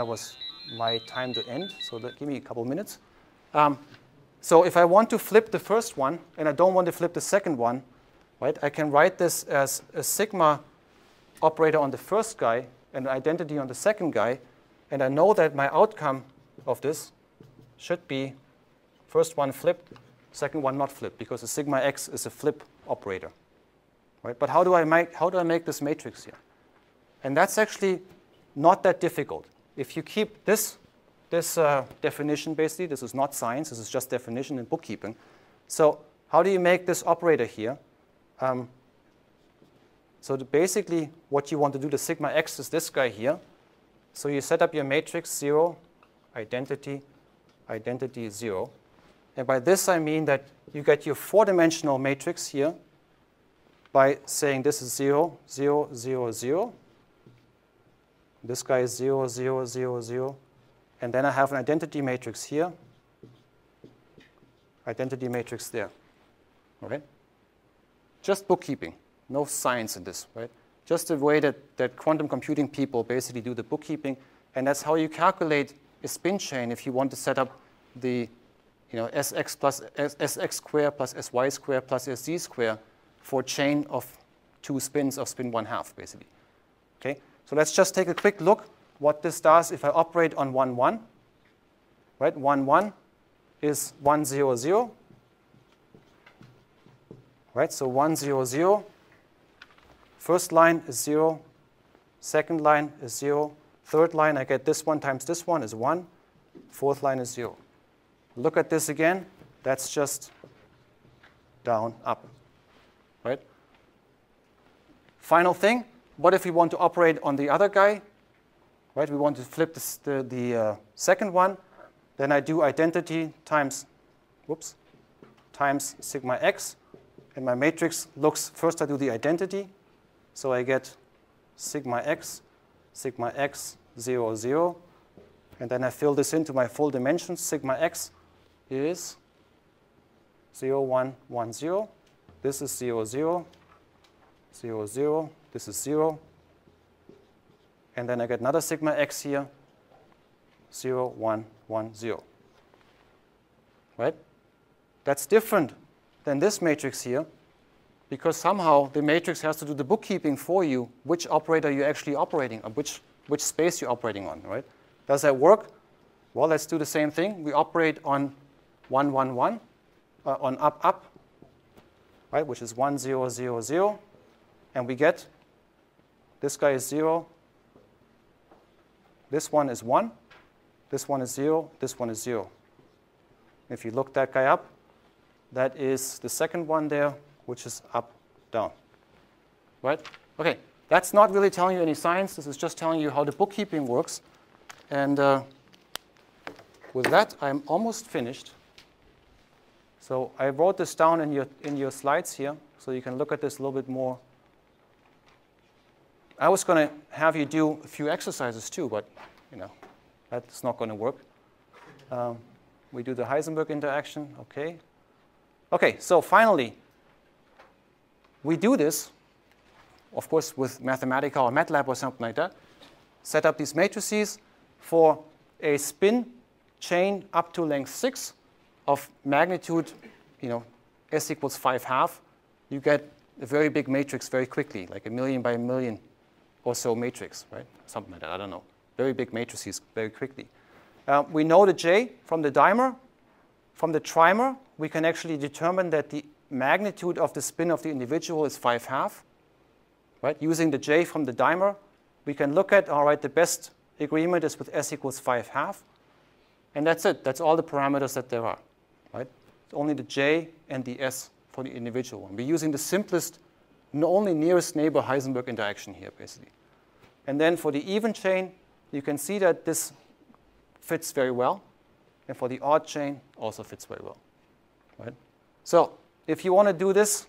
was my time to end. So give me a couple minutes. So if I want to flip the first one, and I don't want to flip the second one, right, I can write this as a sigma operator on the first guy and an identity on the second guy. And I know that my outcome of this should be first one flipped, second one not flipped, because the sigma x is a flip operator. Right? But how do I make this matrix here? And that's actually not that difficult. If you keep this definition, basically, this is not science, this is just definition in bookkeeping. So how do you make this operator here? So basically, what you want to do, the sigma x is this guy here. So you set up your matrix 0, identity, identity 0. And by this, I mean that you get your 4-dimensional matrix here by saying this is 0, 0, 0, 0. This guy is 0, 0, 0, 0. And then I have an identity matrix here, identity matrix there. All right? Just bookkeeping. No science in this, right? Just the way that quantum computing people basically do the bookkeeping. And that's how you calculate a spin chain if you want to set up the sx plus sx squared plus sy squared plus sz squared for a chain of 2 spins of spin 1/2, basically. Okay? So let's just take a quick look what this does if I operate on 1, 1. Right? 1, 1 is 1, 0, 0. Right? So 1, 0, 0. First line is 0. Second line is 0. Third line, I get this one times this one is 1. Fourth line is 0. Look at this again. That's just down, up. Right? Final thing. What if we want to operate on the other guy? Right? We want to flip the second one. Then I do identity times sigma x. And my matrix looks, first I do the identity. So I get sigma x, 0, 0. And then I fill this into my full dimensions. Sigma x is 0, 1, 1, 0. This is 0, 0, 0, 0. This is 0. And then I get another sigma x here, 0, 1, 1, 0. Right? That's different than this matrix here, because somehow the matrix has to do the bookkeeping for you, which operator you're actually operating on, which space you're operating on, right? Does that work? Well, let's do the same thing. We operate on 1, 1, 1, on up, up, right, which is 1, 0, 0, 0. And we get this guy is 0. This one is 1. This one is 0. This one is 0. If you look that guy up, that is the second one there, which is up, down. Right? Okay, that's not really telling you any science. This is just telling you how the bookkeeping works. And with that, I'm almost finished. So I wrote this down in your slides here, so you can look at this a little bit more. I was going to have you do a few exercises too, but that's not going to work. We do the Heisenberg interaction, okay. Okay, so finally, we do this, of course, with Mathematica or MATLAB or something like that. Set up these matrices for a spin chain up to length 6 of magnitude, s equals 5/2. You get a very big matrix very quickly, like a 1,000,000 by 1,000,000 or so matrix, right? Something like that, I don't know. Very big matrices very quickly. We know the J from the dimer. From the trimer, we can actually determine that the magnitude of the spin of the individual is 5/2. Right? Using the J from the dimer, we can look at, all right, the best agreement is with s equals 5/2. And that's it. That's all the parameters that there are. Right? It's only the J and the S for the individual one. We're using the simplest, only nearest neighbor Heisenberg interaction here, basically. And then for the even chain, you can see that this fits very well. And for the odd chain, also fits very well. Right? So if you want to do this,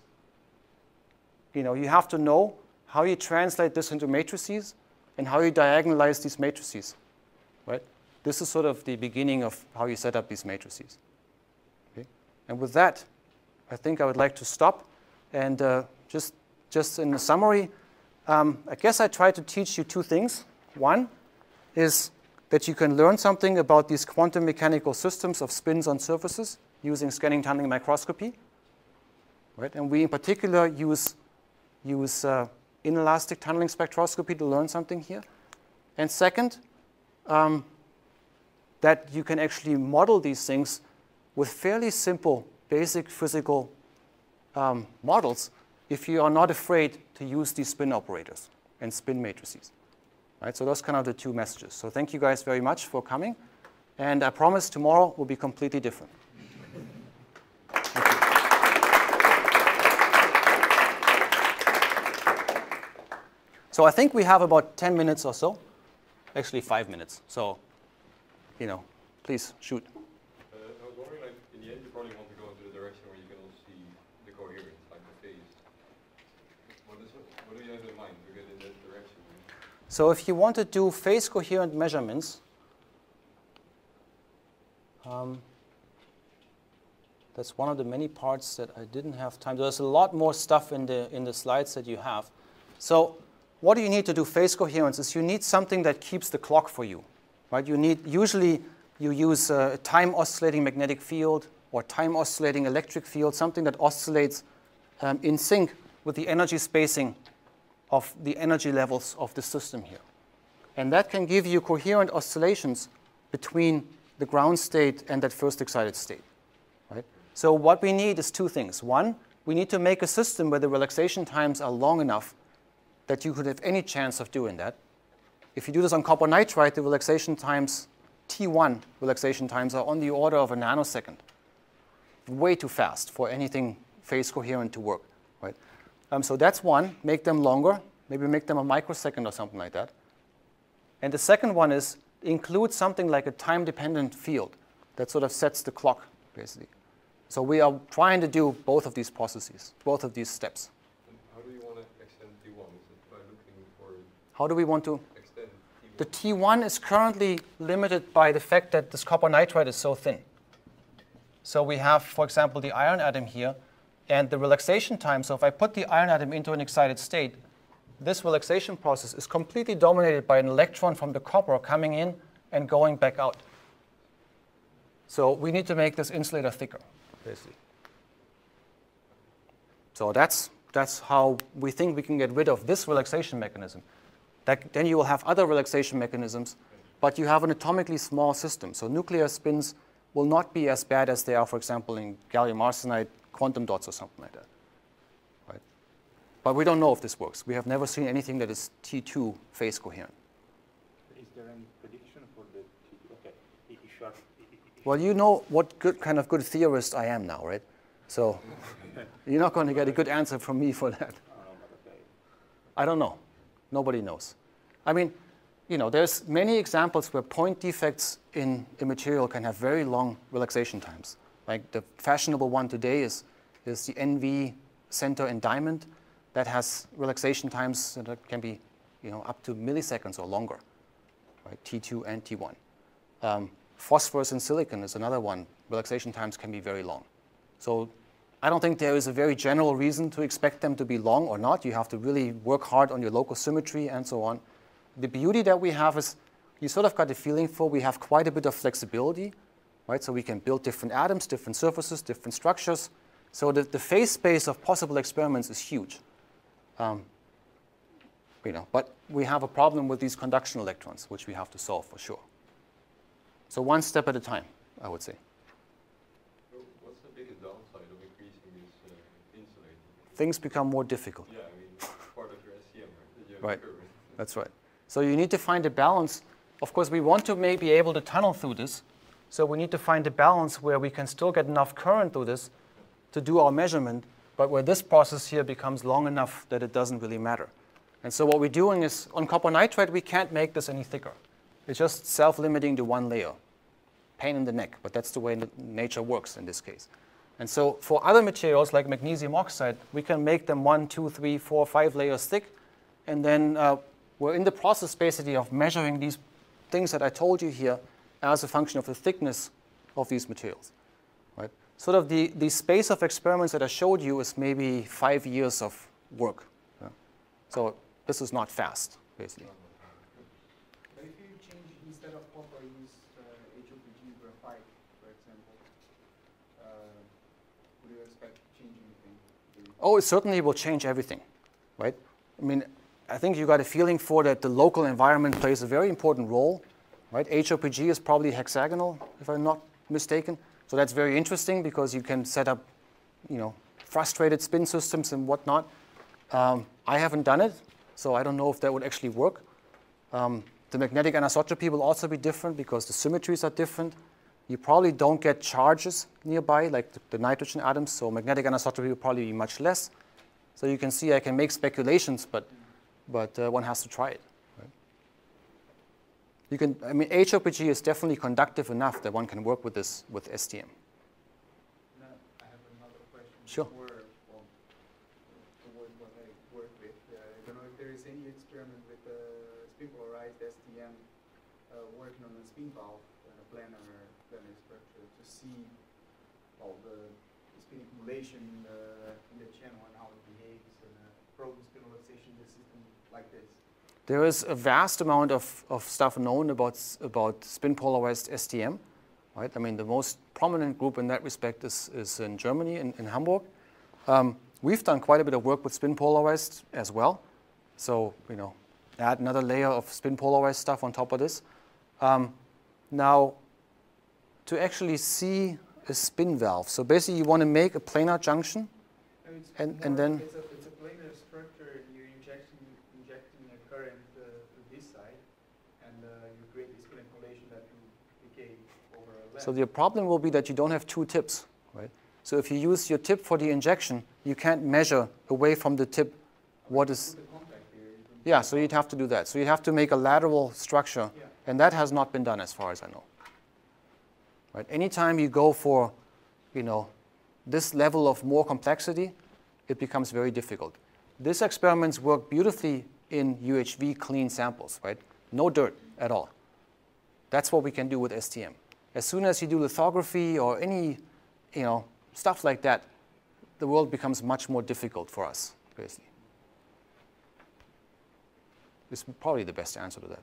you have to know how you translate this into matrices and how you diagonalize these matrices, right? This is sort of the beginning of how you set up these matrices. Okay? And with that, I think I would like to stop. And just in a summary, I guess I tried to teach you two things. One is that you can learn something about these quantum mechanical systems of spins on surfaces using scanning tunneling microscopy, right? And we in particular use inelastic tunneling spectroscopy to learn something here. And second, that you can actually model these things with fairly simple, basic physical models if you are not afraid to use these spin operators and spin matrices. Right? So those are kind of the two messages. So thank you guys very much for coming. And I promise tomorrow will be completely different. So I think we have about 10 minutes or so. Actually, 5 minutes. So, please shoot. I was wondering, like, in the end, you probably want to go into the direction where you can also see the coherence, like the phase. What do you have in mind to get in that direction? So if you want to do phase coherent measurements, that's one of the many parts that I didn't have time. There's a lot more stuff in the slides that you have. So what do you need to do phase coherence is you need something that keeps the clock for you. Right? Usually you use a time oscillating magnetic field or time oscillating electric field, something that oscillates in sync with the energy spacing of the energy levels of the system here. And that can give you coherent oscillations between the ground state and that first excited state. Right? So what we need is two things. One, we need to make a system where the relaxation times are long enough that you could have any chance of doing that. If you do this on copper nitride, the relaxation times, T1 relaxation times, are on the order of a nanosecond. Way too fast for anything phase coherent to work. Right? So that's one, make them longer, maybe make them a microsecond or something like that. And the second one is include something like a time-dependent field that sort of sets the clock, basically. So we are trying to do both of these processes, both of these steps. And how do you want to extend T1? Is it by looking for... How do we want to? Extend T1? The T1 is currently limited by the fact that this copper nitride is so thin. So we have, for example, the iron atom here, and the relaxation time. So if I put the iron atom into an excited state, this relaxation process is completely dominated by an electron from the copper coming in and going back out. So we need to make this insulator thicker, basically. So that's how we think we can get rid of this relaxation mechanism. Then you will have other relaxation mechanisms, but you have an atomically small system. So nuclear spins will not be as bad as they are, for example, in gallium arsenide quantum dots or something like that. Right? But we don't know if this works. We have never seen anything that is T2 phase coherent. Is there any prediction for the T2? Okay. Well, you know what kind of good theorist I am now, right? So you're not going to get a good answer from me for that. I don't know. Nobody knows. I mean, there's many examples where point defects in a material can have very long relaxation times. Like the fashionable one today is the NV center in diamond that has relaxation times that can be up to milliseconds or longer, right? T2 and T1. Phosphorus in silicon is another one. Relaxation times can be very long. So I don't think there is a very general reason to expect them to be long or not. You have to really work hard on your local symmetry and so on. The beauty that we have is you sort of got the feeling for we have quite a bit of flexibility, right? So we can build different atoms, different surfaces, different structures. So the phase space of possible experiments is huge. But we have a problem with these conduction electrons, which we have to solve for sure. So one step at a time, I would say. So what's the biggest downside of increasing this insulating? Things become more difficult. Yeah, I mean, part of your SCM, right? Right, that's right. So you need to find a balance. Of course, we want to be able to tunnel through this. So we need to find a balance where we can still get enough current through this to do our measurement, but where this process here becomes long enough that it doesn't really matter. And so what we're doing is, on copper nitride, we can't make this any thicker. It's just self-limiting to one layer. Pain in the neck, but that's the way nature works in this case. And so for other materials like magnesium oxide, we can make them 1, 2, 3, 4, 5 layers thick. And then we're in the process basically of measuring these things that I told you here as a function of the thickness of these materials. Right? Sort of the space of experiments that I showed you is maybe 5 years of work. Yeah? So this is not fast, basically. But if you change, instead of copper, use HOPG graphite, for example, would you expect to change anything? Oh, it certainly will change everything, right? I mean, I think you got a feeling for that the local environment plays a very important role, right? HOPG is probably hexagonal, if I'm not mistaken. So that's very interesting because you can set up, frustrated spin systems and whatnot. I haven't done it, so I don't know if that would actually work. The magnetic anisotropy will also be different because the symmetries are different. You probably don't get charges nearby, like the nitrogen atoms, so magnetic anisotropy will probably be much less. So you can see I can make speculations, but one has to try it. Right? HOPG is definitely conductive enough that one can work with this with STM. Now, I have another question. Sure. Towards what I work with. I don't know if there is any experiment with spin polarized STM working on a spin valve and a planar structure to see all the spin accumulation in the channel and how it behaves and probe spin polarization in the system like this. There is a vast amount of stuff known about spin polarized STM. Right? I mean, the most prominent group in that respect is in Germany, in Hamburg. We've done quite a bit of work with spin polarized as well. So, add another layer of spin polarized stuff on top of this. Now, to actually see a spin valve, so basically you want to make a planar junction, and then it's a planar structure. You're injecting a current to this side, and you create a spin accumulation that will decay over a length. So the problem will be that you don't have two tips, right? So if you use your tip for the injection, you can't measure away from the tip what is. Yeah, so you'd have to do that. So you'd have to make a lateral structure, and that has not been done as far as I know. Right? Anytime you go for, this level of more complexity, it becomes very difficult. These experiments work beautifully in UHV clean samples, right? No dirt at all. That's what we can do with STM. As soon as you do lithography or any, stuff like that, the world becomes much more difficult for us, basically. This is probably the best answer to that.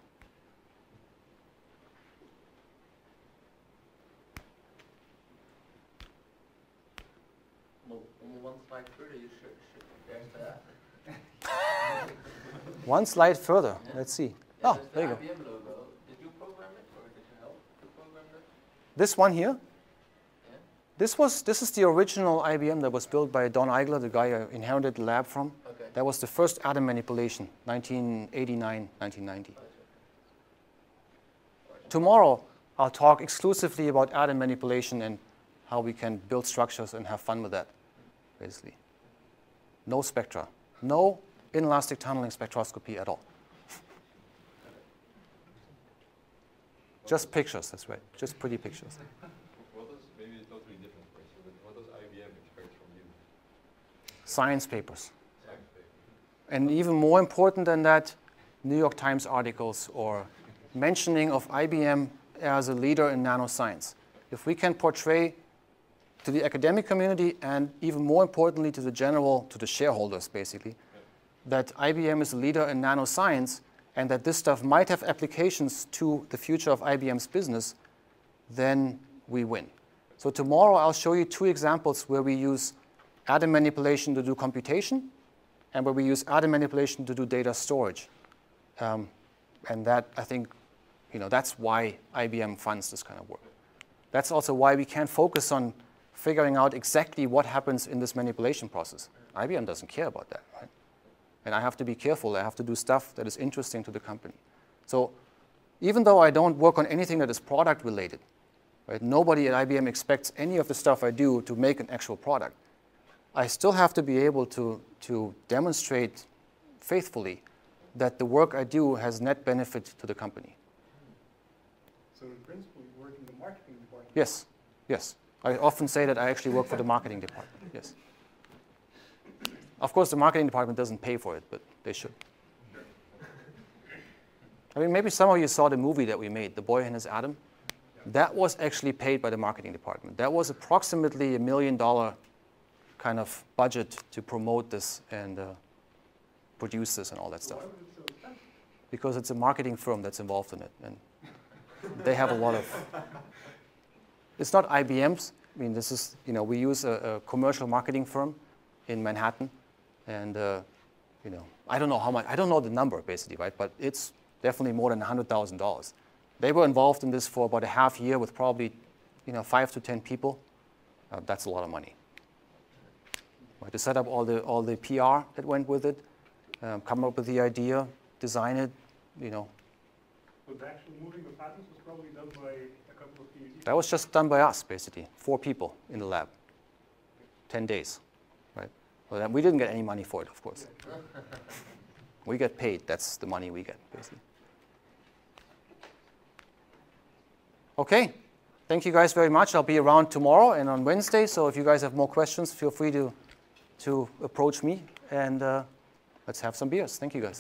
One slide further, you should there's the One slide further. Yeah. Let's see. Yeah, there you go. IBM logo. Did you program it, or did you help to program it? This one here? Yeah. This is the original IBM that was built by Don Eigler, the guy I inherited the lab from. Okay. That was the first atom manipulation, 1989, 1990. Tomorrow, I'll talk exclusively about atom manipulation and how we can build structures and have fun with that, basically. No spectra. No inelastic tunneling spectroscopy at all. Just pictures, that's right. Just pretty pictures. Maybe a totally different question, but what does IBM expect from you? Science papers. And even more important than that, New York Times articles or mentioning of IBM as a leader in nanoscience. If we can portray to the academic community and even more importantly to the shareholders basically, that IBM is a leader in nanoscience and that this stuff might have applications to the future of IBM's business, then we win. So tomorrow I'll show you two examples where we use atom manipulation to do computation and where we use atom manipulation to do data storage. And that, I think, that's why IBM funds this kind of work. That's also why we can't focus on figuring out exactly what happens in this manipulation process. IBM doesn't care about that, right? And I have to be careful. I have to do stuff that is interesting to the company. So even though I don't work on anything that is product related, right? Nobody at IBM expects any of the stuff I do to make an actual product. I still have to be able to demonstrate faithfully that the work I do has net benefit to the company. So in principle, you work in the marketing department? Yes, yes. I often say that I actually work for the marketing department, yes. Of course, the marketing department doesn't pay for it, but they should. I mean, maybe some of you saw the movie that we made, The Boy and His Atom. That was actually paid by the marketing department. That was approximately $1 million kind of budget to promote this and produce this and all that stuff. Because it's a marketing firm that's involved in it, and they have a lot of. It's not IBM's. I mean, this is, you know, we use a commercial marketing firm in Manhattan, and you know, I don't know how much. I don't know the number basically, right? But it's definitely more than $100,000. They were involved in this for about a half year with probably, you know, 5 to 10 people. That's a lot of money. Right, to set up all the PR that went with it, come up with the idea, design it, you know. So the actual moving of patents was probably done by a couple of PhDs? That was just done by us, basically. 4 people in the lab, 10 days, right? Well, we didn't get any money for it, of course. We get paid. That's the money we get, basically. Okay. Thank you guys very much. I'll be around tomorrow and on Wednesday, so if you guys have more questions, feel free to approach me, and let's have some beers. Thank you, guys.